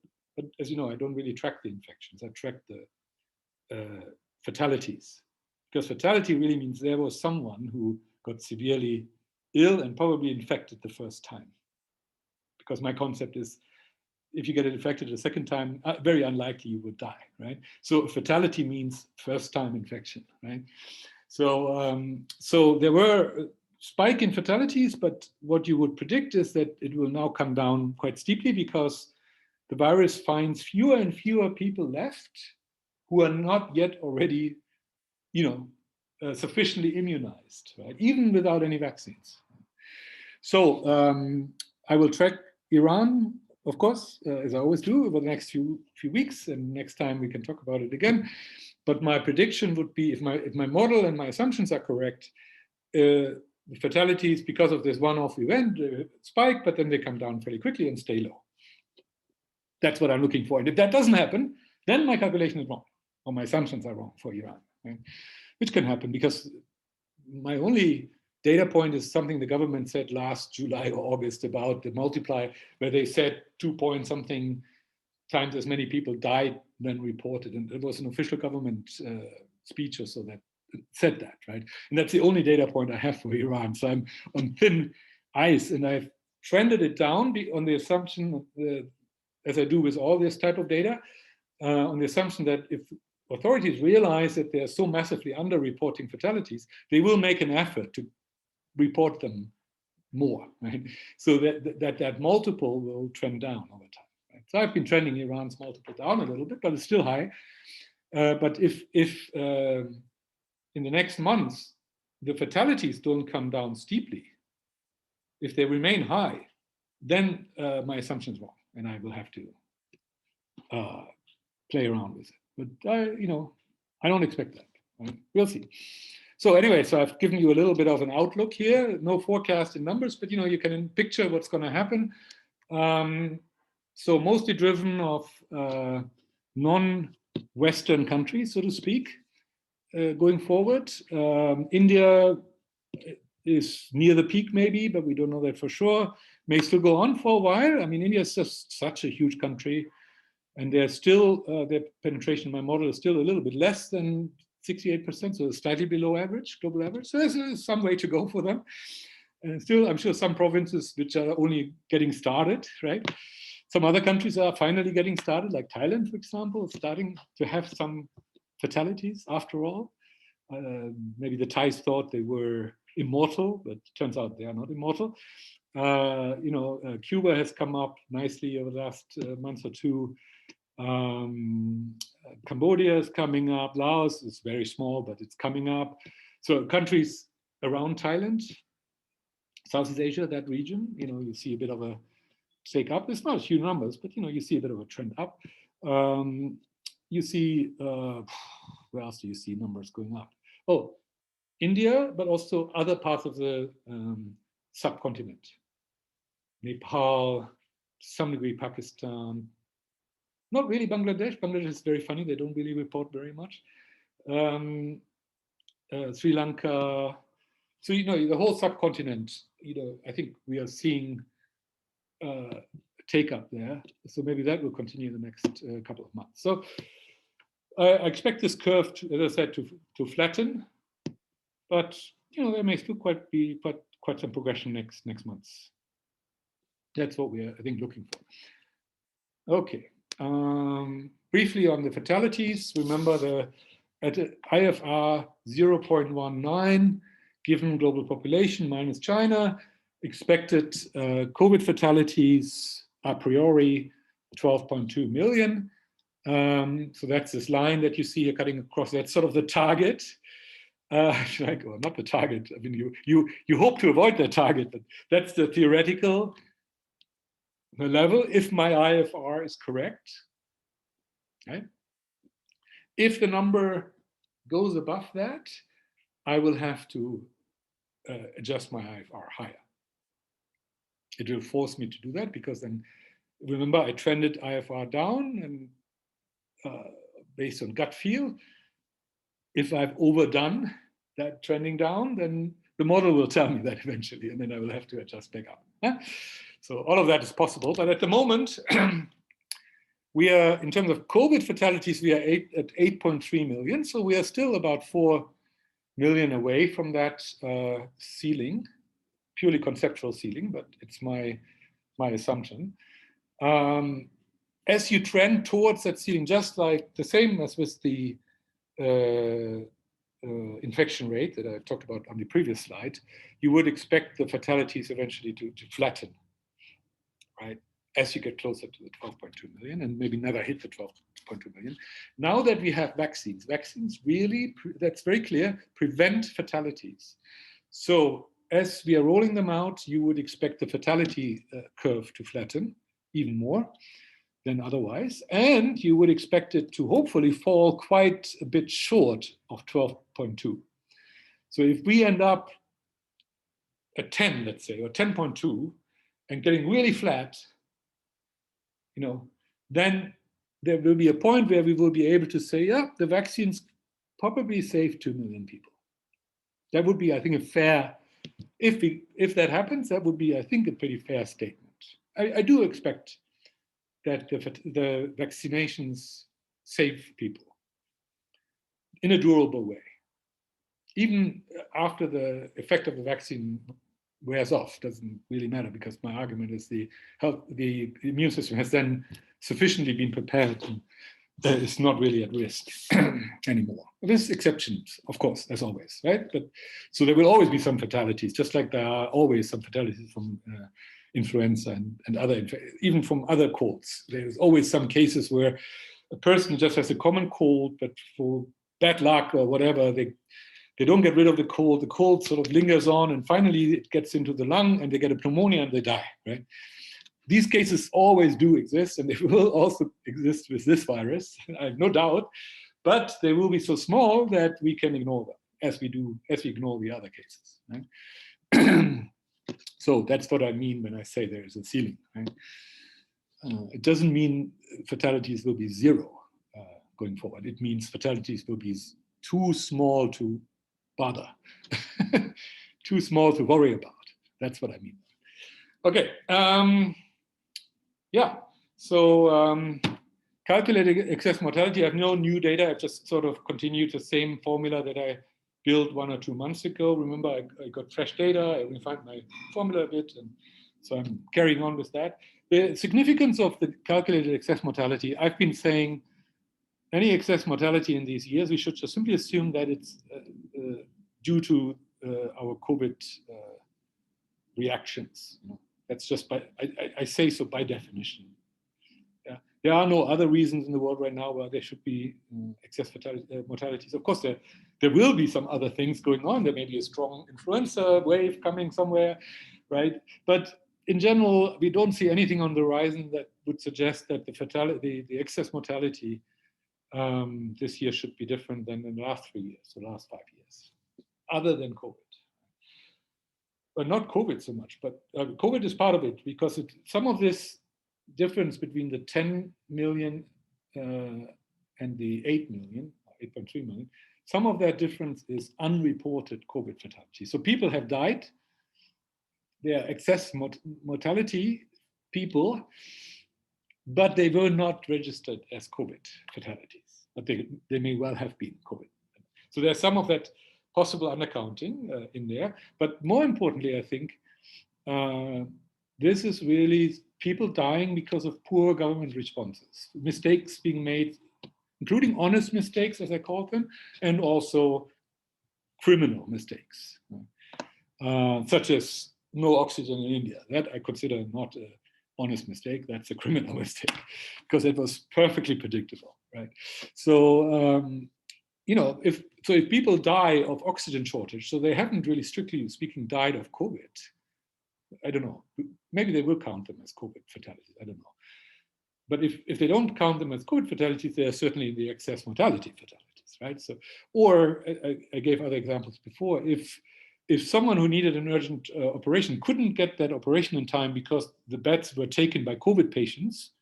as you know, I don't really track the infections. I track the fatalities. Because fatality really means there was someone who got severely ill and probably infected the first time. Because my concept is, if you get infected a second time, very unlikely you would die, right? So fatality means first time infection, right? So there were a spike in fatalities, but what you would predict is that it will now come down quite steeply because the virus finds fewer and fewer people left who are not yet already, sufficiently immunized, right? Even without any vaccines. So I will track Iran, of course, as I always do, over the next few weeks, and next time we can talk about it again. But my prediction would be, if my model and my assumptions are correct, the fatalities because of this one-off event spike, but then they come down fairly quickly and stay low. That's what I'm looking for. And if that doesn't happen, then my calculation is wrong, or my assumptions are wrong for Iran, right? Which can happen because my only data point is something the government said last July or August about the multiplier, where they said 2 point something times as many people died than reported. And it was an official government speech or so that said that, right? And that's the only data point I have for Iran. So I'm on thin ice, and I've trended it down on the assumption, as I do with all this type of data, on the assumption that if authorities realize that they're so massively under-reporting fatalities, they will make an effort to report them more, right? So that multiple will trend down over time. Right? So I've been trending Iran's multiple down a little bit, but it's still high. But if in the next months the fatalities don't come down steeply, if they remain high, then my assumption is wrong, and I will have to play around with it. But I don't expect that. Right? We'll see. So anyway, so I've given you a little bit of an outlook here. No forecast in numbers, but you can picture what's going to happen. So mostly driven of non-Western countries, so to speak, going forward. India is near the peak maybe, but we don't know that for sure. May still go on for a while. I mean, India is just such a huge country. And they're still, their penetration in my model is still a little bit less than 68%, so slightly below average, global average. So there's some way to go for them. And still, I'm sure some provinces which are only getting started, right? Some other countries are finally getting started, like Thailand, for example, starting to have some fatalities after all. Maybe the Thais thought they were immortal, but it turns out they are not immortal. Cuba has come up nicely over the last month or two. Cambodia is coming up. Laos is very small, but it's coming up. So countries around Thailand, Southeast Asia, that region, you see a bit of a take up. It's not huge numbers, but you see a bit of a trend up. You see, where else do you see numbers going up? Oh, India, but also other parts of the subcontinent. Nepal, to some degree Pakistan, not really Bangladesh. Bangladesh is very funny. They don't really report very much. Sri Lanka. So, the whole subcontinent, I think we are seeing take up there. So maybe that will continue in the next couple of months. So I expect this curve, as I said, to flatten. But, there may still be quite some progression next month. That's what we are, I think, looking for. Okay. Briefly on the fatalities, remember at IFR 0.19, given global population minus China, expected COVID fatalities a priori 12.2 million. So that's this line that you see here cutting across. That's sort of the target. Not the target. I mean, you hope to avoid the target, but that's the theoretical level if my IFR is correct. Right? If the number goes above that, I will have to adjust my IFR higher. It will force me to do that because then, remember, I trended IFR down and based on gut feel. If I've overdone that trending down, then the model will tell me that eventually, and then I will have to adjust back up. Yeah? So all of that is possible, but at the moment, we are, in terms of COVID fatalities, we are at 8.3 million. So we are still about 4 million away from that ceiling, purely conceptual ceiling, but it's my assumption. As you trend towards that ceiling, just like the same as with the infection rate that I talked about on the previous slide, you would expect the fatalities eventually to flatten, right? As you get closer to the 12.2 million and maybe never hit the 12.2 million. Now that we have vaccines really, that's very clear, prevent fatalities. So as we are rolling them out, you would expect the fatality curve to flatten even more than otherwise. And you would expect it to hopefully fall quite a bit short of 12.2. So if we end up at 10, let's say, or 10.2, and getting really flat, then there will be a point where we will be able to say, yeah, the vaccines probably saved 2 million people. That would be, I think, a fair, if that happens, that would be, I think, a pretty fair statement. I do expect that the vaccinations save people in a durable way. Even after the effect of the vaccine wears off, doesn't really matter, because my argument is the immune system has then sufficiently been prepared and is not really at risk anymore. There's exceptions, of course, as always, right? But so there will always be some fatalities, just like there are always some fatalities from influenza and other, even from other colds. There's always some cases where a person just has a common cold, but for bad luck or whatever, they don't get rid of the cold sort of lingers on, and finally it gets into the lung and they get a pneumonia and they die, right? These cases always do exist, and they will also exist with this virus, I have no doubt, but they will be so small that we can ignore them as we ignore the other cases, right? So that's what I mean when I say there is a ceiling, right? It doesn't mean fatalities will be zero going forward. It means fatalities will be too small to bother, too small to worry about. That's what I mean. Okay, yeah, so calculated excess mortality, I have no new data. I've just sort of continued the same formula that I built 1 or 2 months ago. Remember, I got fresh data, I refined my formula a bit, and so I'm carrying on with that. The significance of the calculated excess mortality, I've been saying any excess mortality in these years, we should just simply assume that it's due to our COVID reactions. That's just I say so by definition. Yeah. There are no other reasons in the world right now where there should be excess mortalities. Of course, there will be some other things going on. There may be a strong influenza wave coming somewhere, right? But in general, we don't see anything on the horizon that would suggest that the excess mortality this year should be different than in the last 3 years, the last 5 years, other than COVID. But not COVID so much, but COVID is part of it, because some of this difference between the 10 million and the 8 million, 8.3 million, some of that difference is unreported COVID fatality. So people have died, they are excess mortality people, but they were not registered as COVID fatalities, but they may well have been COVID. So there's some of that possible undercounting in there. But more importantly, I think, this is really people dying because of poor government responses, mistakes being made, including honest mistakes, as I call them, and also criminal mistakes, such as no oxygen in India. That I consider not an honest mistake, that's a criminal mistake, because it was perfectly predictable, right? So, if people die of oxygen shortage, so they haven't really, strictly speaking, died of COVID, I don't know, maybe they will count them as COVID fatalities, I don't know. but if they don't count them as COVID fatalities, they are certainly the excess mortality fatalities, right? So, or I gave other examples before. If someone who needed an urgent operation couldn't get that operation in time because the beds were taken by COVID patients,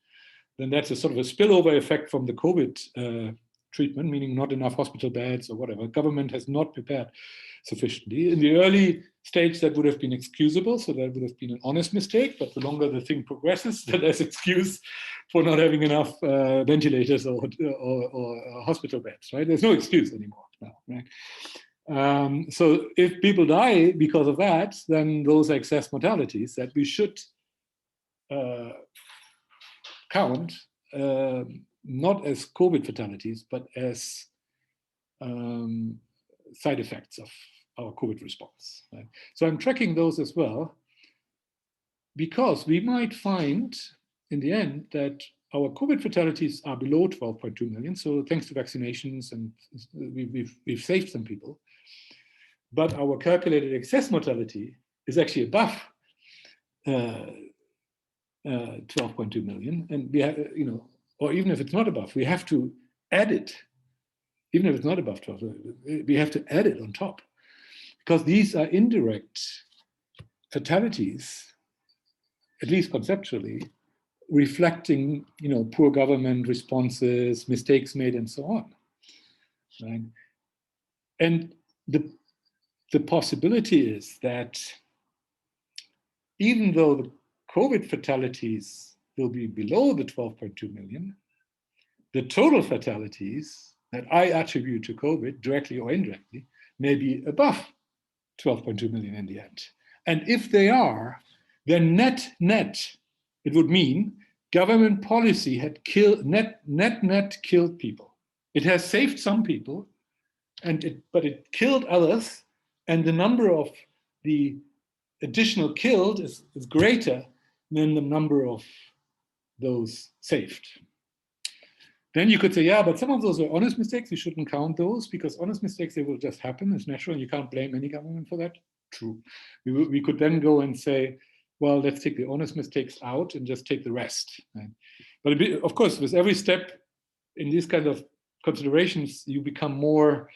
then that's a sort of a spillover effect from the COVID treatment, meaning not enough hospital beds or whatever. Government has not prepared sufficiently. In the early stage, that would have been excusable, so that would have been an honest mistake, but the longer the thing progresses, the less excuse for not having enough ventilators or hospital beds, right? There's no excuse anymore now, right? So if people die because of that, then those are excess mortalities that we should count not as COVID fatalities, but as side effects of our COVID response. Right? So I'm tracking those as well, because we might find in the end that our COVID fatalities are below 12.2 million. So thanks to vaccinations, and we've saved some people. But our calculated excess mortality is actually above 12.2 million. And we have, or even if it's not above, we have to add it. Even if it's not above 12, we have to add it on top, because these are indirect fatalities, at least conceptually, reflecting, poor government responses, mistakes made, and so on. Right? And the possibility is that even though the COVID fatalities will be below the 12.2 million, the total fatalities that I attribute to COVID, directly or indirectly, may be above 12.2 million in the end. And if they are, then net, it would mean government policy had killed, net killed people. It has saved some people, but it killed others, and the number of the additional killed is greater than the number of those saved. Then you could say, yeah, but some of those are honest mistakes. We shouldn't count those, because honest mistakes, they will just happen. It's natural, and you can't blame any government for that. True. We could then go and say, well, let's take the honest mistakes out and just take the rest. Right? But of course, with every step in these kind of considerations, you become more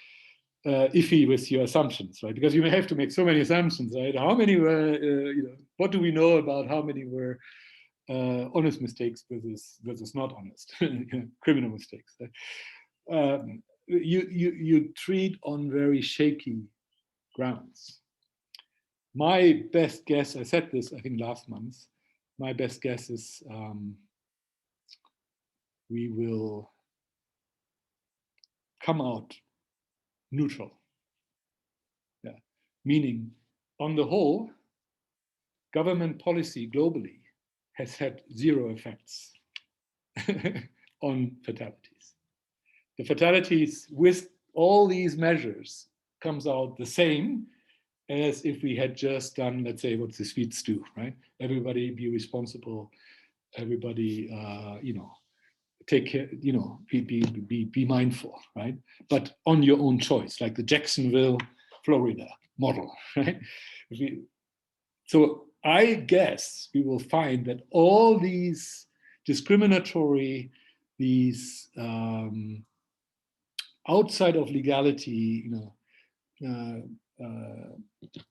iffy with your assumptions, right? Because you may have to make so many assumptions, right? How many were, what do we know about how many were honest mistakes versus not honest, criminal mistakes? Right? You treat on very shaky grounds. My best guess, I said this, I think last month, my best guess is we will come out neutral. Yeah. Meaning, on the whole, government policy globally has had zero effects on fatalities. The fatalities with all these measures comes out the same as if we had just done, let's say, what the Swedes do, right? Everybody be responsible, everybody, take care, be mindful, right? But on your own choice, like the Jacksonville, Florida model, right? So I guess we will find that all these discriminatory, these outside of legality,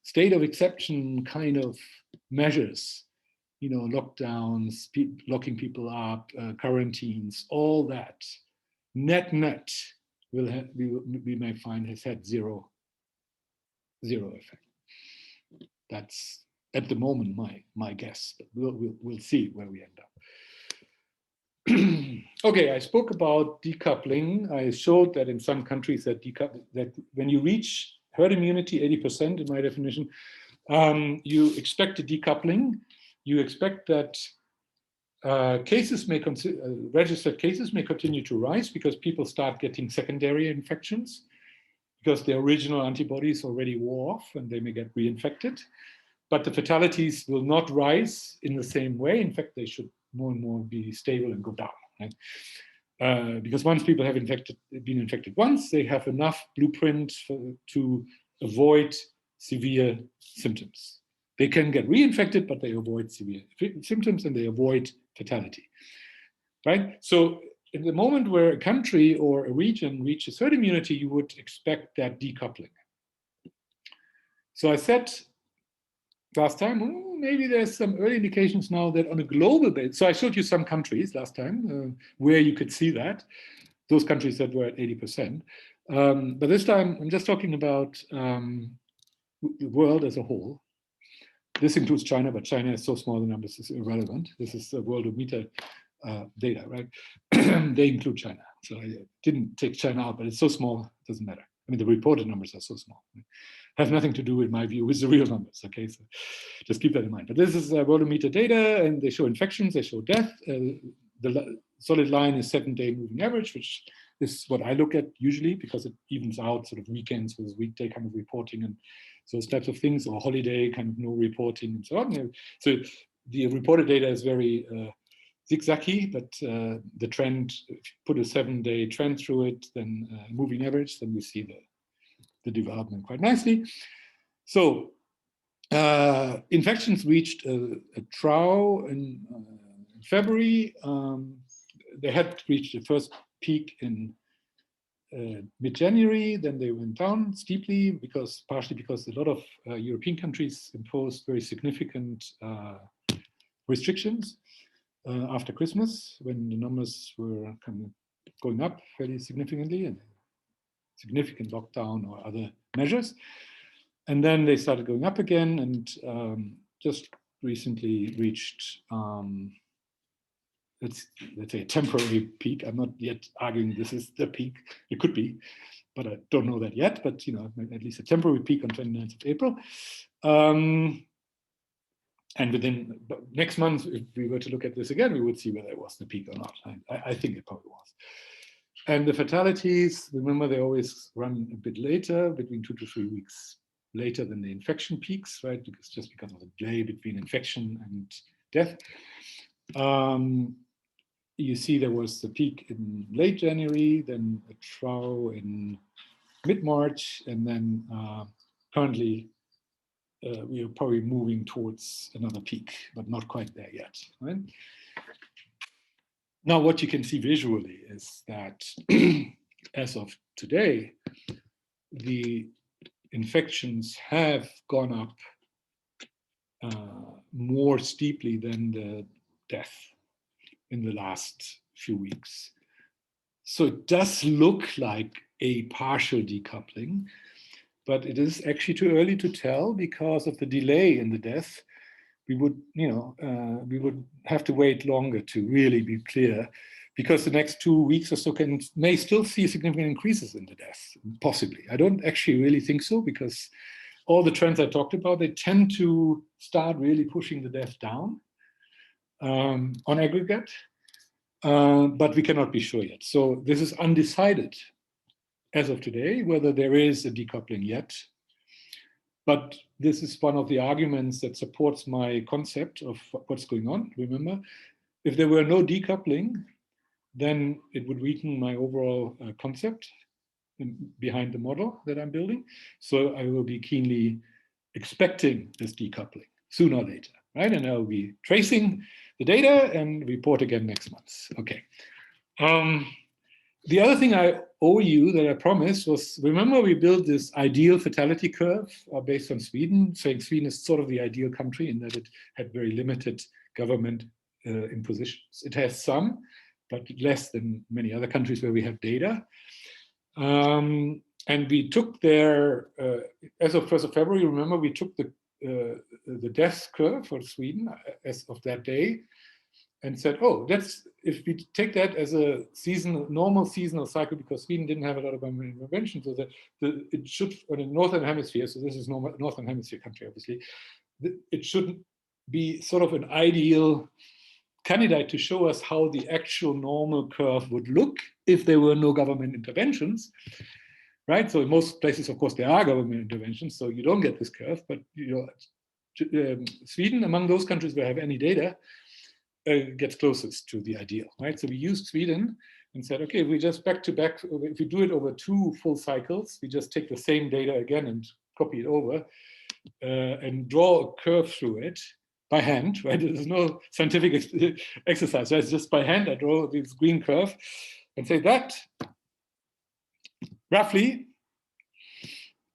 state of exception kind of measures, lockdowns, locking people up, quarantines, all that, net we may find has had zero effect. That's at the moment my guess, but we'll see where we end up. Okay, I spoke about decoupling. I showed that in some countries that when you reach herd immunity, 80% in my definition, you expect a decoupling. You expect that registered cases may continue to rise because people start getting secondary infections because the original antibodies already wore off and they may get reinfected. But the fatalities will not rise in the same way. In fact, they should more and more be stable and go down. Right? Because once people have been infected once, they have enough blueprint to avoid severe symptoms. They can get reinfected, but they avoid severe symptoms and they avoid fatality. right? So in the moment where a country or a region reaches herd immunity, you would expect that decoupling. So I said last time, oh, maybe there's some early indications now that on a global basis, so I showed you some countries last time where you could see that, those countries that were at 80%. But this time, I'm just talking about the world as a whole. This includes China, but China is so small, the numbers is irrelevant. This is the Worldometer data, right? They include China. So I didn't take China out, but it's so small, it doesn't matter. I mean, the reported numbers are so small. Has nothing to do, in my view, with the real numbers, okay? So just keep that in mind. But this is Worldometer data, and they show infections, they show death. The solid line is 7-day moving average, which is what I look at usually because it evens out sort of weekends with weekday kind of reporting and those types of things, or holiday kind of no reporting and so on. So the reported data is very zigzaggy, but the trend, if you put a 7-day trend through it, then moving average, then you see the development quite nicely. So infections reached a trough in February. They had reached the first peak in mid-January, then they went down steeply partially because a lot of European countries imposed very significant restrictions after Christmas, when the numbers were kind of going up fairly significantly, and significant lockdown or other measures. And then they started going up again, and just recently reached let's say a temporary peak. I'm not yet arguing this is the peak. It could be, but I don't know that yet. But at least a temporary peak on 29th of April. And within next month, if we were to look at this again, we would see whether it was the peak or not. I think it probably was. And the fatalities, remember, they always run a bit later, between 2 to 3 weeks later than the infection peaks, right? Because of the delay between infection and death. You see there was the peak in late January, then a trough in mid-March, and then currently we are probably moving towards another peak, but not quite there yet, right? Now, what you can see visually is that as of today, the infections have gone up more steeply than the death in the last few weeks. So it does look like a partial decoupling, but it is actually too early to tell because of the delay in the death. We would, we would have to wait longer to really be clear, because the next 2 weeks or so may still see significant increases in the deaths, possibly. I don't actually really think so, because all the trends I talked about, they tend to start really pushing the death down on aggregate, but we cannot be sure yet. So this is undecided as of today, whether there is a decoupling yet. But this is one of the arguments that supports my concept of what's going on. Remember, if there were no decoupling, then it would weaken my overall concept behind the model that I'm building. So I will be keenly expecting this decoupling sooner or later, right? And I'll be tracing the data and report again next month. Okay. The other thing I owe you that I promised was, remember we built this ideal fatality curve based on Sweden, saying Sweden is sort of the ideal country in that it had very limited government impositions. It has some, but less than many other countries where we have data. And we took their, as of 1st of February, remember we took the death curve for Sweden as of that day, and said, oh, if we take that as a normal seasonal cycle, because Sweden didn't have a lot of government intervention, so that it should, on the Northern Hemisphere, so this is Northern Hemisphere country, obviously, it should be sort of an ideal candidate to show us how the actual normal curve would look if there were no government interventions, right? So in most places, of course, there are government interventions, so you don't get this curve, but Sweden, among those countries where I have any data, gets closest to the ideal, right? So we used Sweden and said, okay, we just back to back, if we do it over 2 full cycles, we just take the same data again and copy it over and draw a curve through it by hand, right? There's no scientific exercise, right? It's just by hand. I draw this green curve and say that roughly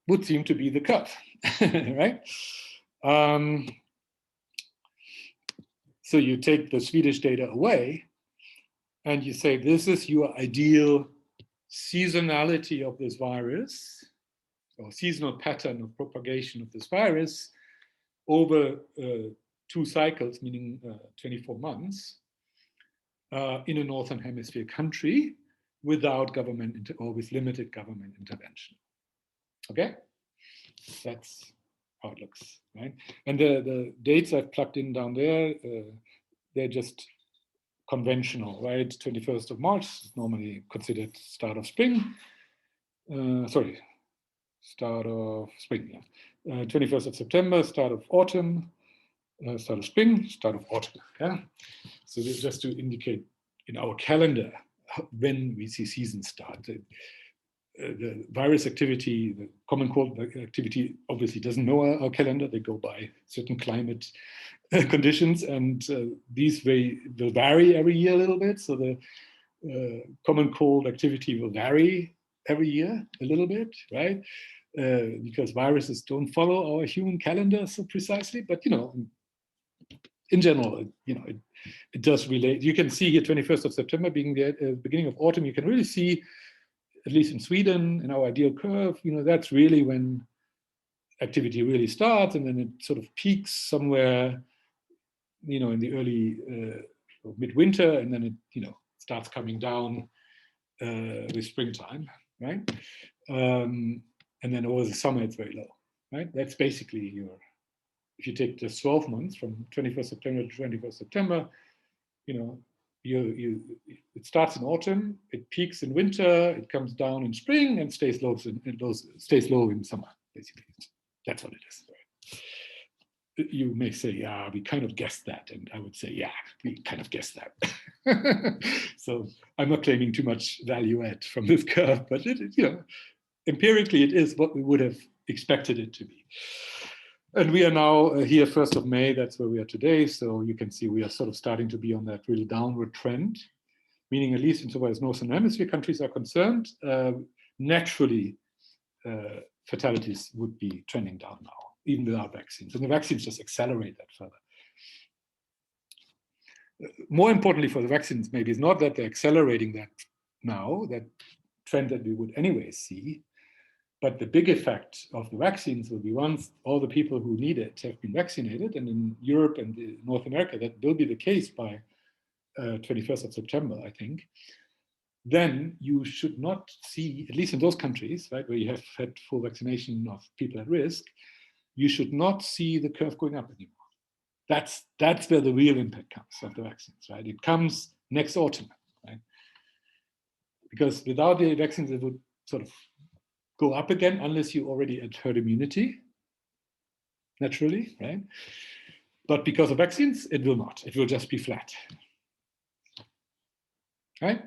would seem to be the curve, right? So you take the Swedish data away and you say, this is your ideal seasonality of this virus, or seasonal pattern of propagation of this virus over 2 cycles, meaning 24 months, in a Northern Hemisphere country without government or with limited government intervention. Okay, that's how it looks, right? And the dates I've plugged in down there, they're just conventional, right? 21st of March is normally considered start of spring. Start of spring, yeah. 21st of September, start of autumn, start of spring, start of autumn, yeah? So this is just to indicate in our calendar when we see seasons start. The virus activity, the common cold activity obviously doesn't know our calendar. They go by certain climate conditions, and these will vary every year a little bit. So the common cold activity will vary every year a little bit, right? Because viruses don't follow our human calendar so precisely, but in general, it does relate. You can see here 21st of September being the beginning of autumn. You can really see, at least in Sweden, in our ideal curve, that's really when activity really starts, and then it sort of peaks somewhere, in the early midwinter, and then it, starts coming down with springtime, right? And then over the summer, it's very low, right? That's basically if you take just 12 months from 21st September to 21st September, it starts in autumn, it peaks in winter, it comes down in spring, and stays low in summer, basically. That's what it is. Right? You may say, yeah, we kind of guessed that. And I would say, yeah, we kind of guessed that. So I'm not claiming too much value add from this curve, but empirically it is what we would have expected it to be. And we are now here 1st of May, that's where we are today. So you can see we are sort of starting to be on that really downward trend, meaning at least insofar as Northern Hemisphere countries are concerned, naturally fatalities would be trending down now, even without vaccines. And the vaccines just accelerate that further. More importantly for the vaccines, maybe it's not that they're accelerating that now, that trend that we would anyway see, but the big effect of the vaccines will be once all the people who need it have been vaccinated, and in Europe and North America, that will be the case by 21st of September, I think, then you should not see, at least in those countries, right, where you have had full vaccination of people at risk, you should not see the curve going up anymore. That's where the real impact comes of the vaccines, right? It comes next autumn, right? Because without the vaccines, it would sort of go up again unless you already had herd immunity, naturally, right? But because of vaccines, it will not. It will just be flat, right?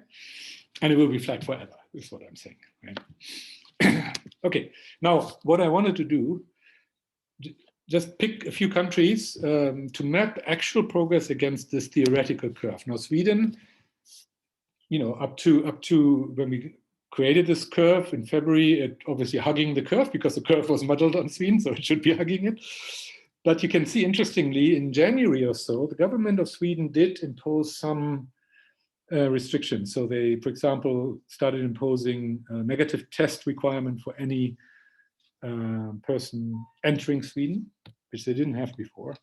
And it will be flat forever, is what I'm saying, right? Okay, now what I wanted to do, just pick a few countries to map actual progress against this theoretical curve. Now, Sweden, up to when we created this curve in February, it obviously hugging the curve because the curve was modeled on Sweden, so it should be hugging it. But you can see, interestingly, in January or so, the government of Sweden did impose some restrictions. So they, for example, started imposing a negative test requirement for any person entering Sweden, which they didn't have before.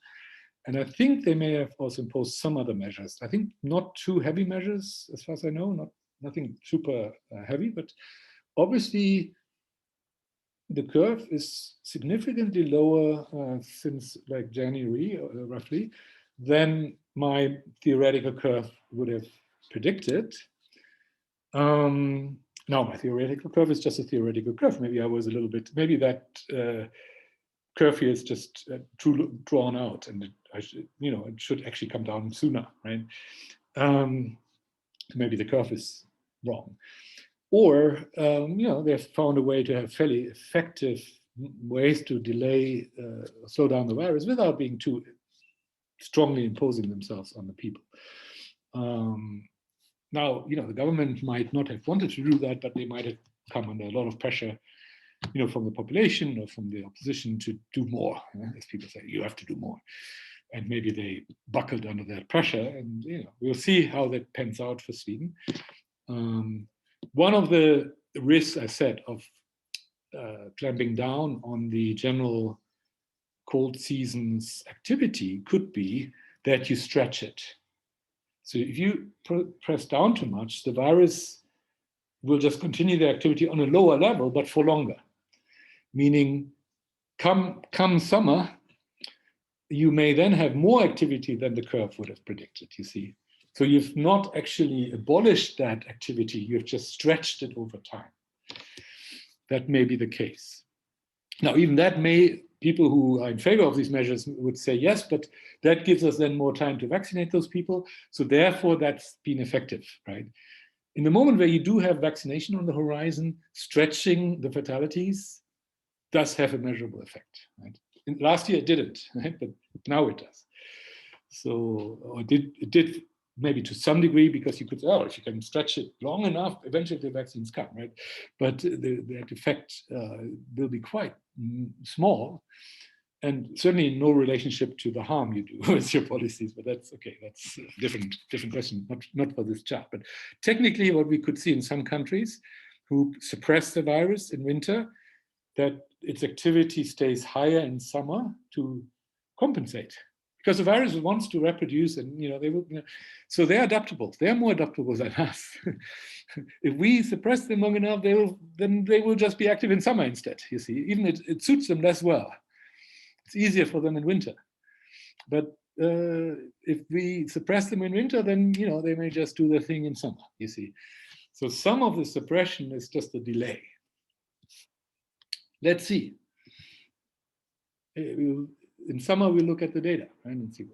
And I think they may have also imposed some other measures. I think not too heavy measures, as far as I know, nothing super heavy, but obviously the curve is significantly lower since like January, roughly, than my theoretical curve would have predicted. Now, my theoretical curve is just a theoretical curve. Maybe I was a little bit, maybe that curve here is just drawn out, and it should actually come down sooner, right? Maybe the curve is wrong. Or, they've found a way to have fairly effective ways to delay, slow down the virus without being too strongly imposing themselves on the people. Now, the government might not have wanted to do that, but they might have come under a lot of pressure, from the population or from the opposition to do more. As people say, you have to do more. And maybe they buckled under that pressure, and we'll see how that pans out for Sweden. One of the risks, I said, of clamping down on the general cold season's activity could be that you stretch it. So if you press down too much, the virus will just continue the activity on a lower level, but for longer. Meaning, come summer, you may then have more activity than the curve would have predicted, you see. So you've not actually abolished that activity, you've just stretched it over time. That may be the case. Now, even that people who are in favor of these measures would say yes, but that gives us then more time to vaccinate those people. So therefore, that's been effective, right? In the moment where you do have vaccination on the horizon, stretching the fatalities does have a measurable effect, right? Last year it didn't, right? But now it does. So it did maybe to some degree, because you could say, if you can stretch it long enough, eventually the vaccines come, right? But that effect will be quite small, and certainly no relationship to the harm you do with your policies. But that's okay. That's a different question, not for this chart. But technically, what we could see in some countries who suppress the virus in winter, that its activity stays higher in summer to compensate, because the virus wants to reproduce, and they will. So they're adaptable. They're more adaptable than us. If we suppress them long enough, then they will just be active in summer instead. You see, even it suits them less well. It's easier for them in winter. But if we suppress them in winter, then they may just do their thing in summer. You see, so some of the suppression is just a delay. Let's see. In summer, we'll look at the data, right, and see.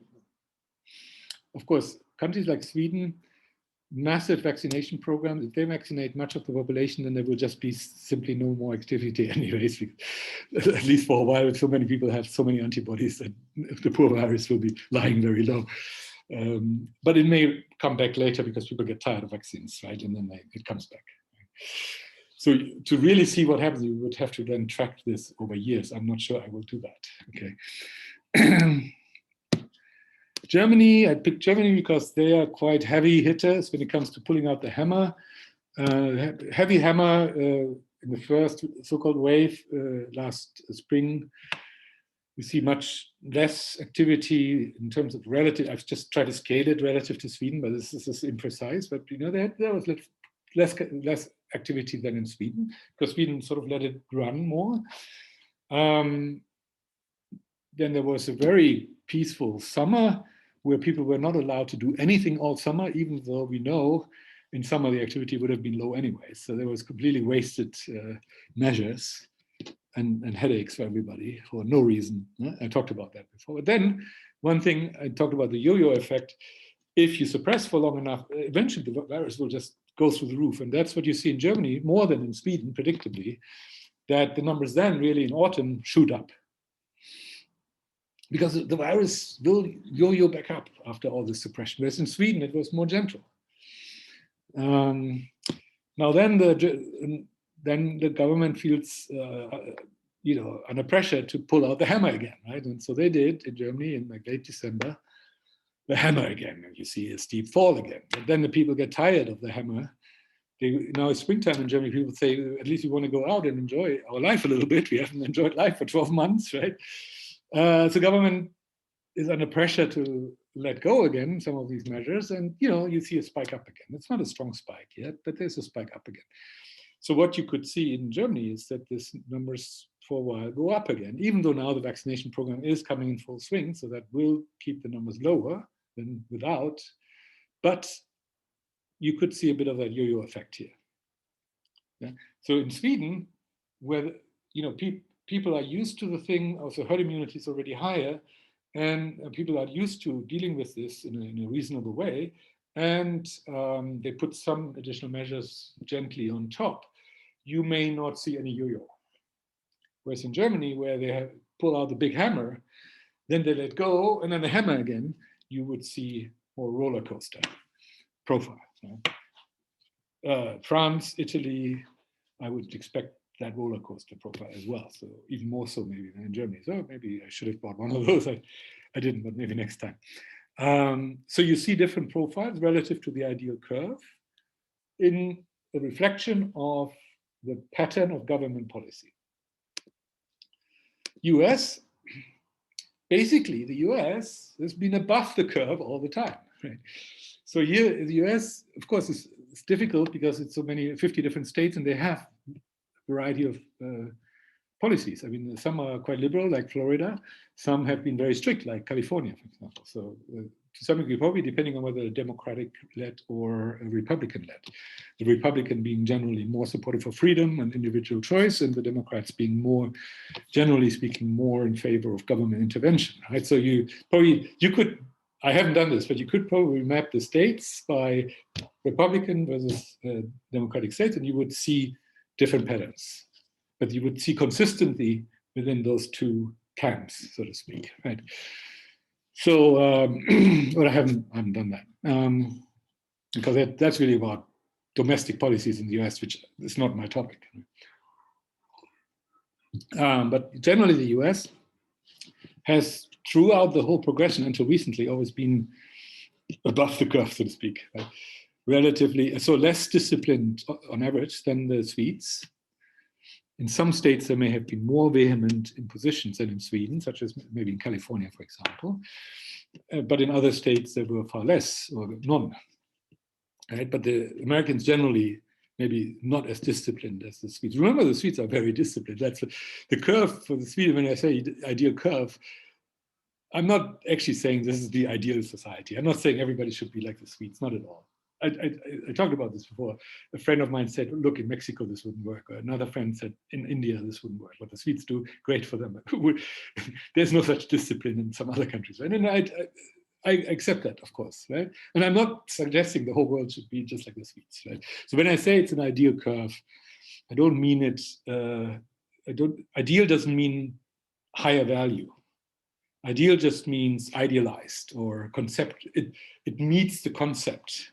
Of course, countries like Sweden, massive vaccination programs. If they vaccinate much of the population, then there will just be simply no more activity anyways. At least for a while, so many people have so many antibodies that the poor virus will be lying very low. But it may come back later because people get tired of vaccines, right? And then it comes back. So to really see what happens, you would have to then track this over years. I'm not sure I will do that. Okay. Germany, I picked Germany because they are quite heavy hitters when it comes to pulling out the hammer. Heavy hammer in the first so-called wave last spring. We see much less activity in terms of relative. I've just tried to scale it relative to Sweden, but this is imprecise. But there was less activity than in Sweden, because Sweden sort of let it run more. Then there was a very peaceful summer where people were not allowed to do anything all summer, even though we know in summer the activity would have been low anyway. So there was completely wasted measures and headaches for everybody for no reason. I talked about that before. But then one thing, I talked about the yo-yo effect. If you suppress for long enough, eventually the virus will just go through the roof. And that's what you see in Germany more than in Sweden, predictably, that the numbers then really in autumn shoot up. Because the virus will yo-yo back up after all this suppression. Whereas in Sweden, it was more gentle. Now then the government feels under pressure to pull out the hammer again, right? And so they did in Germany in like late December, the hammer again, and you see a steep fall again. But then the people get tired of the hammer. Now it's springtime in Germany, people say, at least we want to go out and enjoy our life a little bit. We haven't enjoyed life for 12 months, right? So government is under pressure to let go again some of these measures, and you see a spike up again. It's not a strong spike yet, but there's a spike up again. So what you could see in Germany is that these numbers for a while go up again, even though now the vaccination program is coming in full swing, so that will keep the numbers lower than without. But you could see a bit of that yo-yo effect here. Yeah? So in Sweden, where people are used to the thing, also herd immunity is already higher, and people are used to dealing with this in a reasonable way, and they put some additional measures gently on top, you may not see any yo-yo. Whereas in Germany, where they pull out the big hammer, then they let go, and then they hammer again, you would see more roller coaster profile. France, Italy, I would expect that roller coaster profile as well. So even more so maybe than in Germany. So maybe I should have bought one of those. I didn't, but maybe next time. So you see different profiles relative to the ideal curve in the reflection of the pattern of government policy. US, basically the US has been above the curve all the time. Right? So here in the US, of course, it's difficult because it's so many, 50 different states, and they have a variety of policies. I mean, some are quite liberal, like Florida. Some have been very strict, like California, for example. So to some degree, probably depending on whether a Democratic-led or a Republican-led. The Republican being generally more supportive of freedom and individual choice, and the Democrats being more, generally speaking, more in favor of government intervention. Right? So you could, I haven't done this, but you could probably map the states by Republican versus Democratic states, and you would see different patterns. But you would see consistently within those two camps, so to speak, right? So, but I haven't done that because that's really about domestic policies in the US, which is not my topic. But generally, the US has, throughout the whole progression until recently, always been above the curve, so to speak, right? Relatively, so less disciplined on average than the Swedes. In some states, they may have been more vehement in positions than in Sweden, such as maybe in California, for example. But in other states, they were far less or none. Right? But the Americans generally maybe not as disciplined as the Swedes. Remember, the Swedes are very disciplined. That's the curve for the Sweden. When I say ideal curve, I'm not actually saying this is the ideal society. I'm not saying everybody should be like the Swedes, not at all. I talked about this before. A friend of mine said, look, in Mexico, this wouldn't work. Or another friend said, in India, this wouldn't work. What the Swedes do, great for them. There's no such discipline in some other countries. Right? And I accept that, of course. Right? And I'm not suggesting the whole world should be just like the Swedes. Right? So when I say it's an ideal curve, I don't mean it, ideal doesn't mean higher value. Ideal just means idealized or concept. It meets the concept.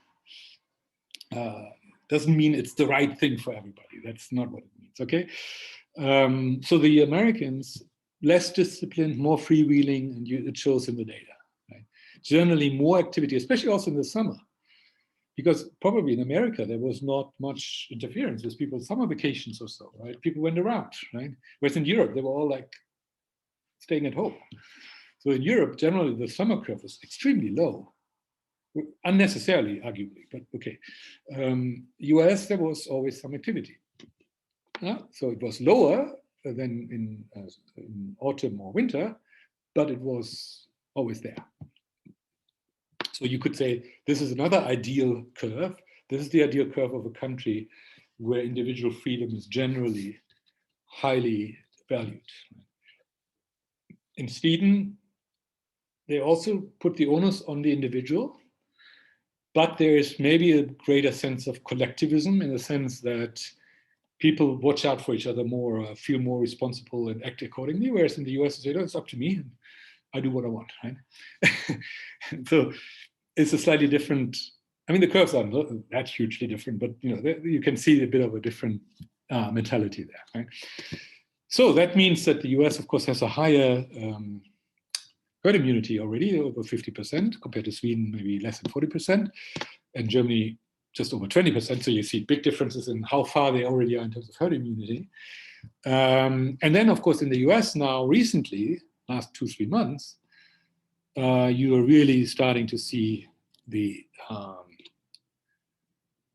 Doesn't mean it's the right thing for everybody. That's not what it means, okay? So the Americans, less disciplined, more freewheeling, and it shows in the data. Right? Generally more activity, especially also in the summer, because probably in America, there was not much interference with people's summer vacations or so, right? People went around, right? Whereas in Europe, they were all like staying at home. So in Europe, generally, the summer curve was extremely low. Unnecessarily, arguably, but okay. US, there was always some activity. So it was lower than in autumn or winter, but it was always there. So you could say this is another ideal curve. This is the ideal curve of a country where individual freedom is generally highly valued. In Sweden, they also put the onus on the individual. But there is maybe a greater sense of collectivism in the sense that people watch out for each other more, feel more responsible and act accordingly. Whereas in the US, they say, oh, it's up to me. And I do what I want, right? So it's a slightly different, I mean, the curves are not that hugely different, but you can see a bit of a different mentality there, right? So that means that the US, of course, has a higher herd immunity already, over 50%, compared to Sweden, maybe less than 40%, and Germany just over 20%. So you see big differences in how far they already are in terms of herd immunity. And then, of course, in the US now, recently, last 2-3 months, you are really starting to see the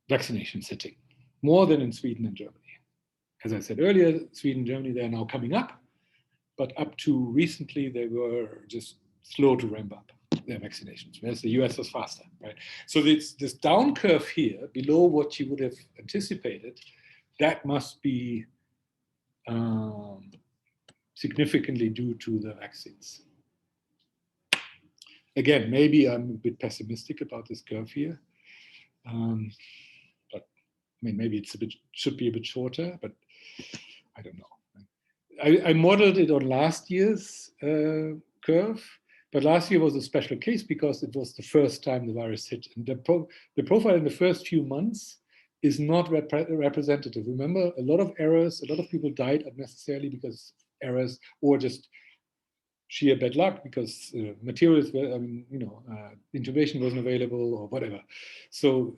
vaccination setting, more than in Sweden and Germany. As I said earlier, Sweden and Germany, they're now coming up. But up to recently, they were just slow to ramp up their vaccinations, whereas the US was faster, right? So this down curve here, below what you would have anticipated, that must be significantly due to the vaccines. Again, maybe I'm a bit pessimistic about this curve here. But I mean, maybe it's should be a bit shorter, but I don't know. I modeled it on last year's curve. But last year was a special case because it was the first time the virus hit. And the profile in the first few months is not representative. Remember, a lot of errors, a lot of people died unnecessarily because errors or just sheer bad luck because materials were, intubation wasn't available or whatever. So,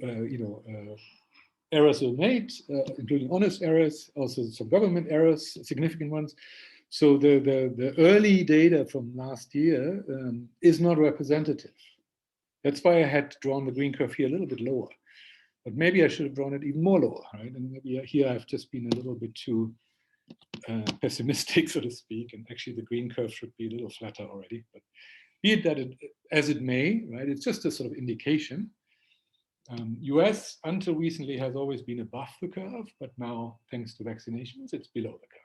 errors were made, including honest errors, also some government errors, significant ones. So the early data from last year is not representative. That's why I had drawn the green curve here a little bit lower. But maybe I should have drawn it even more lower, right? And maybe here I've just been a little bit too pessimistic, so to speak. And actually the green curve should be a little flatter already. But be it that as it may, right? It's just a sort of indication. US until recently has always been above the curve, but now thanks to vaccinations, it's below the curve.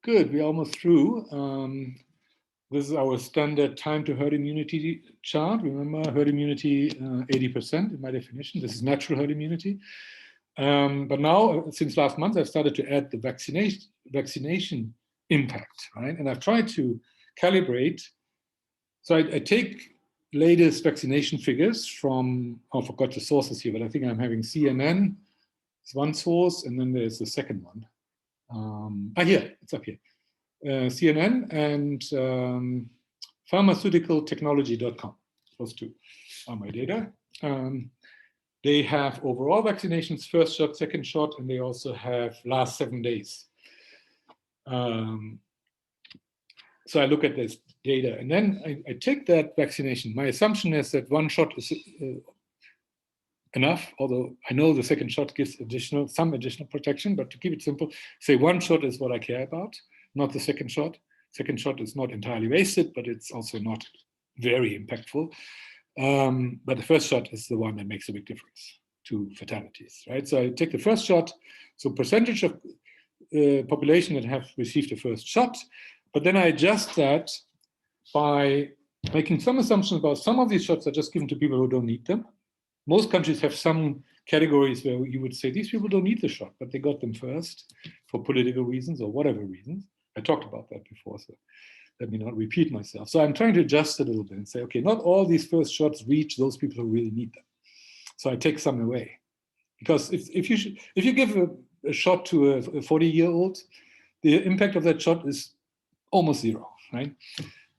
Good, we're almost through. This is our standard time to herd immunity chart. Remember, herd immunity, 80% in my definition. This is natural herd immunity. But now, since last month, I've started to add the vaccination impact, right? And I've tried to calibrate. So I take latest vaccination figures from, I forgot the sources here, but I think I'm having CNN is one source, and then there's the second one. Here, it's up here. CNN and pharmaceuticaltechnology.com. Those two are my data. They have overall vaccinations, first shot, second shot, and they also have last 7 days. So I look at this data, and then I take that vaccination. My assumption is that one shot is enough, although I know the second shot gives some additional protection, but to keep it simple, say one shot is what I care about, not the second shot. Second shot is not entirely wasted, but it's also not very impactful. But the first shot is the one that makes a big difference to fatalities, right? So I take the first shot, so percentage of population that have received the first shot, but then I adjust that by making some assumptions about some of these shots are just given to people who don't need them. Most countries have some categories where you would say these people don't need the shot, but they got them first for political reasons or whatever reasons. I talked about that before, so let me not repeat myself. So I'm trying to adjust a little bit and say, okay, not all these first shots reach those people who really need them. So I take some away. Because if you give a shot to a 40-year-old, the impact of that shot is almost zero, right?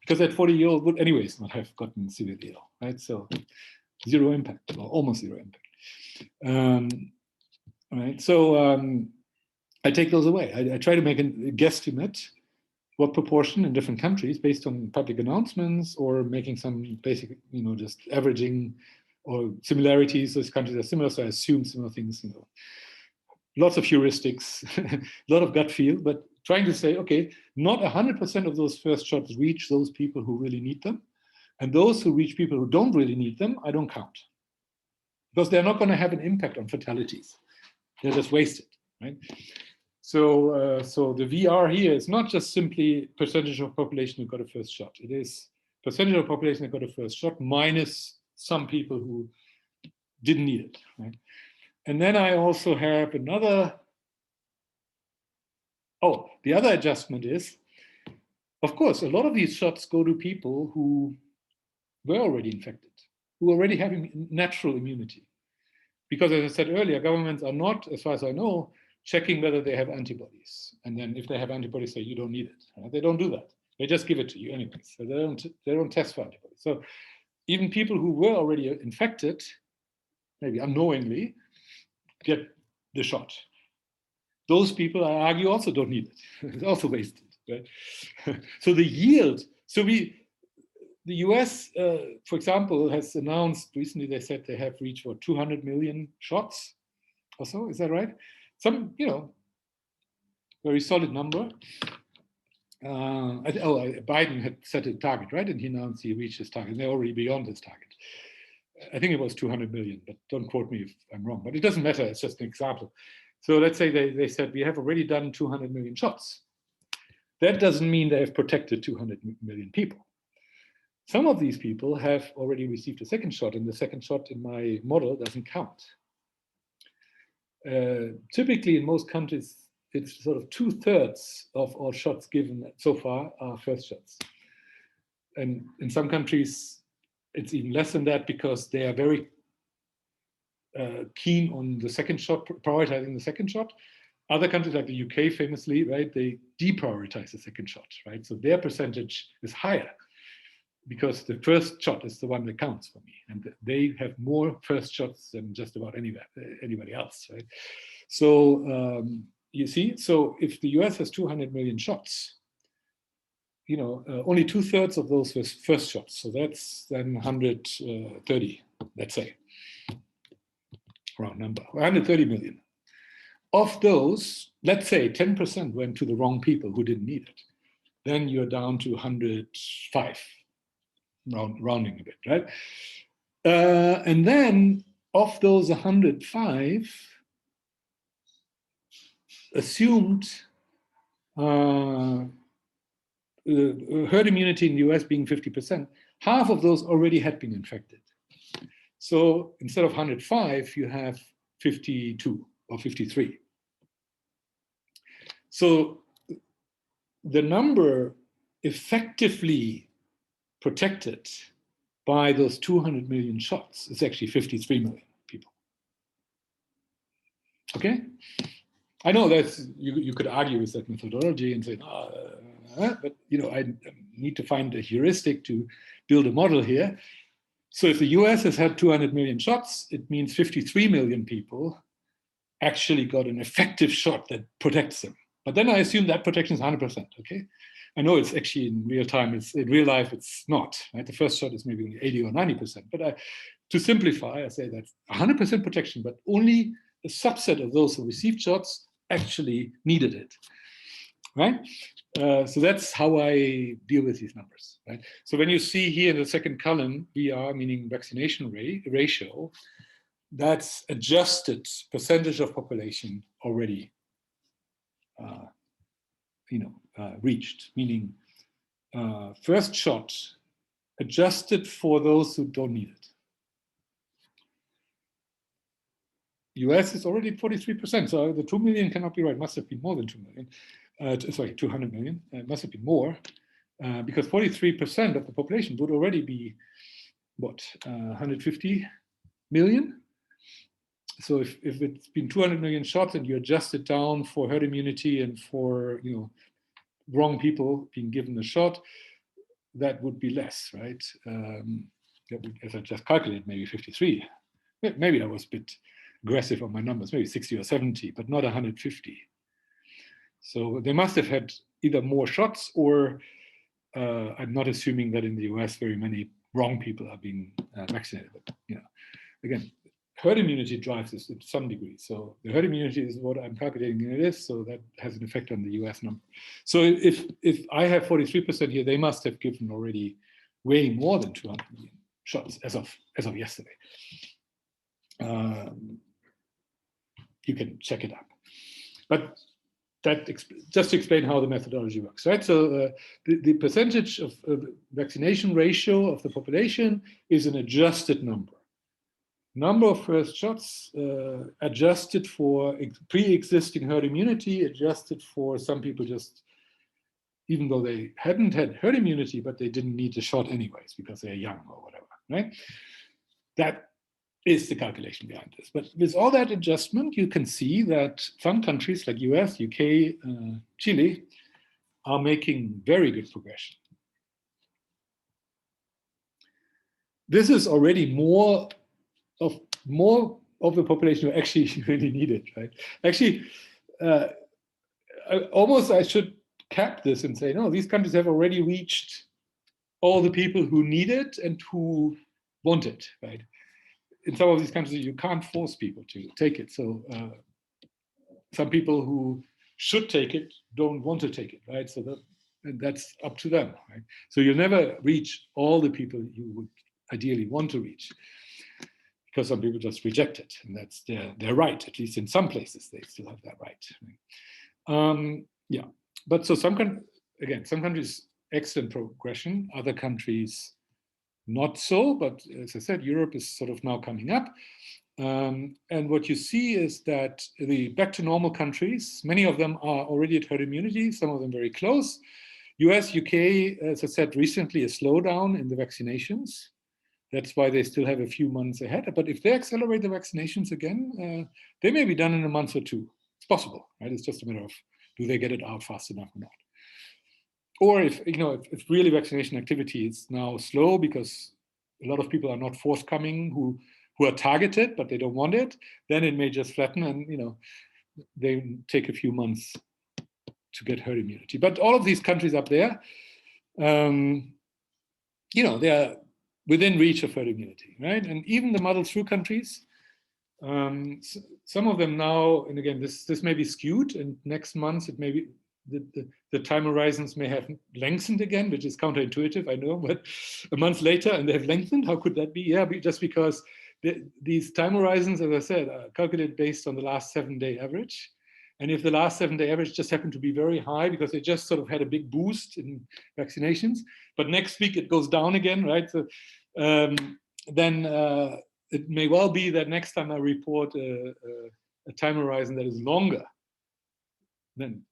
Because that 40-year-old would anyways not have gotten severely ill, right? So zero impact, or almost zero impact. Right. So I take those away. I try to make a guesstimate what proportion in different countries based on public announcements or making some basic, just averaging or similarities. Those countries are similar, so I assume similar things, Lots of heuristics, a lot of gut feel, but trying to say, okay, not 100% of those first shots reach those people who really need them. And those who reach people who don't really need them, I don't count. Because they're not going to have an impact on fatalities. They're just wasted, right? So, so the VR here is not just simply percentage of population who got a first shot. It is percentage of population that got a first shot minus some people who didn't need it, right? And then I also have another, the other adjustment is, of course, a lot of these shots go to people who were already infected, who already have natural immunity. Because as I said earlier, governments are not, as far as I know, checking whether they have antibodies. And then if they have antibodies, say you don't need it. Right? They don't do that. They just give it to you anyway. So they don't test for antibodies. So even people who were already infected, maybe unknowingly, get the shot. Those people, I argue, also don't need it. It's also wasted. Right? So the yield, the US, for example, has announced recently, they said they have reached 200 million shots or so. Is that right? Some, very solid number. Biden had set a target, right? And he announced he reached his target. They're already beyond his target. I think it was 200 million, but don't quote me if I'm wrong. But it doesn't matter. It's just an example. So let's say they said we have already done 200 million shots. That doesn't mean they have protected 200 million people. Some of these people have already received a second shot, and the second shot in my model doesn't count. Typically, in most countries, it's sort of 2/3 of all shots given so far are first shots. And in some countries, it's even less than that because they are very keen on the second shot, prioritizing the second shot. Other countries like the UK famously, right, they deprioritize the second shot, right? So their percentage is higher because the first shot is the one that counts for me. And they have more first shots than just about anybody else, right? So you see, so if the US has 200 million shots, you know, only 2/3 of those were first shots. So that's then 130, let's say, round number, 130 million. Of those, let's say 10% went to the wrong people who didn't need it. Then you're down to 105, rounding a bit, right? And then of those 105, assumed herd immunity in the US being 50%, half of those already had been infected. So instead of 105, you have 52 or 53. So the number effectively protected by those 200 million shots is actually 53 million people. Okay? I know that you could argue with that methodology and say, but you know, I need to find a heuristic to build a model here. So if the US has had 200 million shots, it means 53 million people actually got an effective shot that protects them. But then I assume that protection is 100%, okay? I know it's actually in real time, in real life, it's not, right? The first shot is maybe 80 or 90%, but to simplify, I say that's 100% protection, but only a subset of those who received shots actually needed it, right? So that's how I deal with these numbers, right? So when you see here in the second column, VR, meaning vaccination ratio, that's adjusted percentage of population already reached, meaning first shot adjusted for those who don't need it. US is already 43%, so the 2 million cannot be right, must have been more than 2 million. Sorry, 200 million, it must have been more, because 43% of the population would already be, what, 150 million? So if it's been 200 million shots and you adjust it down for herd immunity and for, you know, wrong people being given a shot, that would be less, right? That would, as I just calculated, maybe 53. Maybe I was a bit aggressive on my numbers, maybe 60 or 70, but not 150. So they must have had either more shots or I'm not assuming that in the US very many wrong people are being vaccinated. But, you know, again, herd immunity drives this to some degree. So the herd immunity is what I'm calculating it is, so that has an effect on the US number. So if I have 43% here, they must have given already way more than 200 million shots as of yesterday. You can check it up. But that just to explain how the methodology works, right? So the percentage of vaccination ratio of the population is an adjusted number. Number of first shots adjusted for pre-existing herd immunity, adjusted for some people just, even though they hadn't had herd immunity, but they didn't need the shot anyways because they're young or whatever, right? That is the calculation behind this. But with all that adjustment, you can see that some countries like US, UK, Chile are making very good progression. This is already more of the population who actually really need it, right? Actually, I should cap this and say, no, these countries have already reached all the people who need it and who want it, right? In some of these countries, you can't force people to take it. So some people who should take it don't want to take it, right? So that's up to them, right? So you'll never reach all the people you would ideally want to reach, because some people just reject it, and that's their right. At least in some places, they still have that right. Yeah, but so some countries excellent progression, other countries not so. But as I said, Europe is sort of now coming up. And what you see is that the back to normal countries, many of them are already at herd immunity, some of them very close. US, UK, as I said recently, a slowdown in the vaccinations. That's why they still have a few months ahead. But if they accelerate the vaccinations again, they may be done in a month or two. It's possible, right? It's just a matter of, do they get it out fast enough or not? Or if really vaccination activity is now slow because a lot of people are not forthcoming who are targeted, but they don't want it, then it may just flatten and they take a few months to get herd immunity. But all of these countries up there, they are within reach of herd immunity, right? And even the muddle through countries, some of them now, and again, this may be skewed, and next month it may be the time horizons may have lengthened again, which is counterintuitive, I know, but a month later and they have lengthened. How could that be? Yeah, just because these time horizons, as I said, are calculated based on the last 7-day average. And if the last 7-day average just happened to be very high because they just sort of had a big boost in vaccinations, but next week it goes down again, right? So then it may well be that next time I report a time horizon that is longer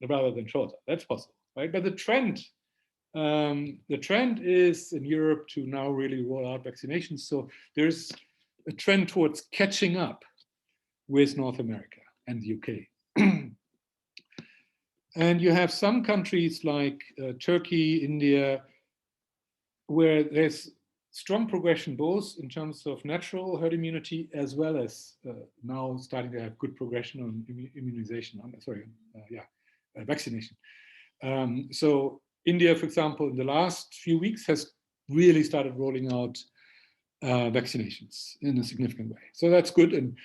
rather than shorter. That's possible, right? But the trend is in Europe to now really roll out vaccinations. So there's a trend towards catching up with North America and the UK. And you have some countries like Turkey, India, where there's strong progression both in terms of natural herd immunity as well as now starting to have good progression on immunization. Vaccination. So India, for example, in the last few weeks has really started rolling out vaccinations in a significant way. So that's good. And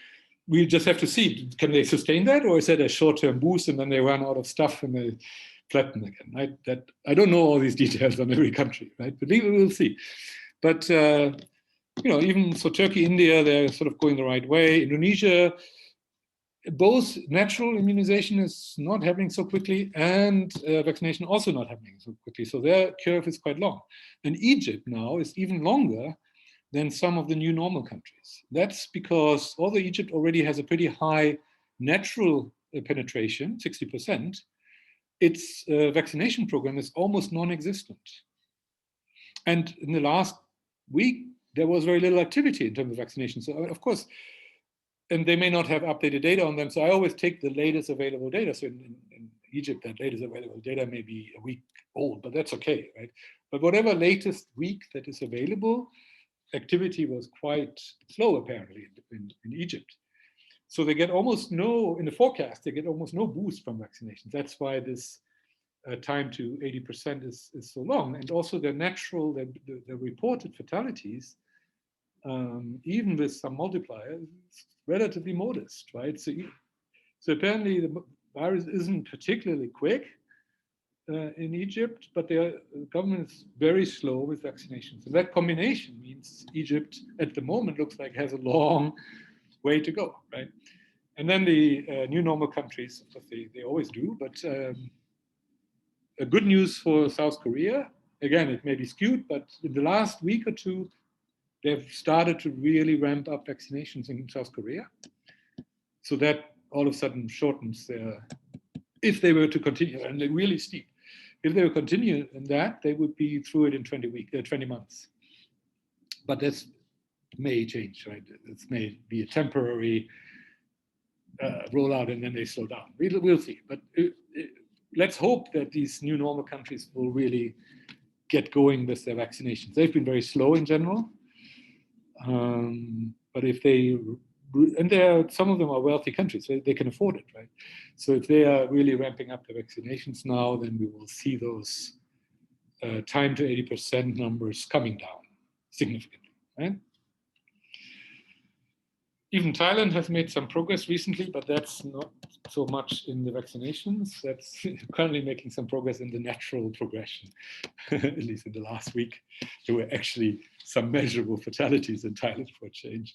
we just have to see, can they sustain that, or is that a short-term boost and then they run out of stuff and they flatten again, right? I don't know all these details on every country, right? But we will see. But even so, Turkey, India, they're sort of going the right way. Indonesia, both natural immunization is not happening so quickly and vaccination also not happening so quickly. So their curve is quite long. And Egypt now is even longer than some of the new normal countries. That's because although Egypt already has a pretty high natural penetration, 60%, its vaccination program is almost non-existent. And in the last week, there was very little activity in terms of vaccination. So of course, and they may not have updated data on them. So I always take the latest available data. So in Egypt, that latest available data may be a week old, but that's okay, right? But whatever latest week that is available, activity was quite slow apparently in Egypt. So they get almost no, in the forecast, they get almost no boost from vaccinations. That's why this time to 80% is so long. And also the reported fatalities, even with some multipliers, relatively modest, right? So apparently the virus isn't particularly quick in Egypt, but the government is very slow with vaccinations. And that combination means Egypt at the moment looks like has a long way to go, right? And then the new normal countries, of course, they always do, but a good news for South Korea, again, it may be skewed, but in the last week or two, they've started to really ramp up vaccinations in South Korea. So that all of a sudden shortens their, if they were to continue, and they're really steep. If they would continue in that, they would be through it in 20 months. But this may change, right? This may be a temporary rollout and then they slow down. We'll see. But let's hope that these new normal countries will really get going with their vaccinations. They've been very slow in general. But if they, and some of them are wealthy countries, so they can afford it, right? So if they are really ramping up their vaccinations now, then we will see those time to 80% numbers coming down significantly, right? Even Thailand has made some progress recently, but that's not so much in the vaccinations. That's currently making some progress in the natural progression, at least in the last week. There were actually some measurable fatalities in Thailand for a change.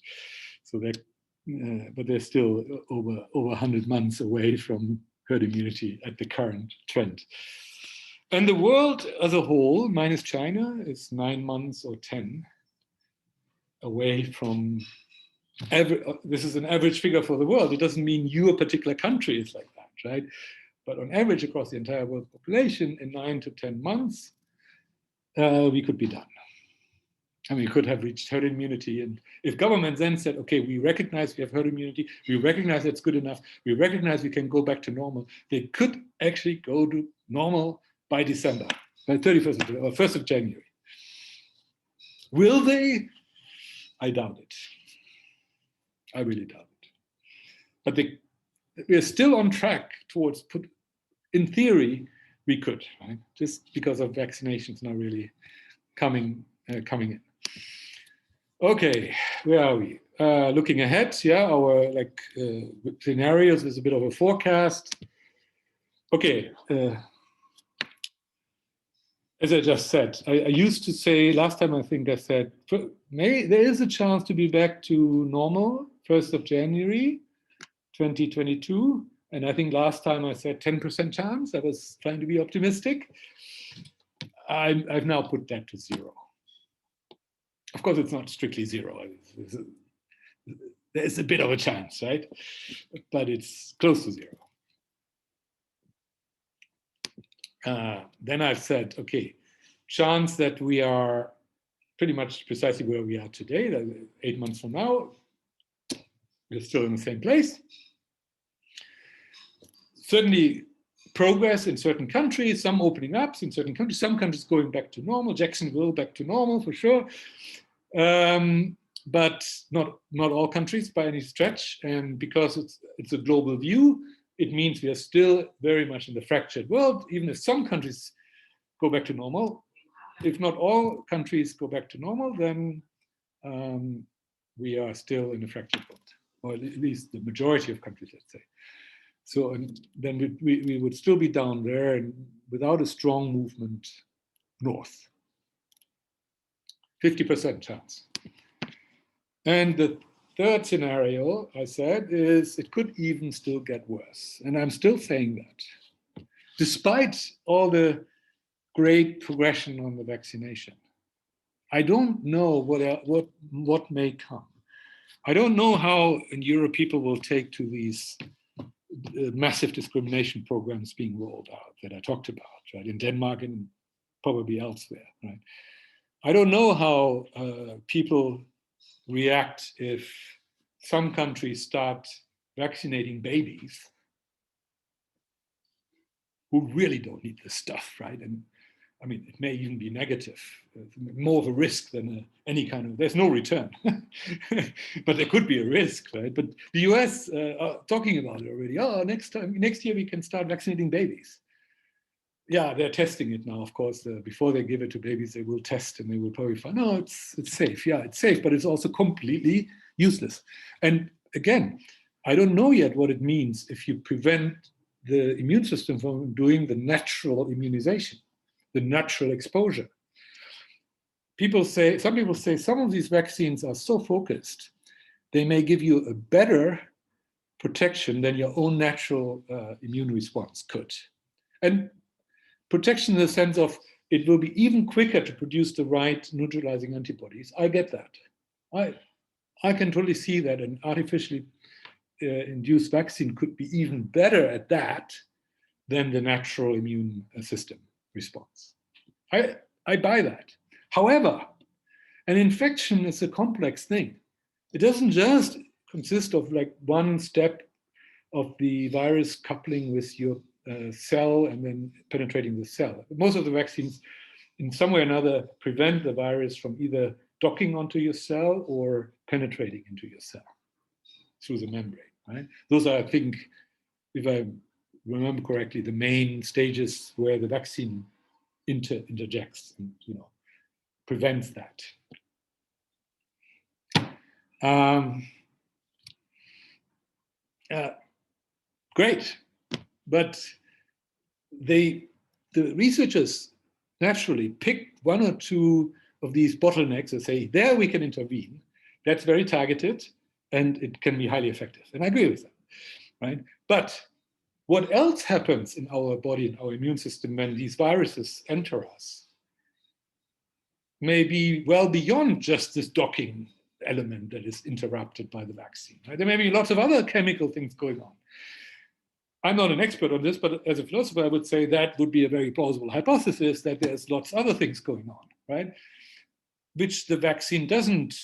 So but they're still over 100 months away from herd immunity at the current trend. And the world as a whole, minus China, is 9 months or 10 away from this is an average figure for the world. It doesn't mean your particular country is like that, right? But on average, across the entire world population, in 9 to 10 months, we could be done. And we could have reached herd immunity. And if governments then said, okay, we recognize we have herd immunity, we recognize it's good enough, we recognize we can go back to normal, they could actually go to normal by December, by 31st of, or 1st of January. Will they? I doubt it. I really doubt it. But we're still on track towards, in theory, we could, right? Just because of vaccinations now really coming in. Okay, where are we? Looking ahead, yeah, our scenarios is a bit of a forecast. Okay, as I just said, I used to say, last time I think I said, there is a chance to be back to normal, 1st of January, 2022. And I think last time I said 10% chance. I was trying to be optimistic. I've now put that to 0. Of course, it's not strictly 0. There's a bit of a chance, right? But it's close to 0. Then I've said, okay, chance that we are pretty much precisely where we are today, that 8 months from now, we're still in the same place. Certainly progress in certain countries, some opening up in certain countries, some countries going back to normal, Jacksonville back to normal for sure. But not all countries by any stretch. And because it's a global view, it means we are still very much in the fractured world, even if some countries go back to normal. If not all countries go back to normal, then we are still in a fractured world, or at least the majority of countries, let's say. So and then we would still be down there and without a strong movement north. 50% chance. And the third scenario, I said, is it could even still get worse. And I'm still saying that. Despite all the great progression on the vaccination, I don't know what may come. I don't know how in Europe people will take to these massive discrimination programs being rolled out that I talked about, right? In Denmark and probably elsewhere, right? I don't know how people react if some countries start vaccinating babies who really don't need this stuff, right? And I mean, it may even be negative, more of a risk than any kind of, there's no return, but there could be a risk, right? But the US are talking about it already. Oh, next year we can start vaccinating babies. Yeah, they're testing it now, of course. Before they give it to babies, they will test and they will probably find, no, it's safe. Yeah, it's safe, but it's also completely useless. And again, I don't know yet what it means if you prevent the immune system from doing the natural immunization, the natural exposure. Some people say some of these vaccines are so focused, they may give you a better protection than your own natural immune response could. And protection in the sense of it will be even quicker to produce the right neutralizing antibodies. I get that. I can totally see that an artificially induced vaccine could be even better at that than the natural immune system response. I buy that. However, an infection is a complex thing. It doesn't just consist of like one step of the virus coupling with your cell and then penetrating the cell. Most of the vaccines, in some way or another, prevent the virus from either docking onto your cell or penetrating into your cell through the membrane, right? Those are, I think, if I remember correctly, the main stages where the vaccine interjects and, prevents that. Great. But the researchers naturally pick one or two of these bottlenecks and say, there we can intervene. That's very targeted and it can be highly effective. And I agree with that, right? But what else happens in our body, in our immune system when these viruses enter us may be well beyond just this docking element that is interrupted by the vaccine. Right? There may be lots of other chemical things going on. I'm not an expert on this, but as a philosopher, I would say that would be a very plausible hypothesis, that there's lots of other things going on, right? Which the vaccine doesn't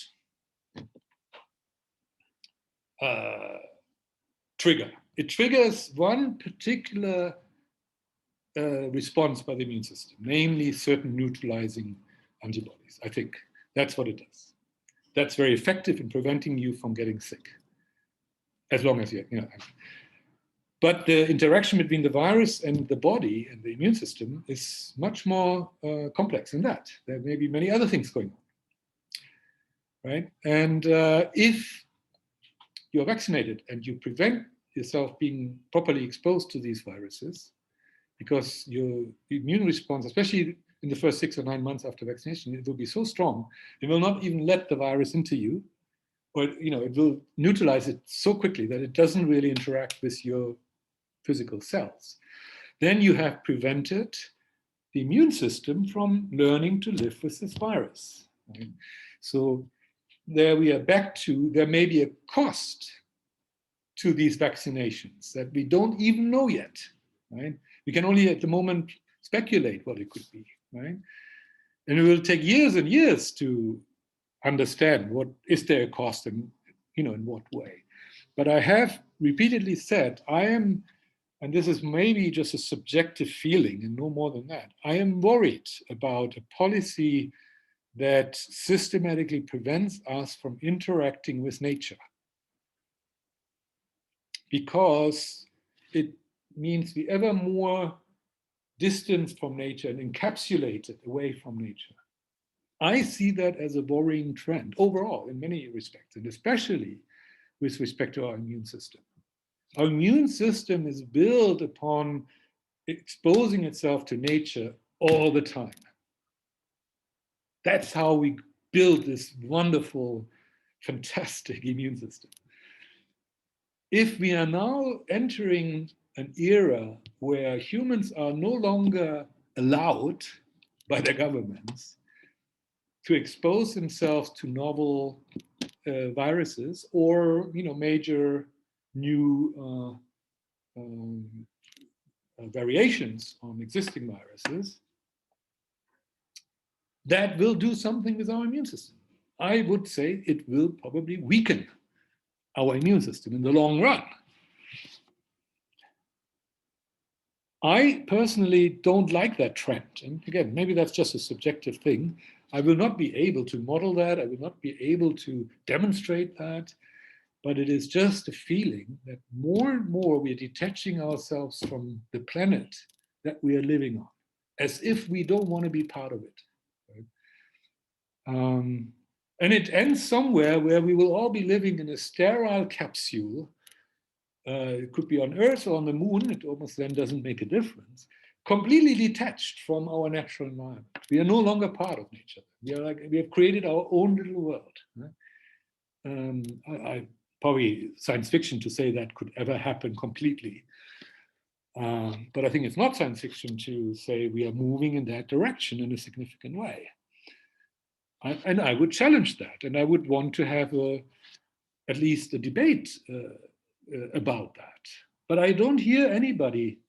trigger. It triggers one particular response by the immune system, namely certain neutralizing antibodies. I think that's what it does. That's very effective in preventing you from getting sick, as long as you know. But the interaction between the virus and the body and the immune system is much more complex than that. There may be many other things going on, right? And if you're vaccinated and you prevent yourself being properly exposed to these viruses, because your immune response, especially in the first 6 or 9 months after vaccination, it will be so strong, it will not even let the virus into you, or it will neutralize it so quickly that it doesn't really interact with your physical cells. Then you have prevented the immune system from learning to live with this virus. Right? So there we are back to, there may be a cost to these vaccinations that we don't even know yet, right? We can only at the moment speculate what it could be, right? And it will take years and years to understand what is there a cost and in what way. But I have repeatedly said, I am, and this is maybe just a subjective feeling and no more than that, I am worried about a policy that systematically prevents us from interacting with nature, because it means we ever more distant from nature and encapsulated away from nature. I see that as a worrying trend overall in many respects, and especially with respect to our immune system. Our immune system is built upon exposing itself to nature all the time. That's how we build this wonderful, fantastic immune system. If we are now entering an era where humans are no longer allowed by their governments to expose themselves to novel viruses or major new variations on existing viruses, that will do something with our immune system. I would say it will probably weaken our immune system in the long run. I personally don't like that trend. And again, maybe that's just a subjective thing. I will not be able to model that. I will not be able to demonstrate that. But it is just a feeling that more and more we are detaching ourselves from the planet that we are living on, as if we don't want to be part of it. Right? And it ends somewhere where we will all be living in a sterile capsule. It could be on Earth or on the moon. It almost then doesn't make a difference. Completely detached from our natural environment. We are no longer part of nature. We have created our own little world. Right? Probably science fiction to say that could ever happen completely. But I think it's not science fiction to say we are moving in that direction in a significant way. And I would challenge that. And I would want to have at least a debate about that. But I don't hear anybody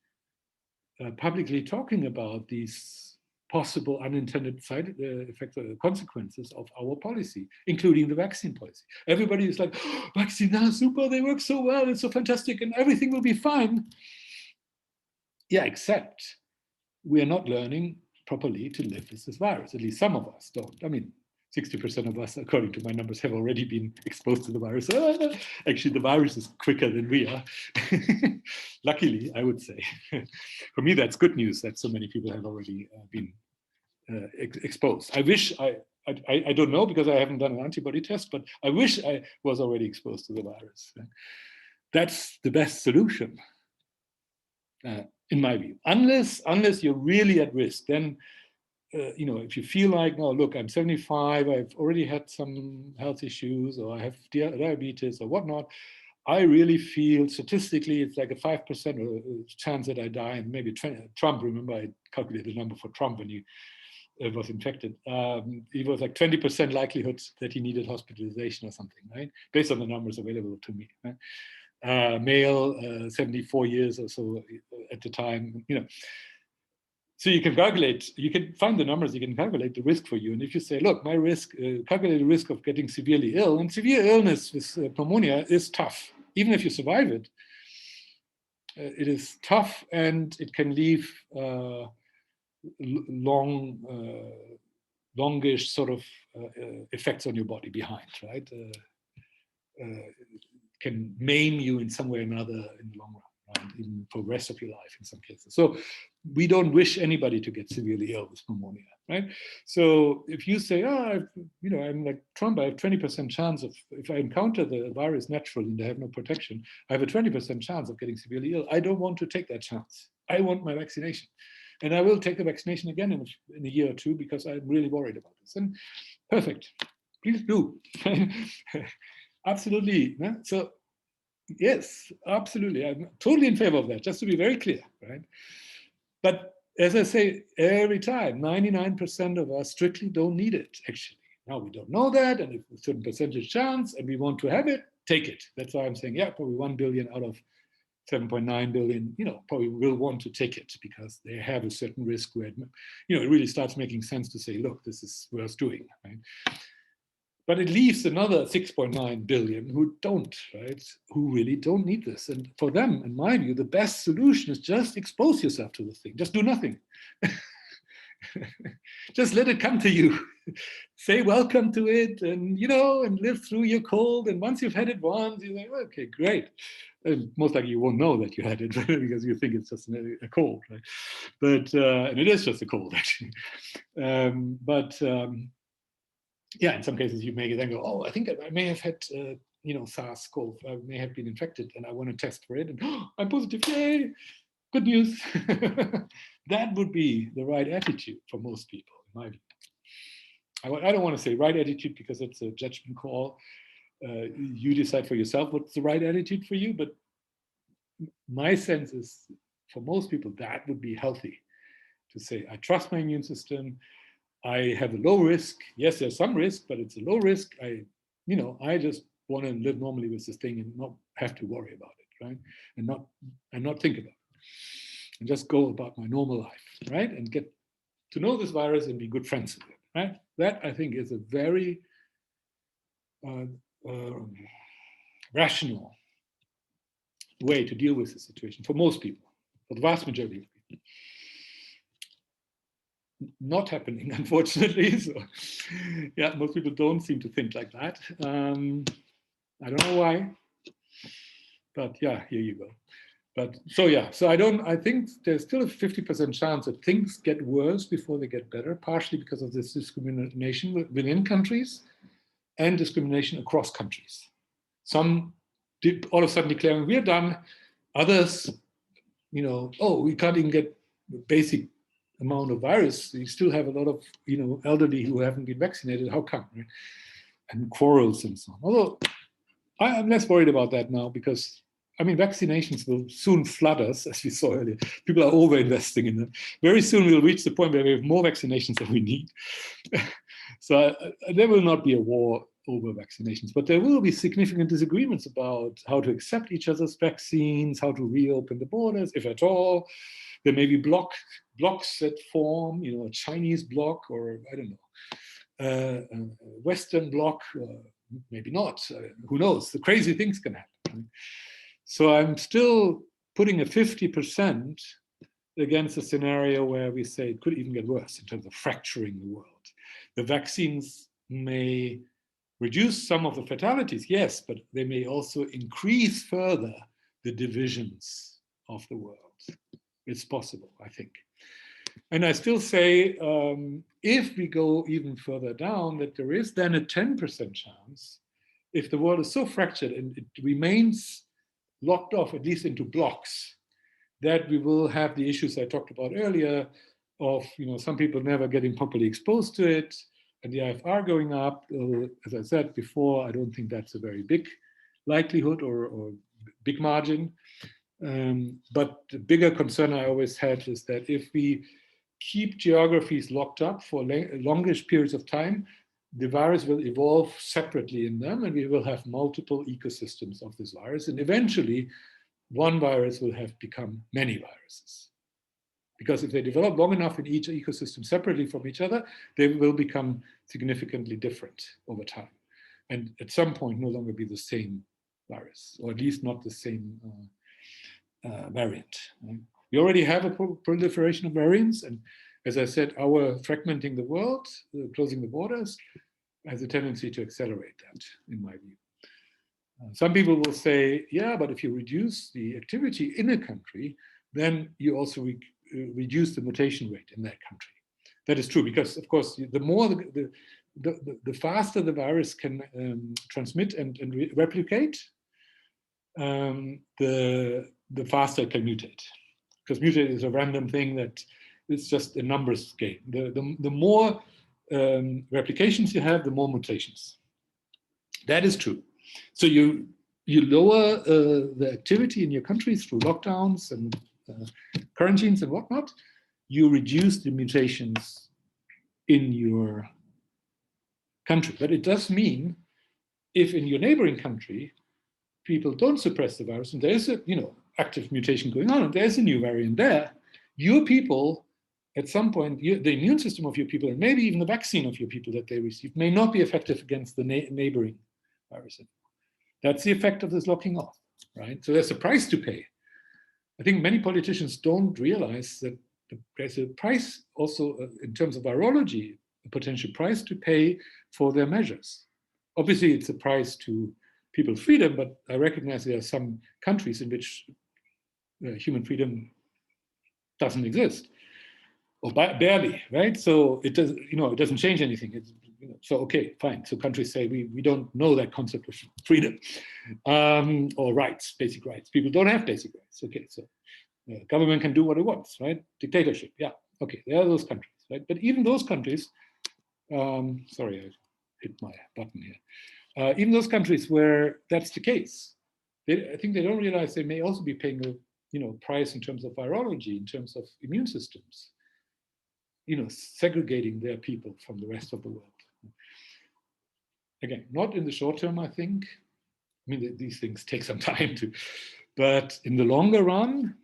publicly talking about these possible unintended side effects or consequences of our policy, including the vaccine policy. Everybody is like, oh, vaccines are super, they work so well, it's so fantastic, and everything will be fine. Yeah, except we are not learning properly to live with this virus. At least some of us don't. I mean, 60% of us, according to my numbers, have already been exposed to the virus. Actually, the virus is quicker than we are. Luckily, I would say. For me, that's good news that so many people have already been exposed. I wish I don't know because I haven't done an antibody test, but I wish I was already exposed to the virus. That's the best solution, in my view. Unless you're really at risk, then if you feel like, no, look, I'm 75, I've already had some health issues, or I have diabetes or whatnot, I really feel statistically it's like a 5% chance that I die, and maybe Trump, remember I calculated the number for Trump when he was infected. It was like 20% likelihood that he needed hospitalization or something, right? Based on the numbers available to me. Right? Male, 74 years or so at the time, you know. So you can calculate, you can find the numbers, you can calculate the risk for you. And if you say, look, my risk, calculate the risk of getting severely ill, and severe illness with pneumonia is tough. Even if you survive it, it is tough, and it can leave longish sort of effects on your body behind, right? Can maim you in some way or another in the long run, right? Even for the rest of your life in some cases. So we don't wish anybody to get severely ill with pneumonia, right? So if you say, oh, you know, I'm like Trump, I have 20% chance of, if I encounter the virus naturally and I have no protection, I have a 20% chance of getting severely ill. I don't want to take that chance. I want my vaccination. And I will take the vaccination again in a year or two because I'm really worried about this. And perfect, please do. Absolutely. Yeah? So yes, absolutely. I'm totally in favor of that, just to be very clear, right? But as I say every time, 99% of us strictly don't need it, actually. Now we don't know that, and if a certain percentage chance, and we want to have it, take it. That's why I'm saying, yeah, probably 1 billion out of 7.9 billion, you know, probably will want to take it because they have a certain risk where, you know, it really starts making sense to say, look, this is worth doing, right? But it leaves another 6.9 billion who don't, right? Who really don't need this. And for them, in my view, the best solution is just expose yourself to the thing. Just do nothing. Just let it come to you. Say welcome to it, and you know, and live through your cold. And once you've had it once, you're like, okay, great. And most likely you won't know that you had it because you think it's just a cold, right? But and it is just a cold, actually. Yeah, in some cases you may then go, oh, I think I may have had, you know, SARS-CoV. I may have been infected, and I want to test for it. And oh, I'm positive. Yay! Good news. That would be the right attitude for most people, in my view. I don't want to say right attitude because it's a judgment call. You decide for yourself what's the right attitude for you. But my sense is, for most people, that would be healthy to say, I trust my immune system. I have a low risk. Yes, there's some risk, but it's a low risk. You know, I just want to live normally with this thing and not have to worry about it, right? And not think about it. And just go about my normal life, right? And get to know this virus and be good friends with it, right? That, I think, is a very rational way to deal with the situation for most people, for the vast majority of people. Not happening, unfortunately. So, yeah, most people don't seem to think like that. I don't know why, but yeah, here you go. But so yeah, so I think there's still a 50% chance that things get worse before they get better, partially because of this discrimination within countries and discrimination across countries. Some all of a sudden declaring we're done. Others, you know, oh, we can't even get basic amount of virus. You still have a lot of, you know, elderly who haven't been vaccinated. How come? Right? And quarrels and so on. Although I'm less worried about that now because, I mean, vaccinations will soon flood us, as we saw earlier. People are over-investing in them. Very soon we'll reach the point where we have more vaccinations than we need. So there will not be a war over vaccinations, but there will be significant disagreements about how to accept each other's vaccines, how to reopen the borders, if at all. There may be blocks that form, you know, a Chinese bloc, or I don't know, a Western bloc, maybe not. Who knows? The crazy things can happen. So I'm still putting a 50% against a scenario where we say it could even get worse in terms of fracturing the world. The vaccines may reduce some of the fatalities, yes, but they may also increase further the divisions of the world. It's possible, I think. And I still say, if we go even further down, that there is then a 10% chance, if the world is so fractured and it remains locked off, at least into blocks, that we will have the issues I talked about earlier of, you know, some people never getting properly exposed to it, and the IFR going up. As I said before, I don't think that's a very big likelihood or big margin. But the bigger concern I always had is that if we keep geographies locked up for longish periods of time, the virus will evolve separately in them, and we will have multiple ecosystems of this virus. And eventually, one virus will have become many viruses. Because if they develop long enough in each ecosystem separately from each other, they will become significantly different over time. And at some point, no longer be the same virus, or at least not the same variant. Right? We already have a proliferation of variants. And as I said, our fragmenting the world, closing the borders, has a tendency to accelerate that, in my view. Some people will say, yeah, but if you reduce the activity in a country, then you also reduce the mutation rate in that country. That is true, because of course, the more the faster the virus can transmit and replicate, the faster it can mutate. Because mutate is a random thing that it's just a numbers game. The more replications you have, the more mutations. That is true. So you lower the activity in your country through lockdowns and quarantines and whatnot. You reduce the mutations in your country. But it does mean if in your neighboring country people don't suppress the virus and there's a active mutation going on and there's a new variant there, your people at some point, the immune system of your people and maybe even the vaccine of your people that they receive may not be effective against the neighboring virus. That's the effect of this locking off, right? So there's a price to pay. I think many politicians don't realize that there's a price also in terms of virology, a potential price to pay for their measures. Obviously, it's a price to people's freedom, but I recognize there are some countries in which human freedom doesn't exist, or barely, right? So it does, it doesn't change anything. It's, so okay, fine. So countries say we don't know that concept of freedom or rights, basic rights. People don't have basic rights. Okay, so government can do what it wants, right? Dictatorship, yeah. Okay, there are those countries, right? But even those countries, sorry, I hit my button here. Even those countries where that's the case, I think they don't realize they may also be paying a price in terms of virology, in terms of immune systems, segregating their people from the rest of the world. Again, not in the short term, I think. I mean, these things take some time to, but in the longer run,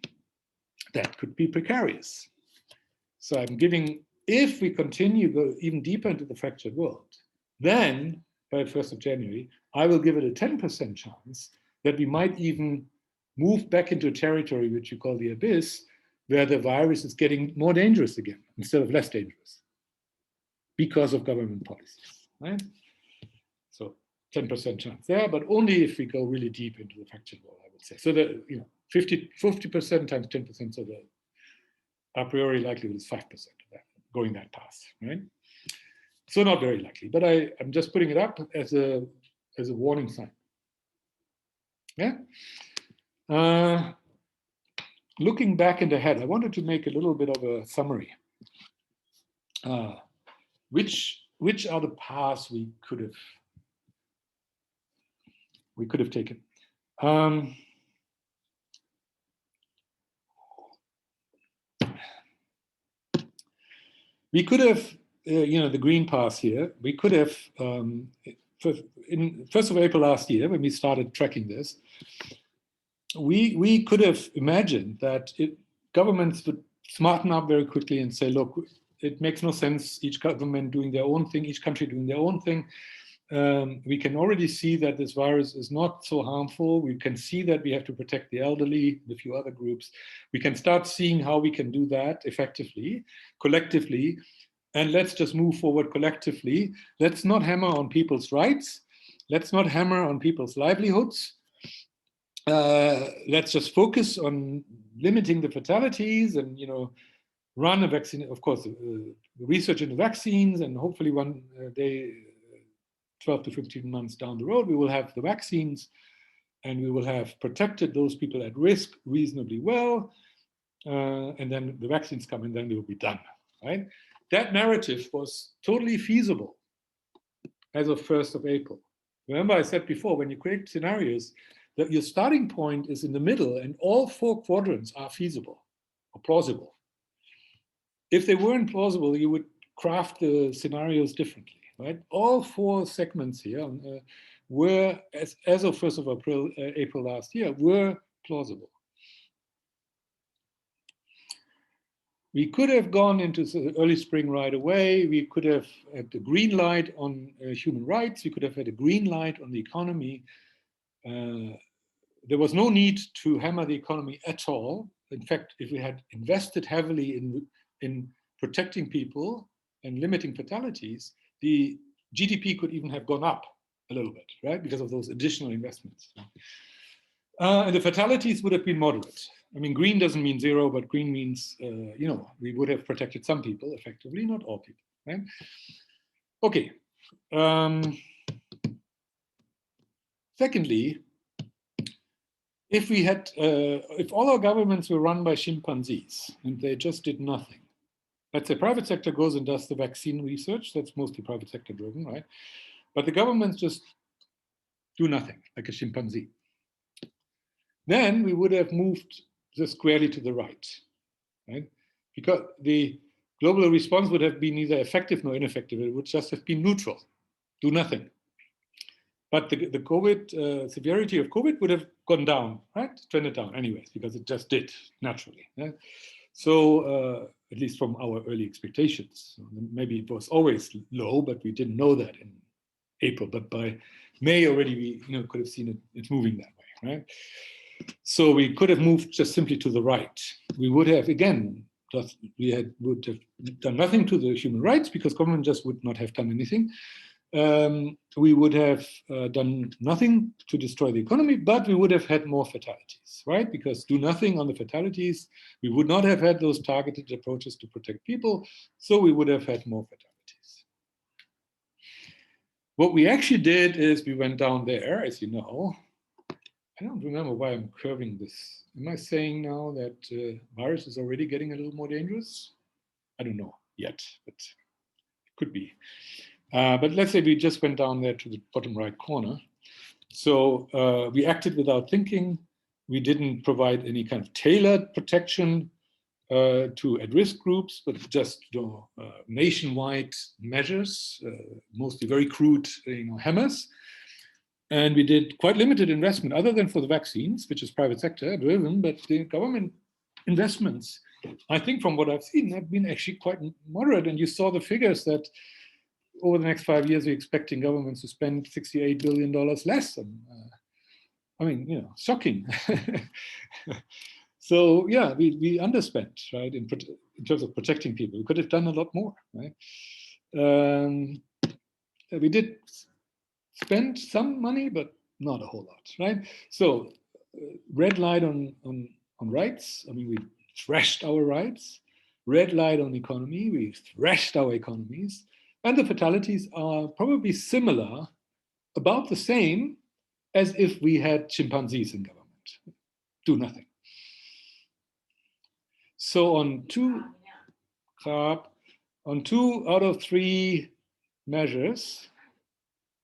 that could be precarious. So I'm giving, if we continue go even deeper into the fractured world, then by 1st of January, I will give it a 10% chance that we might even move back into a territory which you call the abyss, where the virus is getting more dangerous again instead of less dangerous because of government policies, right? So 10% chance there, but only if we go really deep into the fractured world, I would say. So that 50% times 10%, so the a priori likelihood is 5% of that, going that path, right? So not very likely, but I'm just putting it up as a warning sign. Yeah. Looking back in the head, I wanted to make a little bit of a summary. Which are the paths we could have taken? We could have, the green path here. We could have, in 1st of April last year, when we started tracking this, we could have imagined that governments would smarten up very quickly and say, look, it makes no sense, each government doing their own thing, each country doing their own thing. We can already see that this virus is not so harmful. We can see that we have to protect the elderly, the few other groups. We can start seeing how we can do that effectively, collectively, and let's just move forward collectively. Let's not hammer on people's rights. Let's not hammer on people's livelihoods. Let's just focus on limiting the fatalities and, run a vaccine, of course, research into vaccines, and hopefully one day, 12 to 15 months down the road, we will have the vaccines and we will have protected those people at risk reasonably well. And then the vaccines come and then they will be done, right? That narrative was totally feasible as of 1st of April. Remember I said before, when you create scenarios, that your starting point is in the middle and all 4 quadrants are feasible or plausible. if they weren't plausible, you would craft the scenarios differently, right? All 4 segments here were, as of 1st of April last year, were plausible. We could have gone into the early spring right away. We could have had the green light on human rights. We could have had a green light on the economy. There was no need to hammer the economy at all. In fact, if we had invested heavily in protecting people and limiting fatalities, the GDP could even have gone up a little bit, right? Because of those additional investments. And the fatalities would have been moderate. I mean, green doesn't mean 0, but green means, we would have protected some people effectively, not all people, right? Okay. Secondly, if all our governments were run by chimpanzees and they just did nothing, let's say private sector goes and does the vaccine research, that's mostly private sector driven, right? But the governments just do nothing, like a chimpanzee. Then we would have moved just squarely to the right, right? Because the global response would have been neither effective nor ineffective. It would just have been neutral, do nothing. But the COVID, severity of COVID would have gone down, right? Trended down anyways, because it just did naturally. Yeah? So at least from our early expectations, maybe it was always low, but we didn't know that in April. But by May already, we could have seen it's moving that way, right? So we could have moved just simply to the right. We would have, again, would have done nothing to the human rights because government just would not have done anything. We would have done nothing to destroy the economy, but we would have had more fatalities, right? Because do nothing on the fatalities, we would not have had those targeted approaches to protect people, so we would have had more fatalities. What we actually did is we went down there, as you know. I don't remember why I'm curving this. Am I saying now that virus is already getting a little more dangerous? I don't know yet, but it could be. But let's say we just went down there to the bottom right corner. So we acted without thinking. We didn't provide any kind of tailored protection to at-risk groups, but just nationwide measures, mostly very crude hammers. And we did quite limited investment, other than for the vaccines, which is private sector driven, but the government investments, I think from what I've seen, have been actually quite moderate. And you saw the figures that over the next 5 years, we're expecting governments to spend $68 billion less. And, shocking. So yeah, we underspent, right, in terms of protecting people. We could have done a lot more, right? We did spend some money, but not a whole lot, right? So red light on rights. I mean, we thrashed our rights. Red light on economy. We thrashed our economies. And the fatalities are probably similar, about the same as if we had chimpanzees in government. Do nothing. So on 2 out of 3 measures,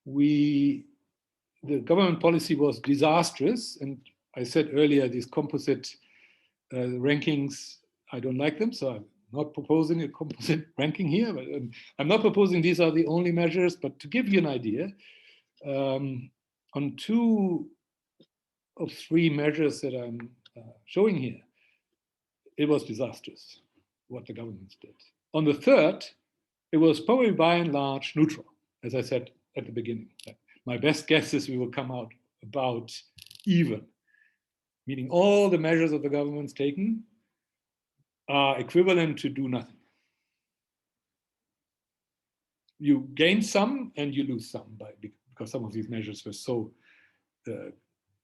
the government policy was disastrous. And I said earlier, these composite rankings, I don't like them. So I'm not proposing a composite ranking here. But I'm not proposing these are the only measures. But to give you an idea, on 2 of 3 measures that I'm showing here, it was disastrous what the governments did. On the 3rd, it was probably by and large neutral, as I said at the beginning. My best guess is we will come out about even, meaning all the measures of the governments taken are equivalent to do nothing. You gain some and you lose some because some of these measures were so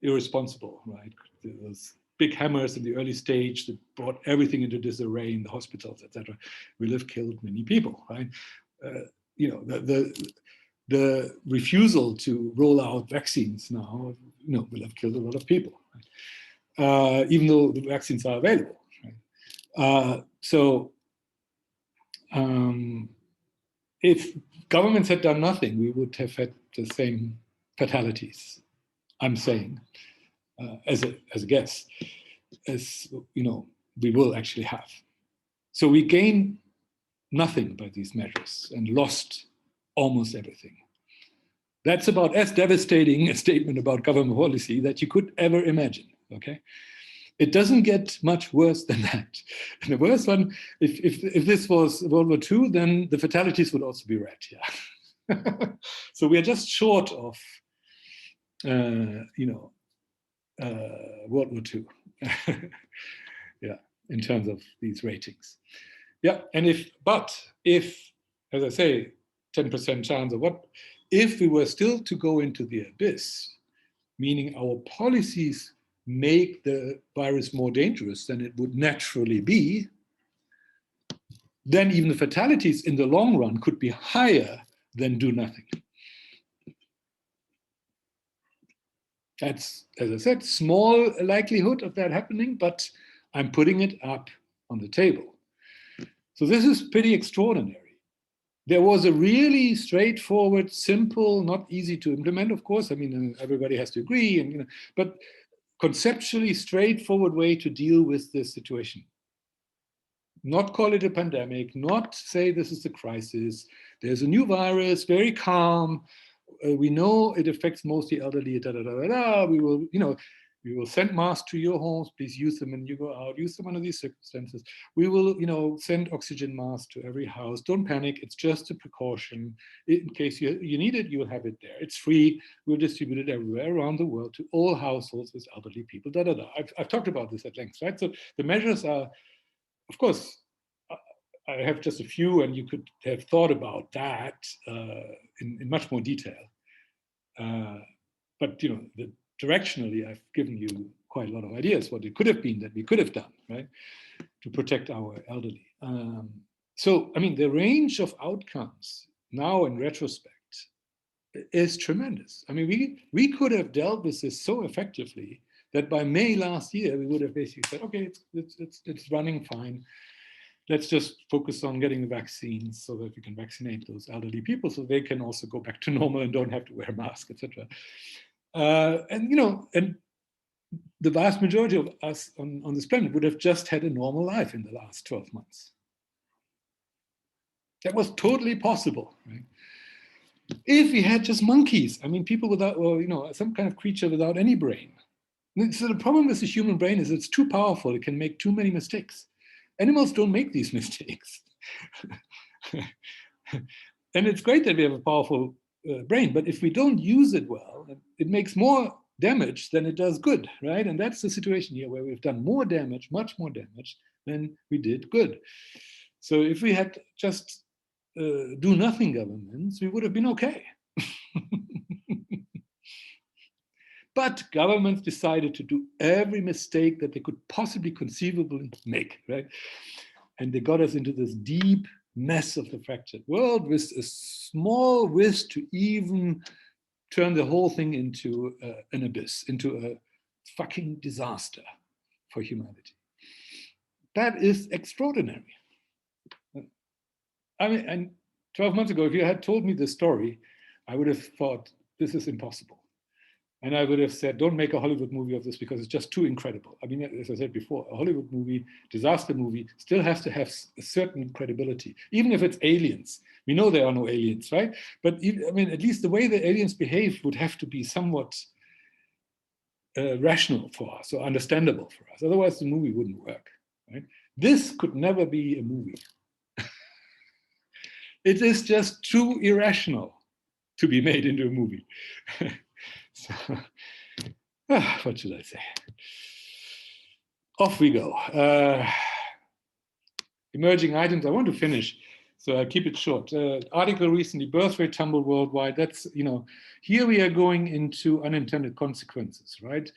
irresponsible, right? Those big hammers in the early stage that brought everything into disarray in the hospitals, etc. will have killed many people, right? The refusal to roll out vaccines now, will have killed a lot of people, right? Even though the vaccines are available. Right? If governments had done nothing, we would have had the same fatalities. I'm saying, as a guess, as we will actually have. So we gain nothing by these measures and lost almost everything. That's about as devastating a statement about government policy that you could ever imagine, okay? It doesn't get much worse than that. And the worst one, if this was World War II, then the fatalities would also be red, yeah. So we are just short of, World War II, yeah, in terms of these ratings. Yeah, and if, as I say, 10% chance of what, if we were still to go into the abyss, meaning our policies make the virus more dangerous than it would naturally be, then even the fatalities in the long run could be higher than do nothing. That's, as I said, small likelihood of that happening, but I'm putting it up on the table. So this is pretty extraordinary. There was a really straightforward, simple, not easy to implement, of course. I mean, everybody has to agree, and but conceptually straightforward way to deal with this situation. Not call it a pandemic, not say this is a crisis. There's a new virus, very calm. We know it affects mostly elderly, da, da, da, da, da. We will, we will send masks to your homes. Please use them when you go out. Use them under these circumstances. We will, send oxygen masks to every house. Don't panic. It's just a precaution. In case you need it, you'll have it there. It's free. We'll distribute it everywhere around the world to all households with elderly people. Da, da, da. I've talked about this at length, right? So the measures are, of course, I have just a few, and you could have thought about that in much more detail. But directionally, I've given you quite a lot of ideas what it could have been that we could have done, right, to protect our elderly. So, I mean, the range of outcomes now in retrospect is tremendous. I mean, we could have dealt with this so effectively that by May last year, we would have basically said, okay, it's running fine. Let's just focus on getting the vaccines so that we can vaccinate those elderly people so they can also go back to normal and don't have to wear a mask, etc. And the vast majority of us on this planet would have just had a normal life in the last 12 months. That was totally possible, right? If we had just monkeys, I mean, people without, or some kind of creature without any brain. So the problem with the human brain is it's too powerful. It can make too many mistakes. Animals don't make these mistakes. And it's great that we have a powerful brain, but if we don't use it well, it makes more damage than it does good, right? And that's the situation here where we've done more damage, much more damage than we did good. So if we had just do nothing governments, we would have been okay. But governments decided to do every mistake that they could possibly conceivably make, right? And they got us into this deep mess of the fractured world with a small risk to even turn the whole thing into an abyss, into a fucking disaster for humanity. That is extraordinary. I mean, and 12 months ago, if you had told me this story, I would have thought this is impossible. And I would have said, don't make a Hollywood movie of this because it's just too incredible. I mean, as I said before, a Hollywood movie, disaster movie, still has to have a certain credibility, even if it's aliens. We know there are no aliens, right? But I mean, at least the way the aliens behave would have to be somewhat rational for us or understandable for us. Otherwise, the movie wouldn't work, right? This could never be a movie. It is just too irrational to be made into a movie. So, what should I say? Off we go. Emerging items. I want to finish, so I keep it short. Article recently: birth rate tumble worldwide. That's here we are going into unintended consequences, right?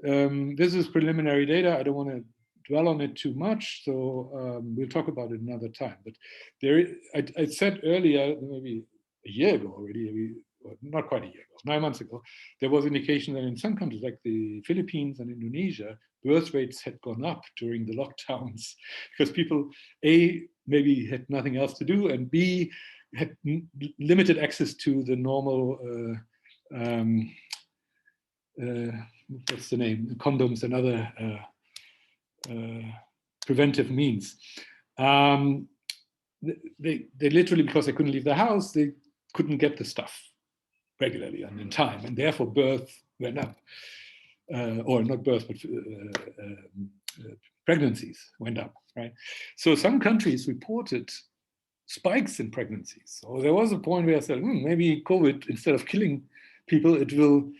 This is preliminary data. I don't want to dwell on it too much, so we'll talk about it another time. But there, I said earlier, maybe a year ago already. Not quite a year ago, 9 months ago, there was indication that in some countries like the Philippines and Indonesia, birth rates had gone up during the lockdowns because people, A, maybe had nothing else to do, and B, had limited access to the normal, what's the name, condoms and other preventive means. they literally, because they couldn't leave the house, they couldn't get the stuff regularly and in time, and therefore birth went up, or not birth, but pregnancies went up, right? So some countries reported spikes in pregnancies. So there was a point where I said, maybe COVID, instead of killing people, it will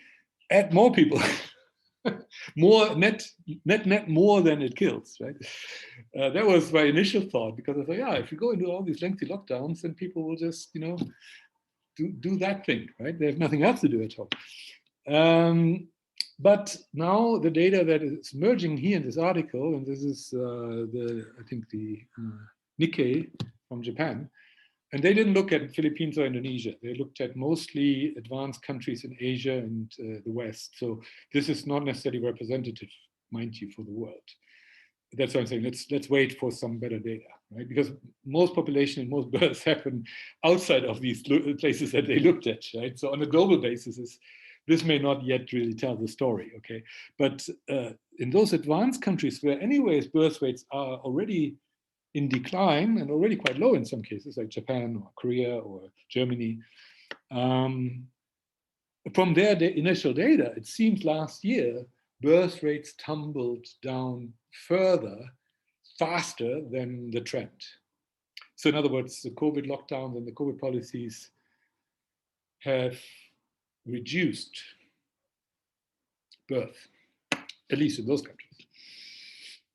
add more people. More net more than it kills, right? That was my initial thought, because I thought, yeah, if you go into all these lengthy lockdowns, then people will just, do that thing, right? They have nothing else to do at home. But now the data that is emerging here in this article, and this is I think the Nikkei from Japan, and they didn't look at Philippines or Indonesia. They looked at mostly advanced countries in Asia and the West. So this is not necessarily representative, mind you, for the world. That's what I'm saying. Let's wait for some better data, right? Because most population and most births happen outside of these places that they looked at, right? So on a global basis, this may not yet really tell the story, okay? But in those advanced countries where anyways birth rates are already in decline and already quite low in some cases, like Japan or Korea or Germany. From their initial data, it seems last year, birth rates tumbled down further, faster than the trend. So in other words, the COVID lockdowns and the COVID policies have reduced birth, at least in those countries.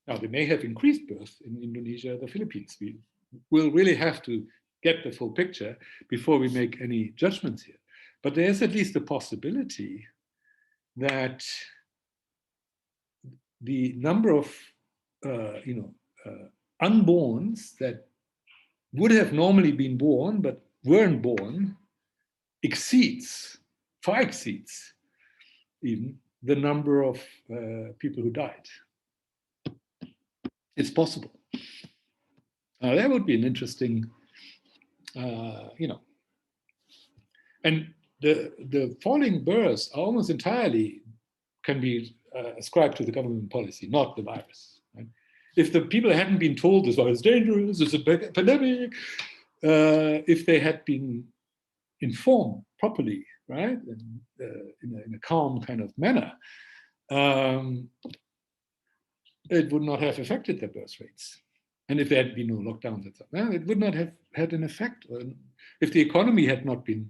Now, they may have increased birth in Indonesia or the Philippines. We will really have to get the full picture before we make any judgments here. But there's at least a possibility that the number of unborns that would have normally been born but weren't born far exceeds even the number of people who died. It's possible. That would be an interesting, and the falling births are almost entirely can be ascribed to the government policy, not the virus. Right? If the people hadn't been told this virus is dangerous, it's a pandemic, if they had been informed properly, right, in a calm kind of manner, it would not have affected their birth rates. And if there had been no lockdowns, it would not have had an effect. If the economy had not been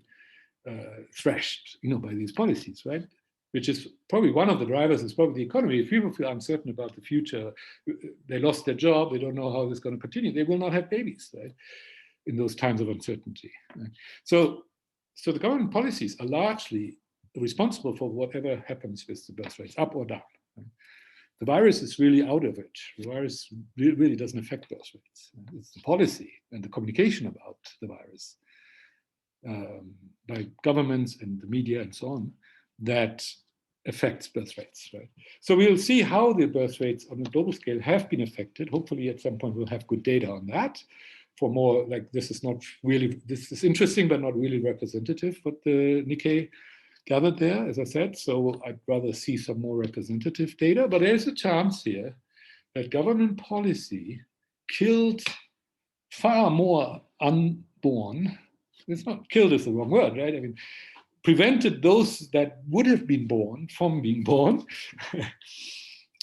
thrashed, by these policies, right? Which is probably one of the drivers, is probably the economy. If people feel uncertain about the future, they lost their job, they don't know how this is going to continue, they will not have babies, right? In those times of uncertainty. Right? So the government policies are largely responsible for whatever happens with the birth rates, up or down. Right? The virus is really out of it. The virus really doesn't affect birth rates. It's the policy and the communication about the virus by governments and the media and so on that affects birth rates. Right? So we'll see how the birth rates on a global scale have been affected. Hopefully at some point we'll have good data on that. For more, like, this is interesting but not really representative what the Nikkei gathered there, as I said. So I'd rather see some more representative data, but there's a chance here that government policy killed far more unborn. It's not killed is the wrong word, right? I mean, prevented those that would have been born from being born,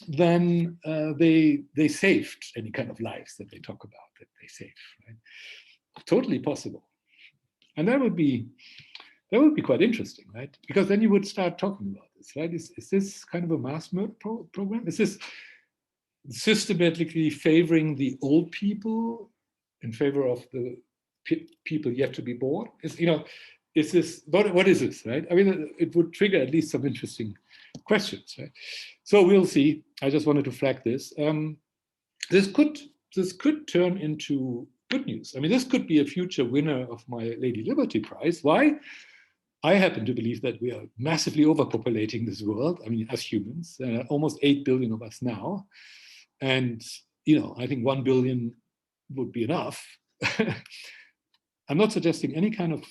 then they saved any kind of lives that they talk about that they saved, right? Totally possible. And that would be quite interesting, right? Because then you would start talking about this, right? Is this kind of a mass murder program? Is this systematically favoring the old people in favor of the people yet to be born? Is this, what is this, right? I mean, it would trigger at least some interesting questions, right? So we'll see. I just wanted to flag this. This could turn into good news. I mean, this could be a future winner of my Lady Liberty Prize. Why? I happen to believe that we are massively overpopulating this world. I mean, as humans, almost 8 billion of us now. And, I think 1 billion would be enough. I'm not suggesting any kind of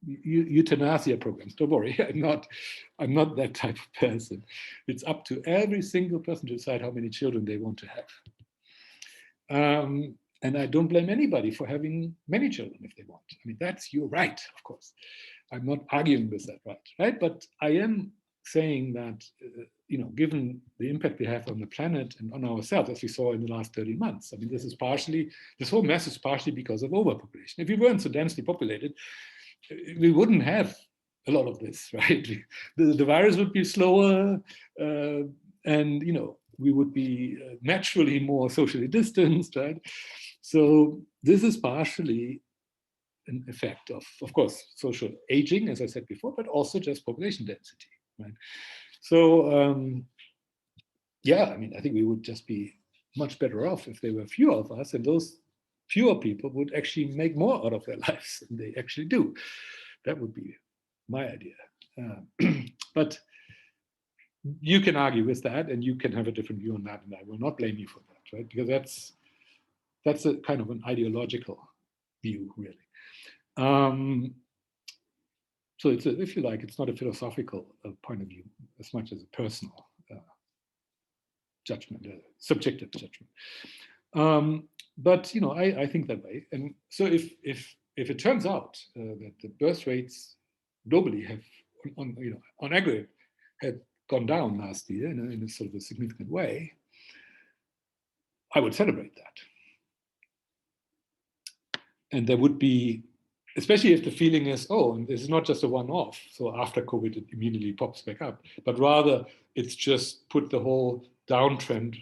euthanasia programs. Don't worry, I'm not that type of person. It's up to every single person to decide how many children they want to have. And I don't blame anybody for having many children if they want. I mean, that's your right, of course. I'm not arguing with that right? But I am saying that, given the impact we have on the planet and on ourselves, as we saw in the last 30 months, I mean, this whole mess is partially because of overpopulation. If we weren't so densely populated, we wouldn't have a lot of this, right? The virus would be slower, and we would be naturally more socially distanced, right? So this is partially an effect of course, social aging, as I said before, but also just population density, right? So yeah, I mean, I think we would just be much better off if there were fewer of us, and those fewer people would actually make more out of their lives than they actually do. That would be my idea. But you can argue with that, and you can have a different view on that, and I will not blame you for that, right? Because that's a kind of an ideological view, really. So if you like, it's not a philosophical point of view as much as a personal judgment, a subjective judgment. But I think that way, and so if it turns out that the birth rates globally have, on aggregate, had gone down last year in a sort of a significant way, I would celebrate that. And there would be, especially if the feeling is, oh, and this is not just a one-off, so after COVID it immediately pops back up, but rather it's just put the whole downtrend,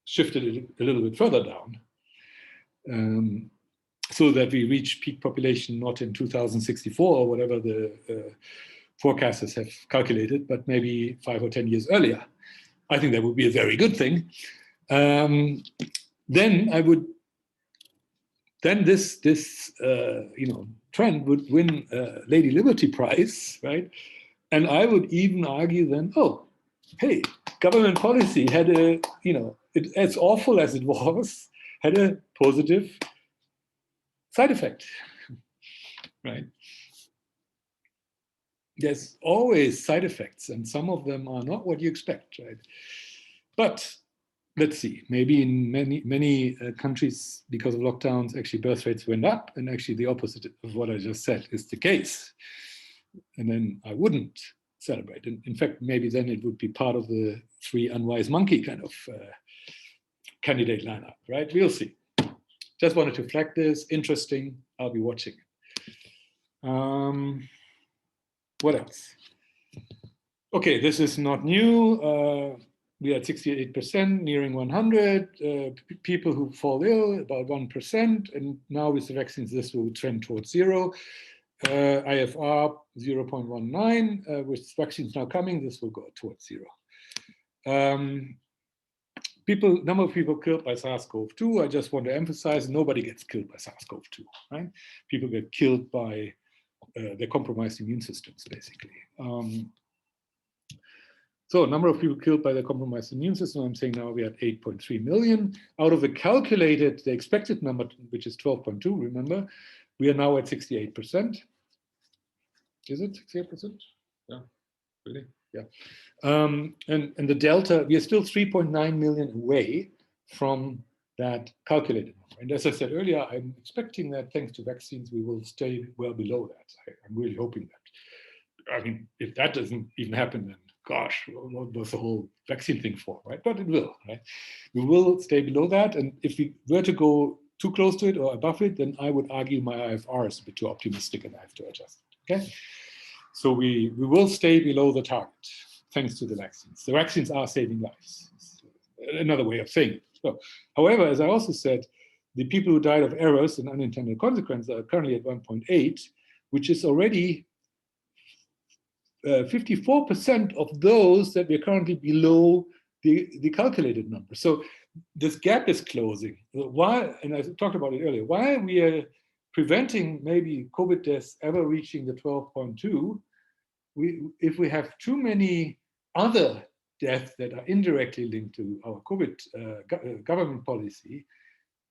shifted it a little bit further down, so that we reach peak population not in 2064 or whatever the forecasters have calculated, but maybe 5 or 10 years earlier. I think that would be a very good thing. Then this trend would win a Lady Liberty Prize, right? And I would even argue then, oh, hey, government policy had a, as awful as it was, had a positive side effect, right? There's always side effects, and some of them are not what you expect, right? But let's see, maybe in many countries, because of lockdowns, actually birth rates went up, and actually the opposite of what I just said is the case. And then I wouldn't celebrate. And in fact, maybe then it would be part of the 3 unwise monkey kind of candidate lineup, right? We'll see. Just wanted to flag this, interesting, I'll be watching it. What else? Okay, this is not new. We are at 68%, nearing 100. People who fall ill, about 1%. And now with the vaccines, this will trend towards 0. IFR 0.19. With vaccines now coming, this will go towards 0. Number of people killed by SARS-CoV-2, I just want to emphasize, nobody gets killed by SARS-CoV-2, right? People get killed by their compromised immune systems, basically. So number of people killed by the compromised immune system, I'm saying now we are at 8.3 million. Out of the expected number, which is 12.2, remember, we are now at 68%. Is it 68%? Yeah, really? Yeah. And the delta, we are still 3.9 million away from that calculated number. And as I said earlier, I'm expecting that thanks to vaccines, we will stay well below that. I'm really hoping that. I mean, if that doesn't even happen, then gosh, what was the whole vaccine thing for, right? But it will, right? We will stay below that. And if we were to go too close to it or above it, then I would argue my IFR is a bit too optimistic and I have to adjust it, okay? So we will stay below the target, thanks to the vaccines. The vaccines are saving lives. It's another way of saying it. So, however, as I also said, the people who died of errors and unintended consequences are currently at 1.8, which is already 54% of those that we're currently below the calculated number. So this gap is closing. Why, and I talked about it earlier, why we are preventing maybe COVID deaths ever reaching the 12.2, if we have too many other deaths that are indirectly linked to our COVID government policy,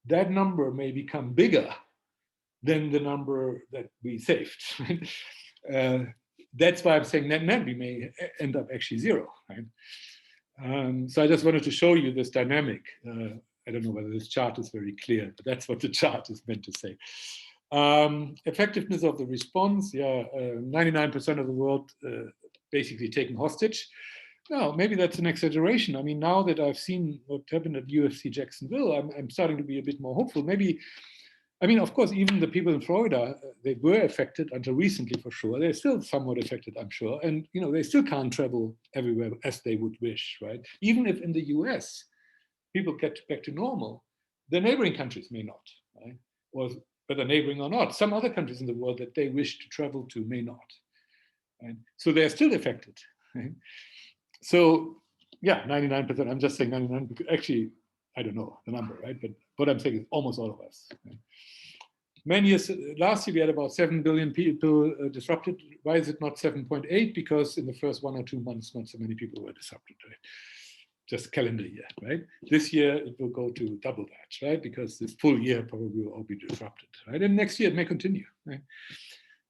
that number may become bigger than the number that we saved. That's why I'm saying net we may end up actually 0. Right? So I just wanted to show you this dynamic I don't know whether this chart is very clear, but that's what the chart is meant to say. Effectiveness of the response, yeah, 99% of the world basically taken hostage. No, maybe that's an exaggeration. I mean, now that I've seen what happened at UFC Jacksonville, I'm starting to be a bit more hopeful. Maybe, I mean, of course, even the people in Florida, they were affected until recently for sure. They're still somewhat affected, I'm sure. And, you know, they still can't travel everywhere as they would wish, right? Even if in the US, people get back to normal, the neighboring countries may not, right? Or whether neighboring or not, some other countries in the world that they wish to travel to may not. Right? So they're still affected. Right? So yeah, 99%, I'm just saying 99, actually, I don't know the number, right? But what I'm saying is almost all of us. Right? Many years, last year we had about 7 billion people disrupted. Why is it not 7.8? Because in the first 1 or 2 months, not so many people were disrupted, right? Just calendar year, right? This year it will go to double that, right? Because this full year probably will all be disrupted, right? And next year it may continue, right?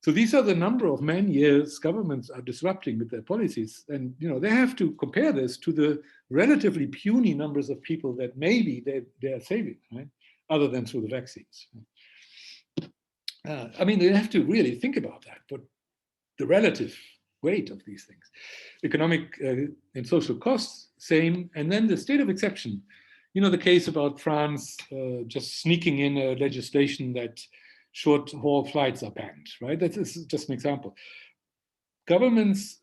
So these are the number of man years governments are disrupting with their policies. And, you know, they have to compare this to the relatively puny numbers of people that maybe they are saving, right? Other than through the vaccines. I mean, they have to really think about that, but the relative weight of these things. Economic and social costs, same. And then the state of exception. You know, the case about France just sneaking in a legislation that short haul flights are banned, right? That is just an example. Governments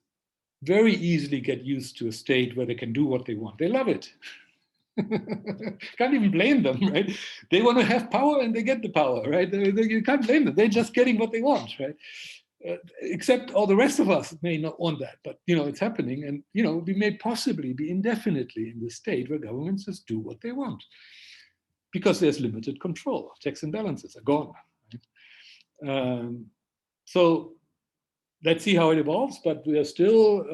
very easily get used to a state where they can do what they want. They love it. Can't even blame them, right? They want to have power and they get the power, right? You can't blame them. They're just getting what they want, right? Except all the rest of us may not want that, but you know it's happening, and you know we may possibly be indefinitely in this state where governments just do what they want because there's limited control. Checks and balances are gone. Right? So let's see how it evolves, but we are still,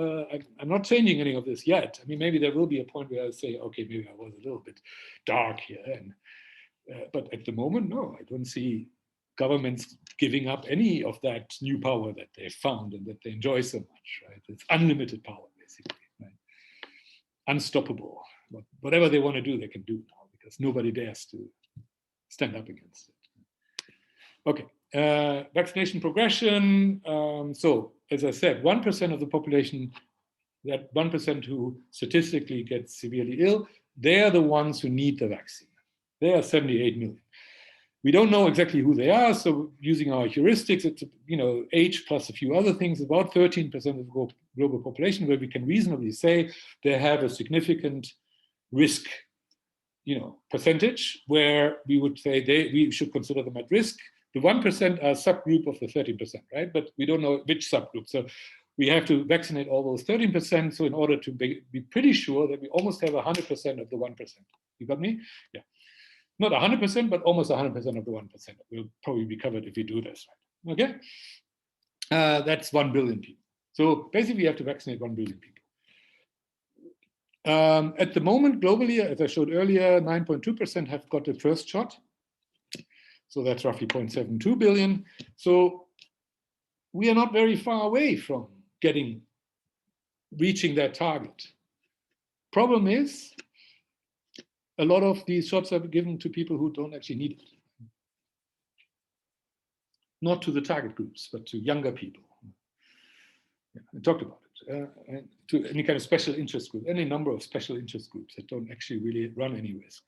I'm not changing any of this yet. I mean, maybe there will be a point where I say, okay, maybe I was a little bit dark here. And, but at the moment, no, I don't see governments giving up any of that new power that they found and that they enjoy so much, right? It's unlimited power, basically, right? Unstoppable. Whatever they want to do, they can do now because nobody dares to stand up against it. Okay. Vaccination progression. So, as I said, 1% of the population, that 1% who statistically get severely ill, they're the ones who need the vaccine. They are 78 million. We don't know exactly who they are, so using our heuristics, it's, you know, age plus a few other things, about 13% of the global population, where we can reasonably say they have a significant risk, you know, percentage, where we would say we should consider them at risk. The 1% are a subgroup of the 13%, right? But we don't know which subgroup. So we have to vaccinate all those 13%. So in order to be pretty sure that we almost have 100% of the 1%. You got me? Yeah. Not 100%, but almost 100% of the 1%. Will probably be covered if we do this, right? Okay? That's 1 billion people. So basically, you have to vaccinate 1 billion people. At the moment, globally, as I showed earlier, 9.2% have got the first shot. So that's roughly 0.72 billion. So we are not very far away from reaching that target. Problem is, a lot of these shots are given to people who don't actually need it. Not to the target groups, but to younger people. Yeah, I talked about it. And to any kind of special interest group, any number of special interest groups that don't actually really run any risk.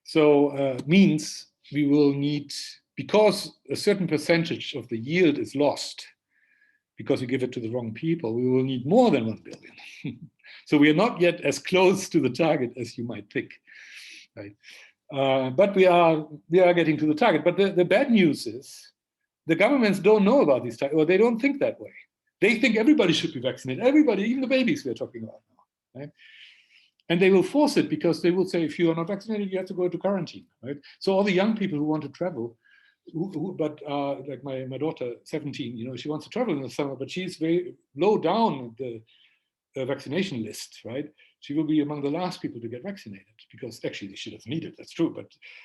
So means we will need, because a certain percentage of the yield is lost because we give it to the wrong people, we will need more than 1 billion. So we are not yet as close to the target as you might think, right? But we are getting to the target. But the bad news is the governments don't know about these targets, or they don't think that way. They think everybody should be vaccinated, everybody, even the babies we're talking about now, right? And they will force it because they will say, if you are not vaccinated, you have to go into quarantine, right? So all the young people who want to travel, but like my daughter, 17, you know, she wants to travel in the summer, but she's very low down the vaccination list, right? She will be among the last people to get vaccinated because actually she doesn't need it, that's true,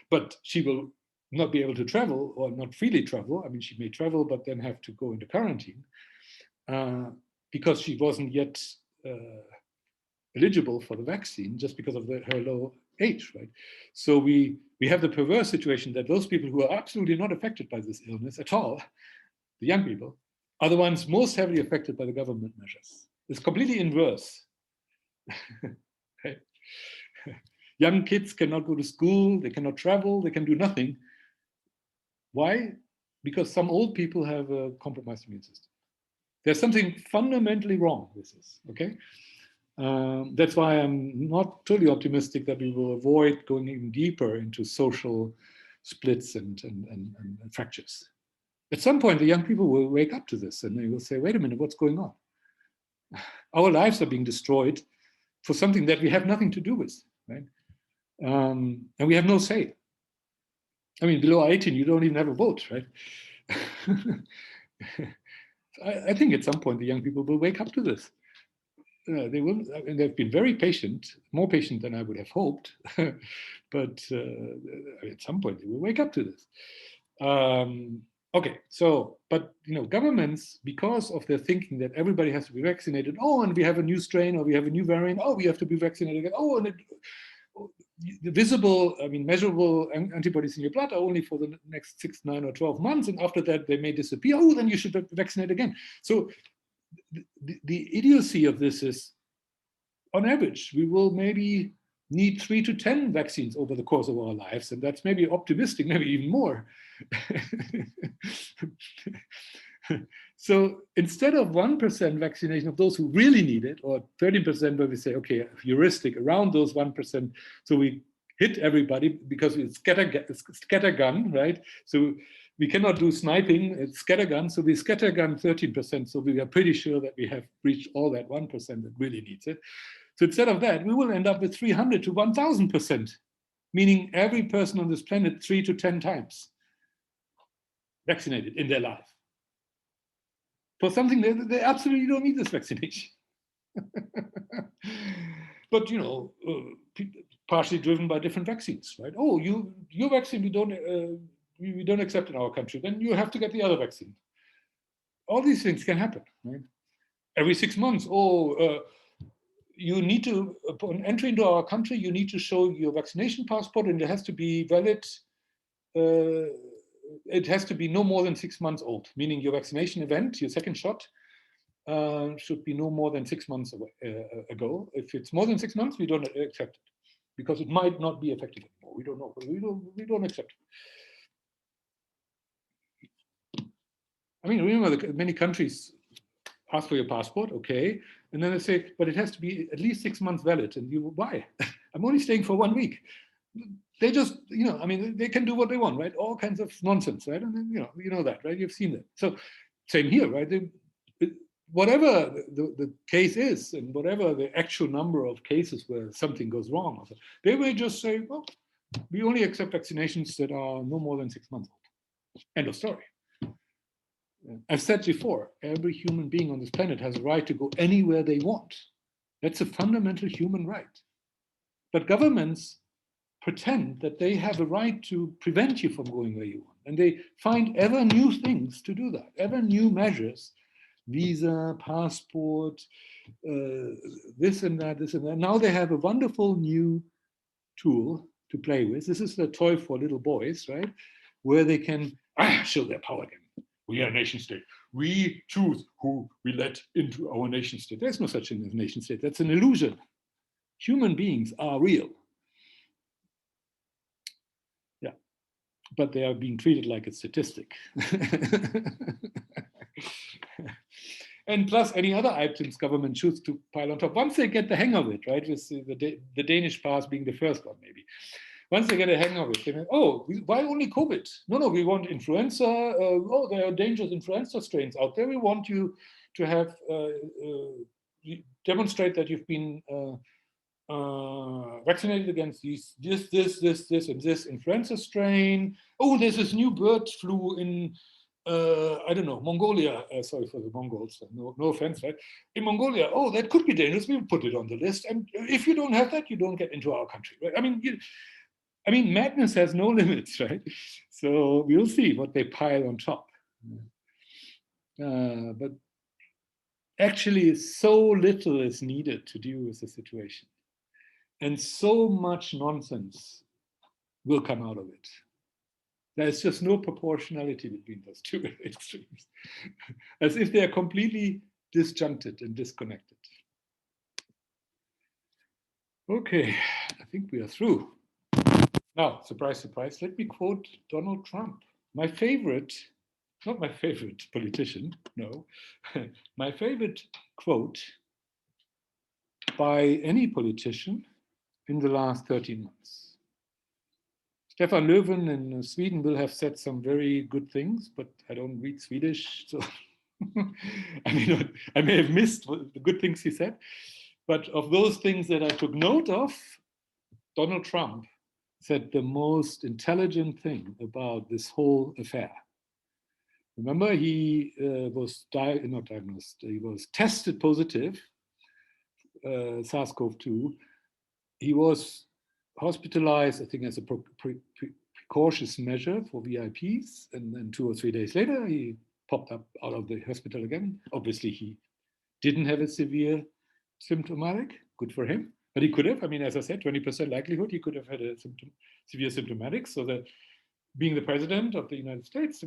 but she will not be able to travel or not freely travel. I mean, she may travel, but then have to go into quarantine because she wasn't yet eligible for the vaccine just because of her low age, right? So we have the perverse situation that those people who are absolutely not affected by this illness at all, the young people, are the ones most heavily affected by the government measures. It's completely inverse. Right? Young kids cannot go to school, they cannot travel, they can do nothing. Why? Because some old people have a compromised immune system. There's something fundamentally wrong with this, okay? That's why I'm not totally optimistic that we will avoid going even deeper into social splits and fractures. At some point, the young people will wake up to this and they will say, wait a minute, what's going on? Our lives are being destroyed for something that we have nothing to do with, right? And we have no say. I mean, below 18, you don't even have a vote, right? I think at some point the young people will wake up to this. They will, and they've been very patient, more patient than I would have hoped. But at some point they will wake up to this. Okay, so, but governments, because of their thinking that everybody has to be vaccinated, oh, and we have a new strain or we have a new variant, oh, we have to be vaccinated again, oh, and the visible, I mean, measurable antibodies in your blood are only for the next 6, 9, or 12 months, and after that they may disappear. Oh, then you should vaccinate again. So the idiocy of this is, on average, we will maybe need 3 to 10 vaccines over the course of our lives, and that's maybe optimistic, maybe even more. So instead of 1% vaccination of those who really need it, or 13% where we say, okay, heuristic around those 1%, so we hit everybody because it's scattergun, right? So we cannot do sniping, it's scattergun, so we scattergun 13%, so we are pretty sure that we have reached all that 1% that really needs it. So instead of that, we will end up with 300 to 1,000%, meaning every person on this planet 3 to 10 times vaccinated in their life. For something they absolutely don't need this vaccination. But partially driven by different vaccines, right? Oh, your vaccine we don't accept in our country, then you have to get the other vaccine. All these things can happen, right? Every 6 months, you need to, upon entry into our country, you need to show your vaccination passport, and it has to be valid. It has to be no more than 6 months old, meaning your vaccination event, your second shot, should be no more than 6 months ago. If it's more than 6 months, we don't accept it because it might not be effective anymore. We don't know, but we don't accept it. I mean, remember, many countries ask for your passport, okay, and then they say, but it has to be at least 6 months valid. And you, why? I'm only staying for 1 week. They just, I mean, they can do what they want, right? All kinds of nonsense, right? And then, you know that, right? You've seen that. So same here, right? Whatever the case is, and whatever the actual number of cases where something goes wrong, they may just say, well, we only accept vaccinations that are no more than 6 months old. End of story. I've said before, every human being on this planet has a right to go anywhere they want. That's a fundamental human right. But governments pretend that they have a right to prevent you from going where you want. And they find ever new things to do that, ever new measures, visa, passport, this and that, this and that. Now they have a wonderful new tool to play with. This is a toy for little boys, right? Where they can show their power again. We are a nation state. We choose who we let into our nation state. There's no such thing as a nation state. That's an illusion. Human beings are real. Yeah, but they are being treated like a statistic. And plus any other items government choose to pile on top. Once they get the hang of it, right, with the Danish pass being the first one maybe. Once they get a hang of it, they say, oh, why only COVID? No, we want influenza. Oh, there are dangerous influenza strains out there. We want you to have, demonstrate that you've been vaccinated against this, and this influenza strain. Oh, there's this new bird flu in, I don't know, Mongolia. Sorry for the Mongols, no offense, right? In Mongolia, oh, that could be dangerous. We'll put it on the list. And if you don't have that, you don't get into our country, right? I mean, madness has no limits, right? So we'll see what they pile on top. But actually, so little is needed to deal with the situation. And so much nonsense will come out of it. There's just no proportionality between those two extremes, as if they're completely disjuncted and disconnected. Okay, I think we are through. Now, surprise, surprise, let me quote Donald Trump. My favorite, not my favorite politician, no, my favorite quote by any politician in the last 13 months. Stefan Löfven in Sweden will have said some very good things, but I don't read Swedish, so I may have missed the good things he said. But of those things that I took note of, Donald Trump said the most intelligent thing about this whole affair. Remember, he was not diagnosed, he was tested positive, SARS-CoV-2. He was hospitalized, I think, as a precautious measure for VIPs. And then 2 or 3 days later, he popped up out of the hospital again. Obviously, he didn't have a severe symptomatic, good for him. But he could have, I mean, as I said, 20% likelihood he could have had a severe symptomatic. So that being the president of the United States,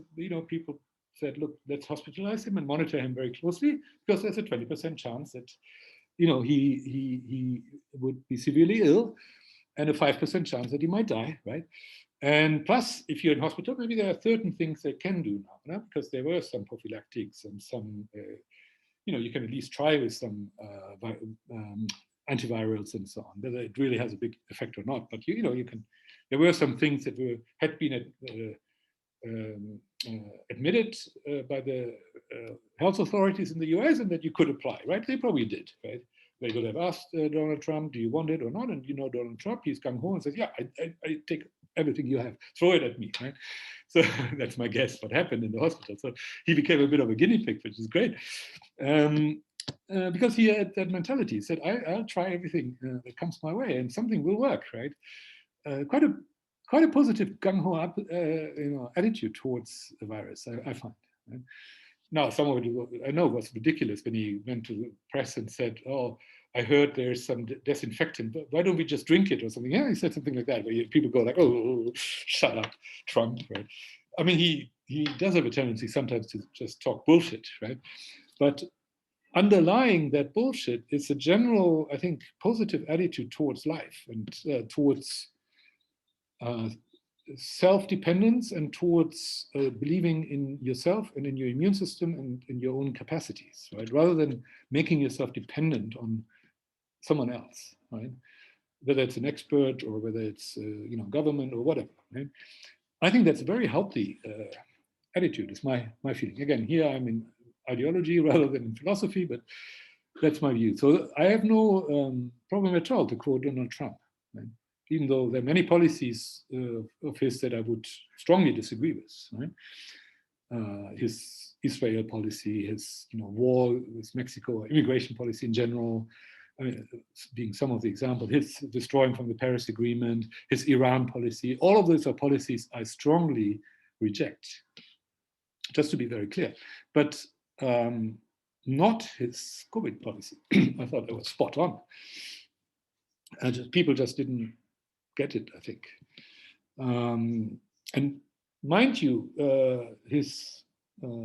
people said, look, let's hospitalize him and monitor him very closely, because there's a 20% chance that, he would be severely ill, and a 5% chance that he might die, right? And plus, if you're in hospital, maybe there are certain things they can do now, no? Because there were some prophylactics and some, you can at least try with some antivirals and so on, whether it really has a big effect or not. But you can. There were some things that had been admitted by the health authorities in the US, and that you could apply, right? They probably did, right? They could have asked Donald Trump, do you want it or not? And Donald Trump, he's come home and says, yeah, I take everything you have, throw it at me, right? So that's my guess what happened in the hospital. So he became a bit of a guinea pig, which is great. Because he had that mentality. He said, I'll try everything that comes my way, and something will work, right? Quite a positive gung-ho attitude towards the virus, I find. Right? Now, some of it I know was ridiculous when he went to the press and said, "Oh, I heard there's some disinfectant. But why don't we just drink it or something?" Yeah, he said something like that. Where people go like, "Oh, shut up, Trump!" Right? I mean, he does have a tendency sometimes to just talk bullshit, right? But underlying that bullshit is a general, I think, positive attitude towards life and towards self-dependence and towards believing in yourself and in your immune system and in your own capacities, right? Rather than making yourself dependent on someone else, right? Whether it's an expert or whether it's government or whatever, right? I think that's a very healthy attitude, is my feeling. Again, here I'm in ideology rather than in philosophy, but that's my view. So I have no problem at all to quote Donald Trump, right? Even though there are many policies of his that I would strongly disagree with, right? His Israel policy, his war with Mexico, immigration policy in general, being some of the examples, his withdrawing from the Paris Agreement, his Iran policy, all of those are policies I strongly reject, just to be very clear. But not his COVID policy. I thought that was spot on. People just didn't get it, I think. And mind you, his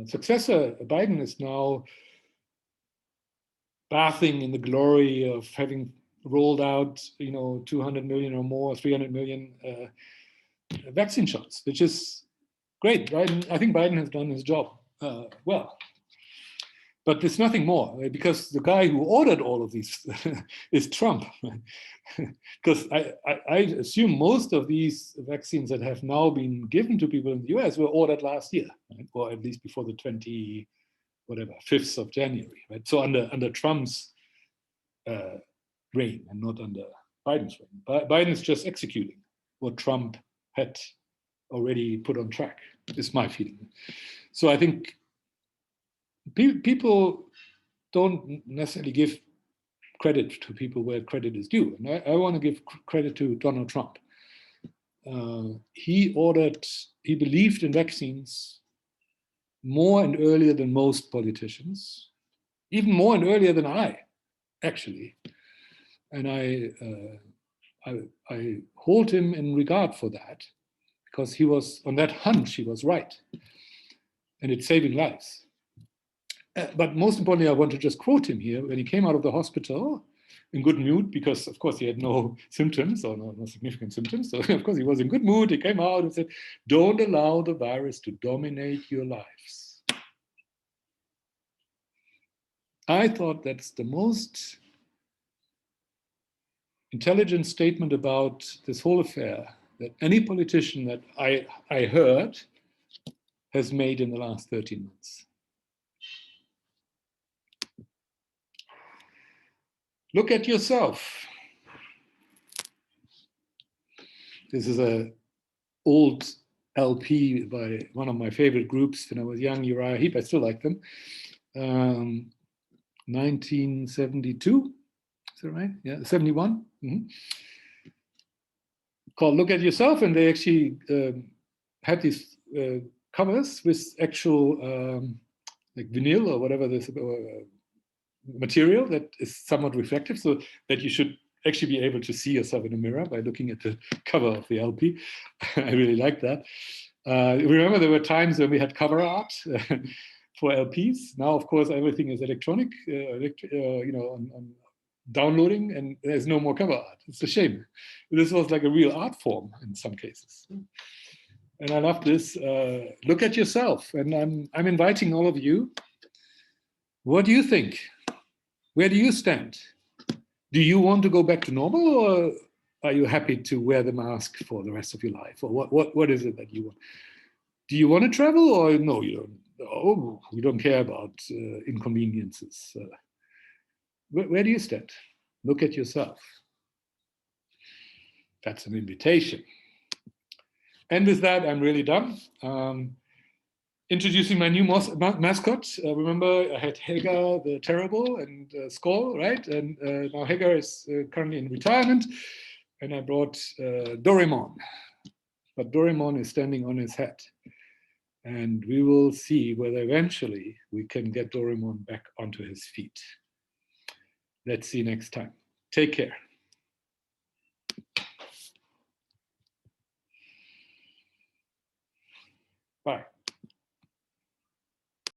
successor, Biden, is now bathing in the glory of having rolled out, 200 million or more, 300 million vaccine shots, which is great, right? And I think Biden has done his job well. But there's nothing more, right? Because the guy who ordered all of these is Trump. Because I assume most of these vaccines that have now been given to people in the US were ordered last year, right? Or at least before the 5th of January. Right? So under Trump's reign and not under Biden's reign. Biden is just executing what Trump had already put on track, is my feeling. So I think people don't necessarily give credit to people where credit is due. And I want to give credit to Donald Trump. He believed in vaccines more and earlier than most politicians, even more and earlier than I, actually. And I I hold him in regard for that, because he was on that hunch, he was right. And it's saving lives. But most importantly, I want to just quote him here. When he came out of the hospital in good mood, because of course he had no symptoms or no significant symptoms. So of course he was in good mood. He came out and said, don't allow the virus to dominate your lives. I thought that's the most intelligent statement about this whole affair that any politician that I heard has made in the last 13 months. Look at yourself. This is an old LP by one of my favorite groups when I was young, Uriah Heep. I still like them. 1972, is that right? Yeah, 71. Called Look at Yourself, and they actually had these covers with actual like vinyl or whatever this material that is somewhat reflective, so that you should actually be able to see yourself in a mirror by looking at the cover of the LP. I really like that. Remember, there were times when we had cover art for LPs. Now, of course, everything is electronic, you know, on downloading, and there's no more cover art. It's a shame. This was like a real art form in some cases. And I love this. Look at yourself. And I'm inviting all of you. What do you think? Where do you stand? Do you want to go back to normal, or are you happy to wear the mask for the rest of your life? Or what is it that you want? Do you want to travel, or no, you don't? Oh, you don't care about inconveniences. Where do you stand? Look at yourself. That's an invitation. And with that, I'm really done. Introducing my new mascot. Remember, I had Hagar the Terrible and Skoll, right? And now Hagar is currently in retirement, and I brought Doraemon. But Doraemon is standing on his head. And we will see whether eventually we can get Doraemon back onto his feet. Let's see next time. Take care. Bye.